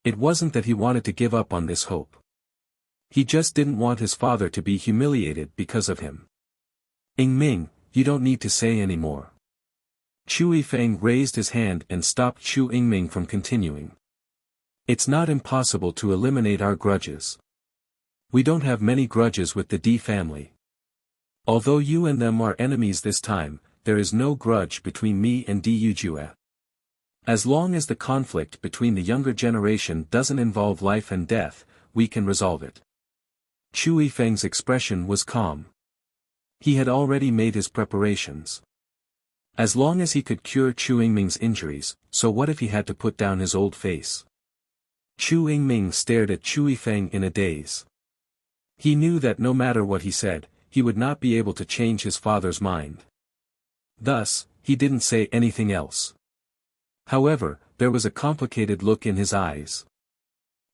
It wasn't that he wanted to give up on this hope. He just didn't want his father to be humiliated because of him. Yingming, you don't need to say any more. Chu Yifeng raised his hand and stopped Chu Yingming from continuing. It's not impossible to eliminate our grudges. We don't have many grudges with the D family. Although you and them are enemies this time, there is no grudge between me and Di Yujue. As long as the conflict between the younger generation doesn't involve life and death, we can resolve it. Chu Yifeng's expression was calm. He had already made his preparations. As long as he could cure Chu Yingming's injuries, so what if he had to put down his old face? Chu Yingming stared at Chu Yifeng in a daze. He knew that no matter what he said, he would not be able to change his father's mind. Thus, he didn't say anything else. However, there was a complicated look in his eyes.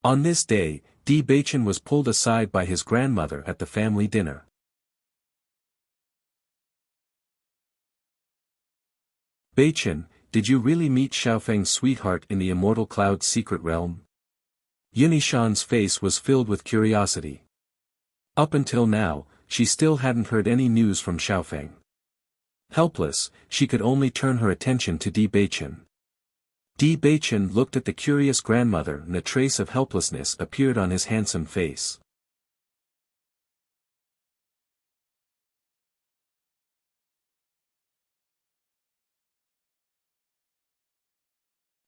On this day, Di Baichen was pulled aside by his grandmother at the family dinner. Baichen, did you really meet Xiaofeng's sweetheart in the immortal cloud's secret realm? Yunishan's face was filled with curiosity. Up until now, she still hadn't heard any news from Xiaofeng. Helpless, she could only turn her attention to Di Baichen. Di Baichen looked at the curious grandmother and a trace of helplessness appeared on his handsome face.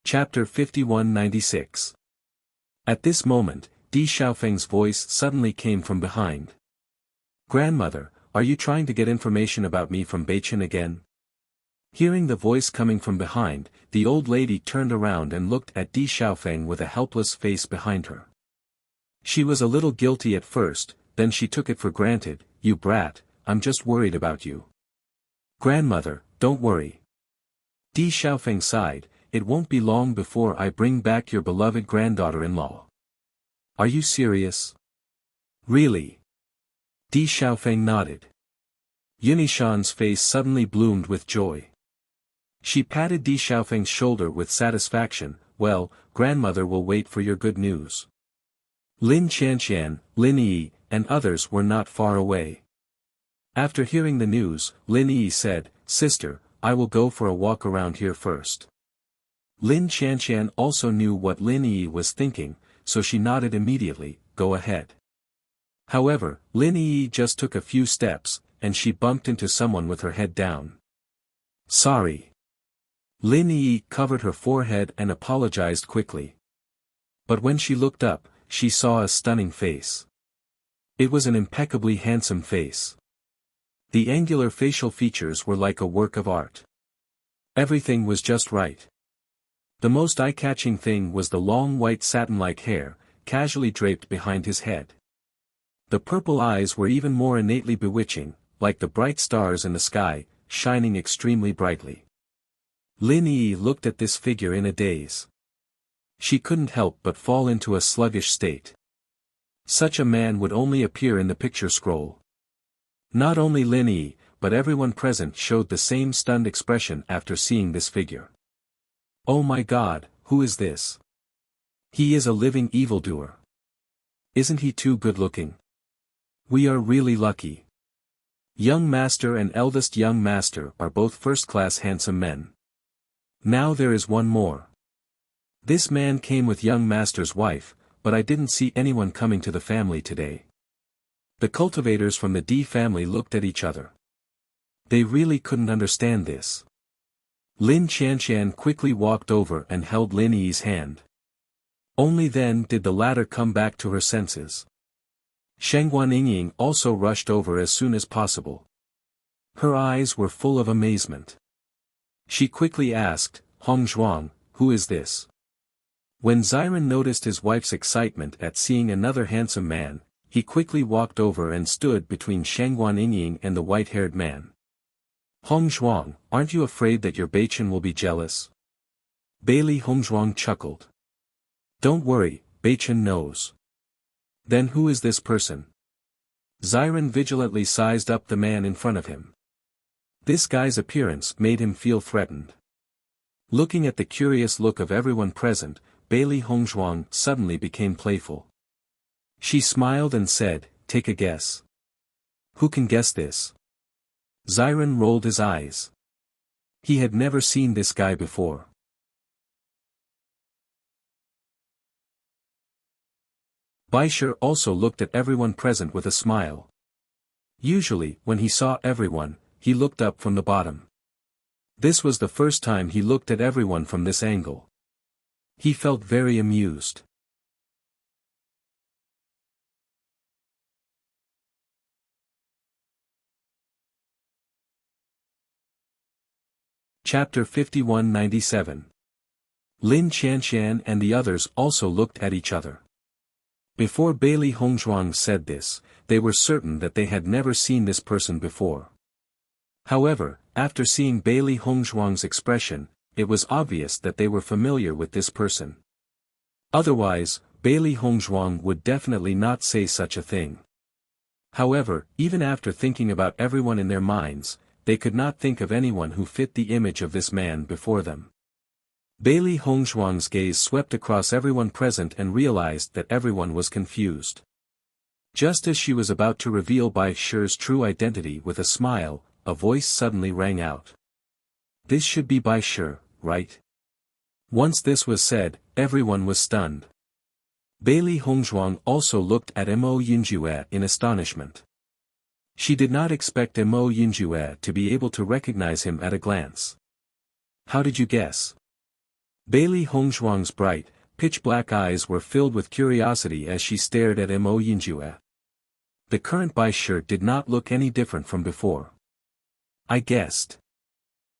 Chapter 5196. At this moment, Di Xiaofeng's voice suddenly came from behind. Grandmother, are you trying to get information about me from Baichen again? Hearing the voice coming from behind, the old lady turned around and looked at Di Xiaofeng with a helpless face behind her. She was a little guilty at first, then she took it for granted. You brat, I'm just worried about you. Grandmother, don't worry. Di Xiaofeng sighed, it won't be long before I bring back your beloved granddaughter-in-law. Are you serious? Really? Di Xiaofeng nodded. Yunishan's face suddenly bloomed with joy. She patted Di Xiaofeng's shoulder with satisfaction. Well, grandmother will wait for your good news. Lin Qianqian, Lin Yi, and others were not far away. After hearing the news, Lin Yi said, Sister, I will go for a walk around here first. Lin Qianqian also knew what Lin Yi was thinking, so she nodded immediately, go ahead. However, Lin Yi just took a few steps, and she bumped into someone with her head down. Sorry. Lin Yi covered her forehead and apologized quickly. But when she looked up, she saw a stunning face. It was an impeccably handsome face. The angular facial features were like a work of art. Everything was just right. The most eye-catching thing was the long white satin-like hair, casually draped behind his head. The purple eyes were even more innately bewitching, like the bright stars in the sky, shining extremely brightly. Lin Yi looked at this figure in a daze. She couldn't help but fall into a sluggish state. Such a man would only appear in the picture scroll. Not only Lin Yi, but everyone present showed the same stunned expression after seeing this figure. Oh my God, who is this? He is a living evildoer. Isn't he too good-looking? We are really lucky. Young master and eldest young master are both first-class handsome men. Now there is one more. This man came with young master's wife, but I didn't see anyone coming to the family today. The cultivators from the D family looked at each other. They really couldn't understand this. Lin Qianqian quickly walked over and held Lin Yi's hand. Only then did the latter come back to her senses. Shengguan Yingying also rushed over as soon as possible. Her eyes were full of amazement. She quickly asked, Hong Zhuang, who is this? When Xiren noticed his wife's excitement at seeing another handsome man, he quickly walked over and stood between Shengguan Yingying and the white-haired man. Hong Zhuang, aren't you afraid that your Baichen will be jealous? Bailey Hongzhuang chuckled. Don't worry, Baichen knows. Then who is this person? Xiren vigilantly sized up the man in front of him. This guy's appearance made him feel threatened. Looking at the curious look of everyone present, Bailey Hongzhuang suddenly became playful. She smiled and said, take a guess. Who can guess this? Xiren rolled his eyes. He had never seen this guy before. Baisher also looked at everyone present with a smile. Usually, when he saw everyone, he looked up from the bottom. This was the first time he looked at everyone from this angle. He felt very amused. Chapter 5197. Lin Qianshan and the others also looked at each other. Before Bailey Hongzhuang said this, they were certain that they had never seen this person before. However, after seeing Bailey Hongzhuang's expression, it was obvious that they were familiar with this person. Otherwise, Bailey Hongzhuang would definitely not say such a thing. However, even after thinking about everyone in their minds, they could not think of anyone who fit the image of this man before them. Bailey Hongzhuang's gaze swept across everyone present and realized that everyone was confused. Just as she was about to reveal Bai Shi's true identity with a smile, a voice suddenly rang out. "This should be Bai Shi, right?" Once this was said, everyone was stunned. Bailey Hongzhuang also looked at Mo Yinjue in astonishment. She did not expect Mo Yinjue to be able to recognize him at a glance. "How did you guess?" Bailey Hongzhuang's bright, pitch-black eyes were filled with curiosity as she stared at Mo Yinjue. The current Bai Shi did not look any different from before. "I guessed."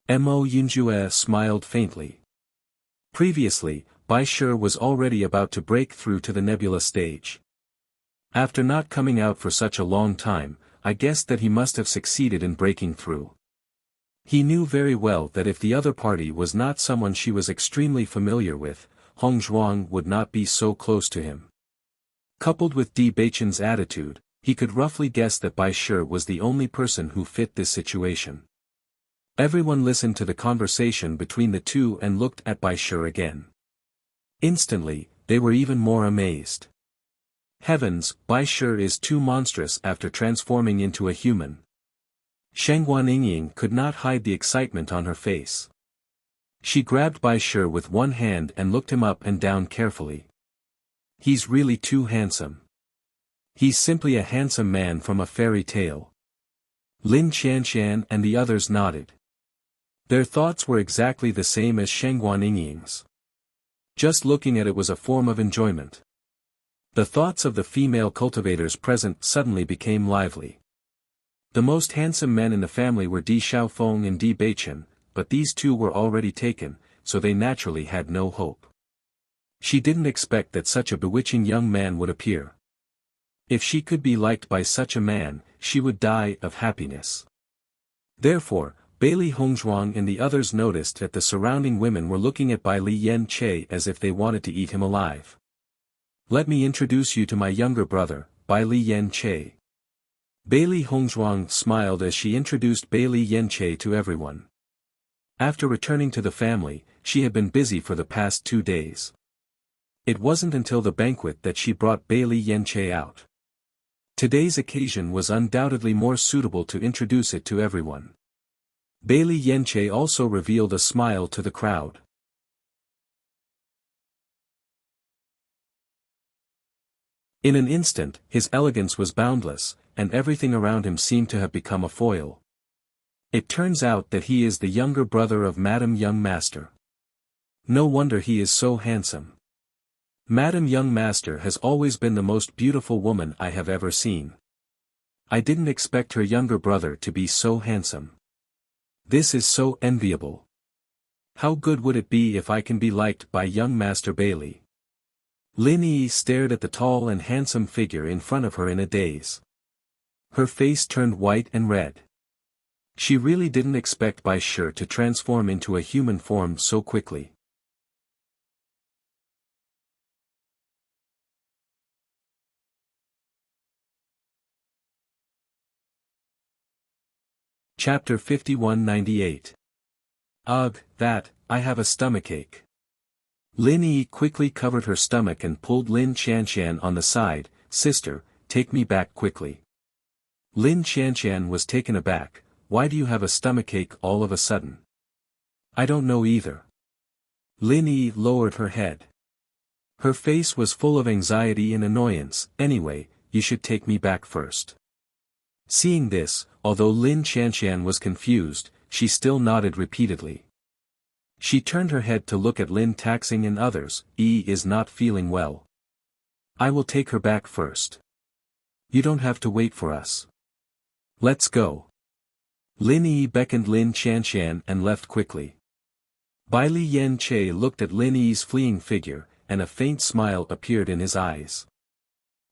Mo Yinjue smiled faintly. Previously, Bai Shi was already about to break through to the nebula stage. After not coming out for such a long time, I guessed that he must have succeeded in breaking through. He knew very well that if the other party was not someone she was extremely familiar with, Hongzhuang would not be so close to him. Coupled with Di Beichen's attitude, he could roughly guess that Bai Shi was the only person who fit this situation. Everyone listened to the conversation between the two and looked at Bai Shi again. Instantly, they were even more amazed. Heavens, Bai Shi is too monstrous after transforming into a human. Shengguan Yingying could not hide the excitement on her face. She grabbed Bai Shi with one hand and looked him up and down carefully. "He's really too handsome. He's simply a handsome man from a fairy tale." Lin Qianshan and the others nodded. Their thoughts were exactly the same as Shengguan Yingying's. Just looking at it was a form of enjoyment. The thoughts of the female cultivators present suddenly became lively. The most handsome men in the family were Di Xiaofeng and Di Beichen, but these two were already taken, so they naturally had no hope. She didn't expect that such a bewitching young man would appear. If she could be liked by such a man, she would die of happiness. Therefore, Bailey Hongzhuang and the others noticed that the surrounding women were looking at Bai Li Yen Che as if they wanted to eat him alive. "Let me introduce you to my younger brother, Bai Li Yen Che." Bailey Hongzhuang smiled as she introduced Bai Li Yen Che to everyone. After returning to the family, she had been busy for the past 2 days. It wasn't until the banquet that she brought Bai Li Yen Che out. Today's occasion was undoubtedly more suitable to introduce it to everyone. Bailey Yen Che also revealed a smile to the crowd. In an instant, his elegance was boundless, and everything around him seemed to have become a foil. It turns out that he is the younger brother of Madame Young Master. No wonder he is so handsome. Madame Young Master has always been the most beautiful woman I have ever seen. I didn't expect her younger brother to be so handsome. This is so enviable. How good would it be if I can be liked by young Master Bailey? Lin Yi stared at the tall and handsome figure in front of her in a daze. Her face turned white and red. She really didn't expect Bai Shi to transform into a human form so quickly. Chapter 5198. Ugh, I have a stomachache. Lin Yi quickly covered her stomach and pulled Lin Qianshan on the side. "Sister, take me back quickly." Lin Qianshan was taken aback. "Why do you have a stomachache all of a sudden?" "I don't know either." Lin Yi lowered her head. Her face was full of anxiety and annoyance. "Anyway, you should take me back first." Seeing this, although Lin Qianshan was confused, she still nodded repeatedly. She turned her head to look at Lin Taxing and others. "Yi is not feeling well. I will take her back first. You don't have to wait for us. Let's go." Lin Yi beckoned Lin Qianshan and left quickly. Bai Li Yen Che looked at Lin Yi's fleeing figure, and a faint smile appeared in his eyes.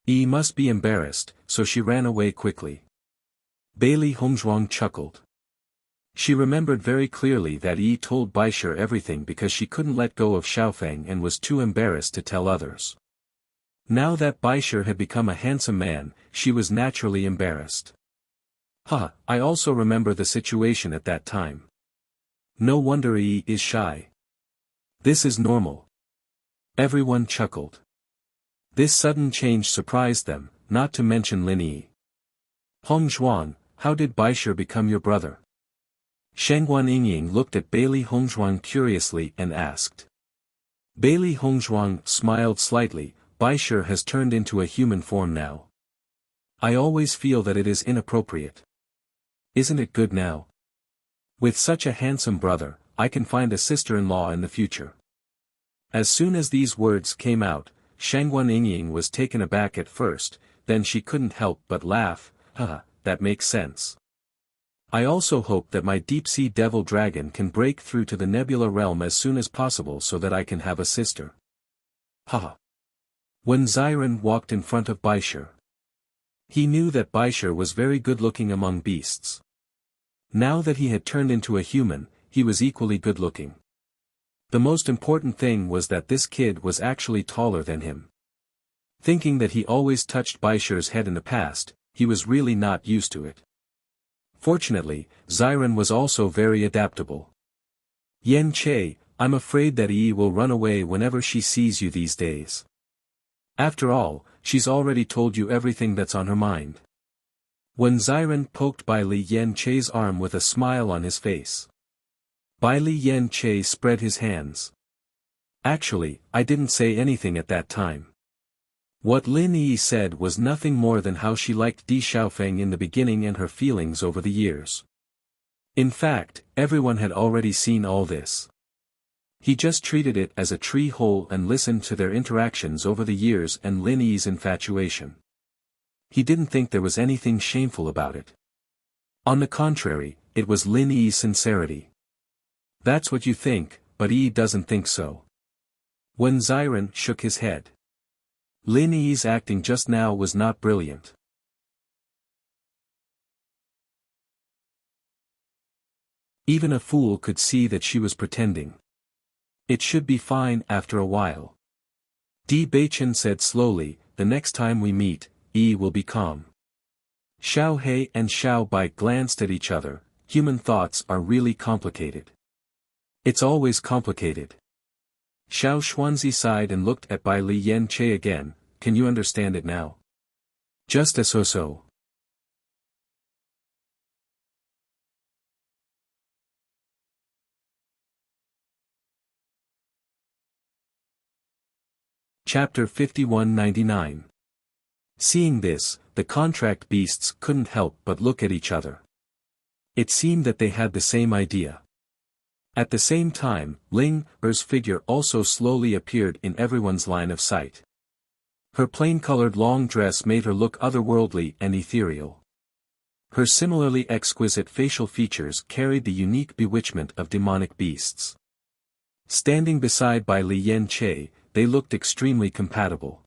Yi must be embarrassed, so she ran away quickly. Bai Li Hongzhuang chuckled. She remembered very clearly that Yi told Baisher everything because she couldn't let go of Xiaofeng and was too embarrassed to tell others. Now that Baisher had become a handsome man, she was naturally embarrassed. I also remember the situation at that time. No wonder Yi is shy. This is normal. Everyone chuckled. This sudden change surprised them, not to mention Lin Yi. Hongzhuang, how did Baisher become your brother? Shangguan Yingying looked at Bai Li Hongzhuang curiously and asked. Bai Li Hongzhuang smiled slightly. Baisher has turned into a human form now. I always feel that it is inappropriate. Isn't it good now? With such a handsome brother, I can find a sister-in-law in the future. As soon as these words came out, Shangguan Yingying was taken aback at first, then she couldn't help but laugh. That makes sense. I also hope that my deep-sea devil dragon can break through to the nebula realm as soon as possible so that I can have a sister. When Xiren walked in front of Baisher, he knew that Baisher was very good-looking among beasts. Now that he had turned into a human, he was equally good-looking. The most important thing was that this kid was actually taller than him. Thinking that he always touched Baisher's head in the past, he was really not used to it. Fortunately, Xiren was also very adaptable. Yen Che, I'm afraid that Yi will run away whenever she sees you these days. After all, she's already told you everything that's on her mind. When Xiren poked Bai Li Yen Che's arm with a smile on his face, Bai Li Yen Che spread his hands. Actually, I didn't say anything at that time. What Lin Yi said was nothing more than how she liked Di Xiaofeng in the beginning and her feelings over the years. In fact, everyone had already seen all this. He just treated it as a tree hole and listened to their interactions over the years and Lin Yi's infatuation. He didn't think there was anything shameful about it. On the contrary, it was Lin Yi's sincerity. That's what you think, but Yi doesn't think so. When Xiren shook his head, Lin Yi's acting just now was not brilliant. Even a fool could see that she was pretending. It should be fine after a while. Di Beichen said slowly, the next time we meet, Yi will be calm. Xiao He and Xiao Bai glanced at each other. Human thoughts are really complicated. It's always complicated. Xiao Xuanzi sighed and looked at Bai Li Yen Che again. Can you understand it now? Just as so. Chapter 5199. Seeing this, the contract beasts couldn't help but look at each other. It seemed that they had the same idea. At the same time, Ling Er's figure also slowly appeared in everyone's line of sight. Her plain-colored long dress made her look otherworldly and ethereal. Her similarly exquisite facial features carried the unique bewitchment of demonic beasts. Standing beside Bai Li Yen Che, they looked extremely compatible.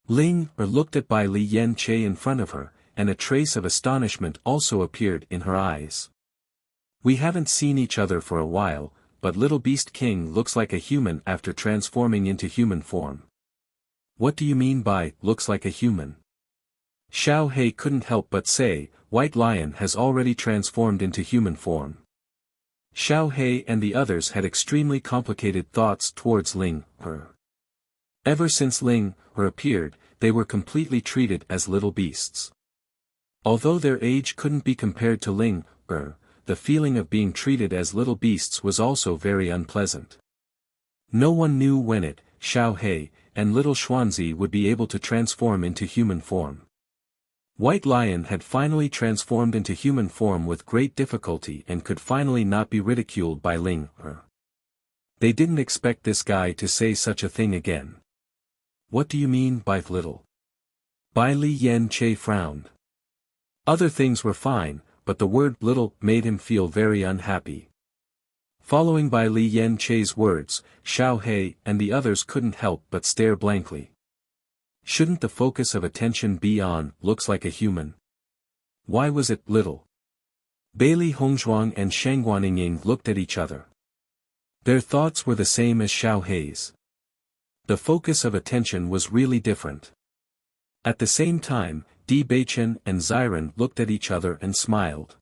Ling Er looked at Bai Li Yen Che in front of her, and a trace of astonishment also appeared in her eyes. We haven't seen each other for a while, but Little Beast King looks like a human after transforming into human form. What do you mean by, looks like a human? Xiao He couldn't help but say, White Lion has already transformed into human form. Xiao He and the others had extremely complicated thoughts towards Ling Er. Ever since Ling Er appeared, they were completely treated as little beasts. Although their age couldn't be compared to Ling Er, the feeling of being treated as little beasts was also very unpleasant. No one knew when it, Xiao He, and little Xuanzi would be able to transform into human form. White Lion had finally transformed into human form with great difficulty and could finally not be ridiculed by Ling Er. They didn't expect this guy to say such a thing again. What do you mean by little? Bai Li Yen Che frowned. Other things were fine, but the word little made him feel very unhappy. Following by Li Yan Che's words, Xiao He and the others couldn't help but stare blankly. Shouldn't the focus of attention be on, looks like a human? Why was it little? Bailey Hongzhuang and Sheng Guanningying looked at each other. Their thoughts were the same as Xiao He's. The focus of attention was really different. At the same time, Di Beichen and Xiren looked at each other and smiled.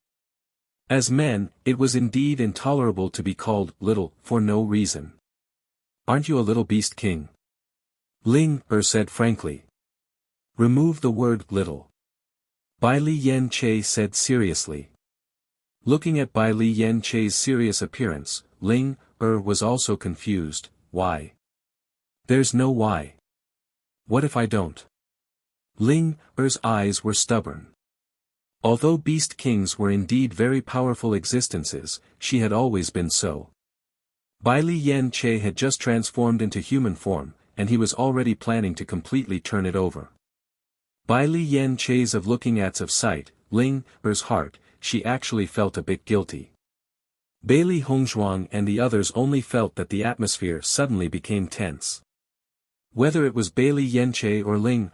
As men, it was indeed intolerable to be called little for no reason. Aren't you a little beast king? Ling said frankly. Remove the word little. Bai Li Yan Che said seriously. Looking at Bai Li Yan Che's serious appearance, Ling was also confused. Why? There's no why. What if I don't? Ling eyes were stubborn. Although beast kings were indeed very powerful existences, she had always been so. Bai Li Yan Che had just transformed into human form, and he was already planning to completely turn it over. Bai Li Yan Che's of looking at's of sight, Ling's heart, she actually felt a bit guilty. Bailey Hongzhuang and the others only felt that the atmosphere suddenly became tense. Whether it was Bailey Yanche or Ling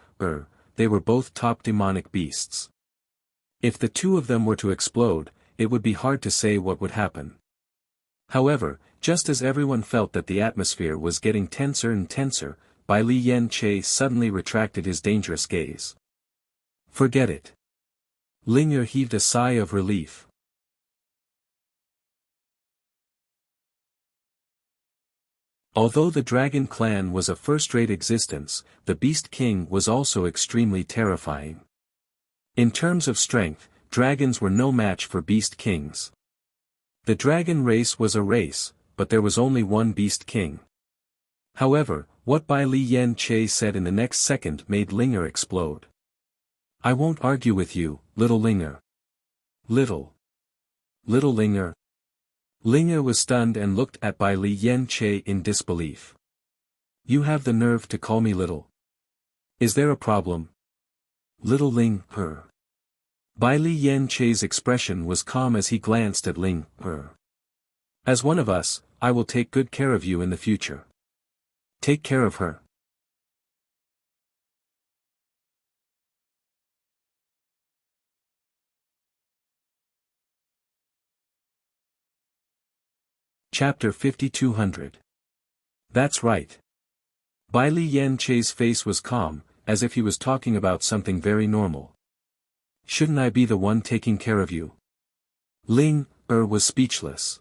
they were both top demonic beasts. If the two of them were to explode, it would be hard to say what would happen. However, just as everyone felt that the atmosphere was getting tenser and tenser, Bai Li Yan Che suddenly retracted his dangerous gaze. Forget it. Ling heaved a sigh of relief. Although the Dragon Clan was a first-rate existence, the Beast King was also extremely terrifying. In terms of strength, dragons were no match for Beast Kings. The dragon race was a race, but there was only one Beast King. However, what Bai Li Yan Che said in the next second made Linger explode. I won't argue with you, little Linger. Little Linger. Linger was stunned and looked at Bai Li Yan Che in disbelief. You have the nerve to call me little. Is there a problem? Little Ling. Bai Li Yan Che's expression was calm as he glanced at Ling. As one of us, I will take good care of you in the future. Take care of her. Chapter 5200. That's right. Bai Li Yan Che's face was calm, as if he was talking about something very normal. Shouldn't I be the one taking care of you? Ling was speechless.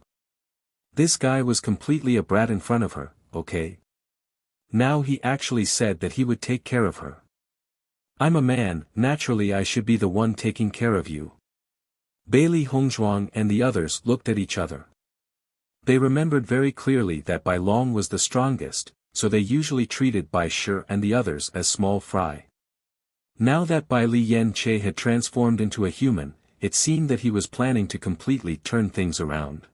This guy was completely a brat in front of her, okay? Now he actually said that he would take care of her. I'm a man, naturally I should be the one taking care of you. Bailey Hongzhuang and the others looked at each other. They remembered very clearly that Bai Long was the strongest, so they usually treated Bai Shi and the others as small fry. Now that Bai Li Yan Che had transformed into a human, it seemed that he was planning to completely turn things around.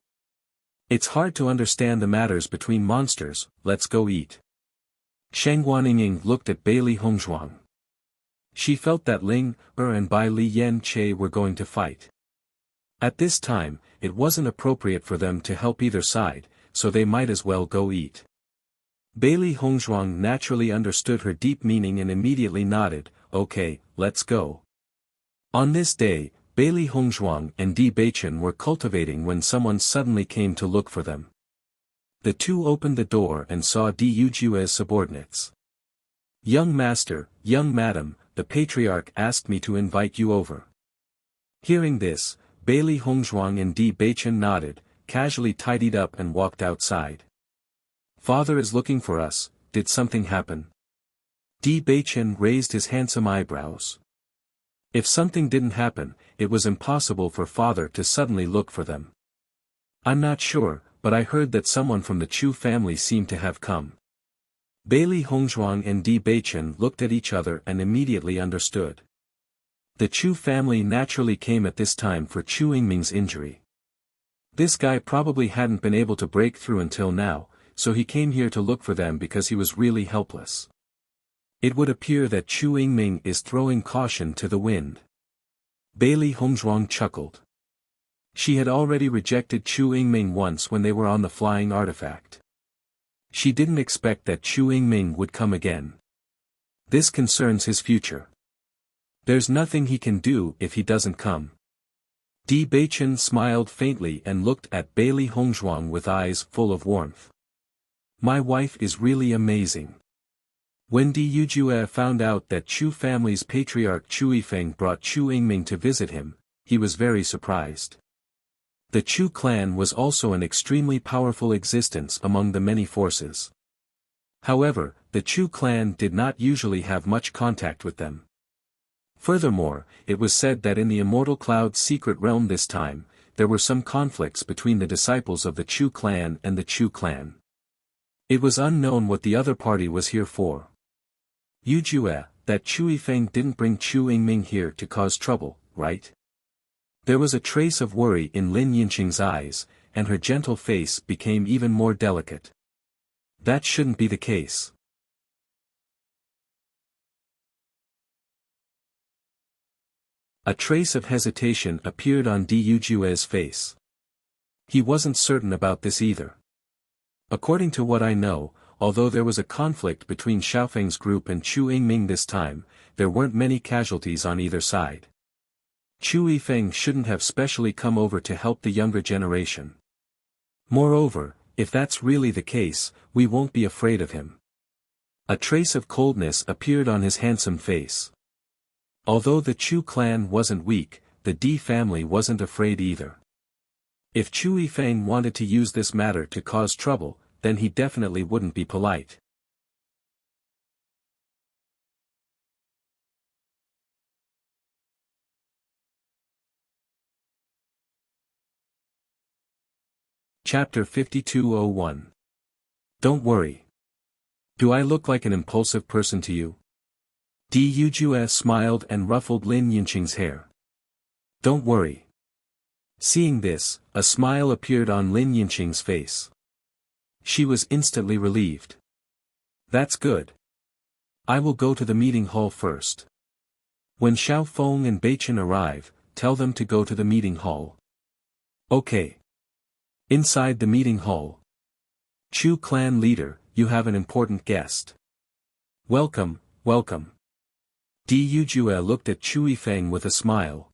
It's hard to understand the matters between monsters, let's go eat. Sheng Guanningying looked at Bailey Hongzhuang. She felt that Ling and Bai Li Yan Che were going to fight. At this time, it wasn't appropriate for them to help either side, so they might as well go eat. Bailey Hongzhuang naturally understood her deep meaning and immediately nodded, okay, let's go. On this day, Bailey Hongzhuang and Di Beichen were cultivating when someone suddenly came to look for them. The two opened the door and saw Di Yujue's subordinates. Young master, young madam, the patriarch asked me to invite you over. Hearing this, Bailey Hongzhuang and Di Beichen nodded, casually tidied up and walked outside. Father is looking for us, did something happen? Di Beichen raised his handsome eyebrows. If something didn't happen, it was impossible for father to suddenly look for them. I'm not sure, but I heard that someone from the Chu family seemed to have come. Bailey Hongzhuang and Di Beichen looked at each other and immediately understood. The Chu family naturally came at this time for Chu Yingming's injury. This guy probably hadn't been able to break through until now, so he came here to look for them because he was really helpless. It would appear that Chu Yingming is throwing caution to the wind. Bailey Hongzhuang chuckled. She had already rejected Chu Yingming once when they were on the flying artifact. She didn't expect that Chu Yingming would come again. This concerns his future. There's nothing he can do if he doesn't come. Di Beichen smiled faintly and looked at Bailey Hongzhuang with eyes full of warmth. My wife is really amazing. When Di Yujue found out that Chu family's patriarch Chu Yifeng brought Chu Yingming to visit him, he was very surprised. The Chu clan was also an extremely powerful existence among the many forces. However, the Chu clan did not usually have much contact with them. Furthermore, it was said that in the Immortal Cloud's secret realm this time, there were some conflicts between the disciples of the Chu clan and the Chu clan. It was unknown what the other party was here for. Yujue, that Chu Yifeng didn't bring Chu Yingming here to cause trouble, right? There was a trace of worry in Lin Yinqing's eyes, and her gentle face became even more delicate. That shouldn't be the case. A trace of hesitation appeared on Di Yujue's face. He wasn't certain about this either. According to what I know, although there was a conflict between Xiaofeng's group and Chu Yingming this time, there weren't many casualties on either side. Chu Yifeng shouldn't have specially come over to help the younger generation. Moreover, if that's really the case, we won't be afraid of him. A trace of coldness appeared on his handsome face. Although the Chu clan wasn't weak, the Di family wasn't afraid either. If Chu Yifeng wanted to use this matter to cause trouble, then he definitely wouldn't be polite. Chapter 5201. Don't worry. Do I look like an impulsive person to you? Di Yujue smiled and ruffled Lin Yinqing's hair. Don't worry. Seeing this, a smile appeared on Lin Yinqing's face. She was instantly relieved. That's good. I will go to the meeting hall first. When Xiao Feng and Beichen arrive, tell them to go to the meeting hall. Okay. Inside the meeting hall. Chu clan leader, you have an important guest. Welcome, welcome. Di Yujue looked at Chu Yifeng with a smile.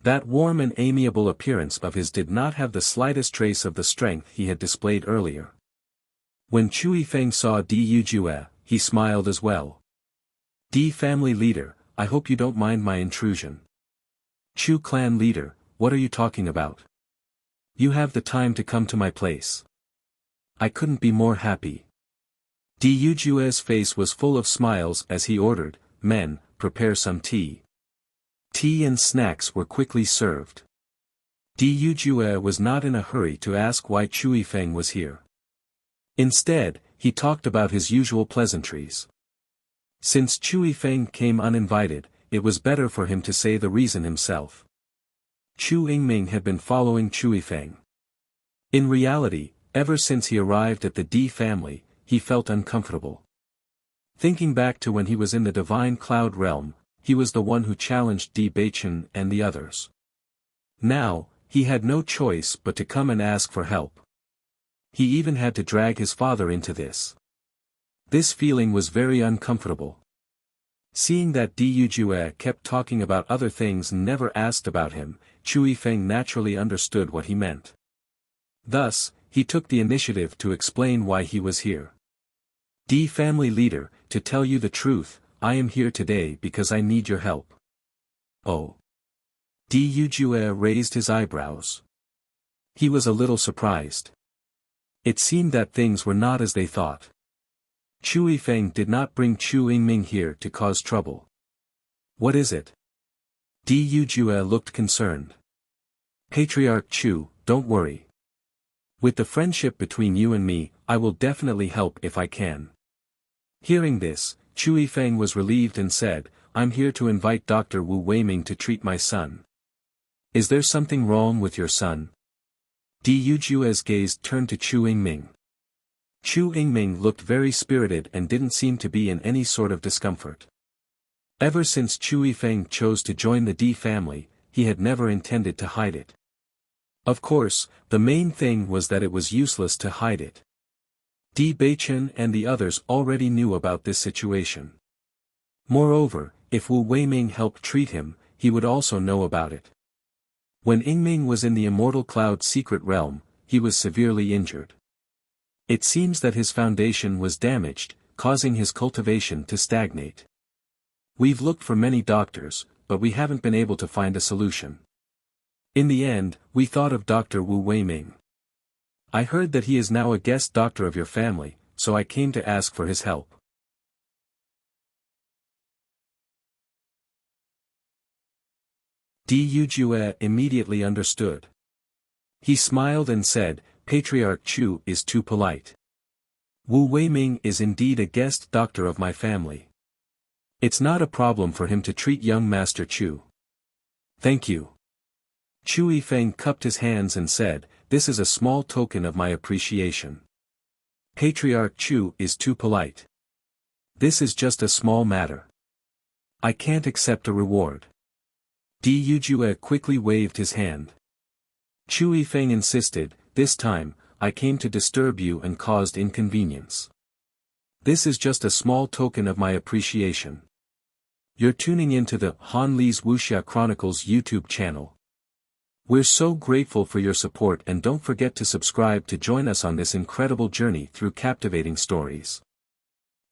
That warm and amiable appearance of his did not have the slightest trace of the strength he had displayed earlier. When Chu Yifeng saw Di Yujue, he smiled as well. Di family leader, I hope you don't mind my intrusion. Chu clan leader, what are you talking about? You have the time to come to my place. I couldn't be more happy. Di Yujue's face was full of smiles as he ordered, men, prepare some tea. Tea and snacks were quickly served. Di Yujue was not in a hurry to ask why Chu Yifeng was here. Instead, he talked about his usual pleasantries. Since Chu Yifeng came uninvited, it was better for him to say the reason himself. Chu Yingming had been following Chu Yifeng. In reality, ever since he arrived at the Di family, he felt uncomfortable. Thinking back to when he was in the Divine Cloud realm, he was the one who challenged Di Beichen and the others. Now, he had no choice but to come and ask for help. He even had to drag his father into this. This feeling was very uncomfortable. Seeing that Di Yujue kept talking about other things and never asked about him, Chu Yifeng naturally understood what he meant. Thus, he took the initiative to explain why he was here. Di family leader, to tell you the truth, I am here today because I need your help. Oh. Di Yujue raised his eyebrows. He was a little surprised. It seemed that things were not as they thought. Chu Yifeng did not bring Chu Yingming here to cause trouble. What is it? Di Yujue looked concerned. Patriarch Chu, don't worry. With the friendship between you and me, I will definitely help if I can. Hearing this, Chu Yifeng was relieved and said, I'm here to invite Dr. Wu Weiming to treat my son. Is there something wrong with your son? Di Yujue's gaze turned to Chu Yingming. Chu Yingming looked very spirited and didn't seem to be in any sort of discomfort. Ever since Chu Yifeng chose to join the Di family, he had never intended to hide it. Of course, the main thing was that it was useless to hide it. Di Beichen and the others already knew about this situation. Moreover, if Wu Weiming helped treat him, he would also know about it. When Yingming was in the Immortal Cloud secret realm, he was severely injured. It seems that his foundation was damaged, causing his cultivation to stagnate. We've looked for many doctors, but we haven't been able to find a solution. In the end, we thought of Dr. Wu Weiming. I heard that he is now a guest doctor of your family, so I came to ask for his help. Di Yujue immediately understood. He smiled and said, Patriarch Chu is too polite. Wu Weiming is indeed a guest doctor of my family. It's not a problem for him to treat young Master Chu. Thank you. Chu Yifeng cupped his hands and said, this is a small token of my appreciation. Patriarch Chu is too polite. This is just a small matter. I can't accept a reward. Di Yujue quickly waved his hand. Chu Yifeng insisted, this time, I came to disturb you and caused inconvenience. This is just a small token of my appreciation. You're tuning into the Han Li's Wuxia Chronicles YouTube channel. We're so grateful for your support, and don't forget to subscribe to join us on this incredible journey through captivating stories.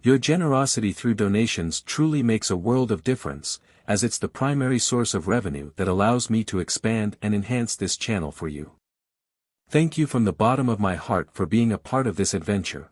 Your generosity through donations truly makes a world of difference, as it's the primary source of revenue that allows me to expand and enhance this channel for you. Thank you from the bottom of my heart for being a part of this adventure.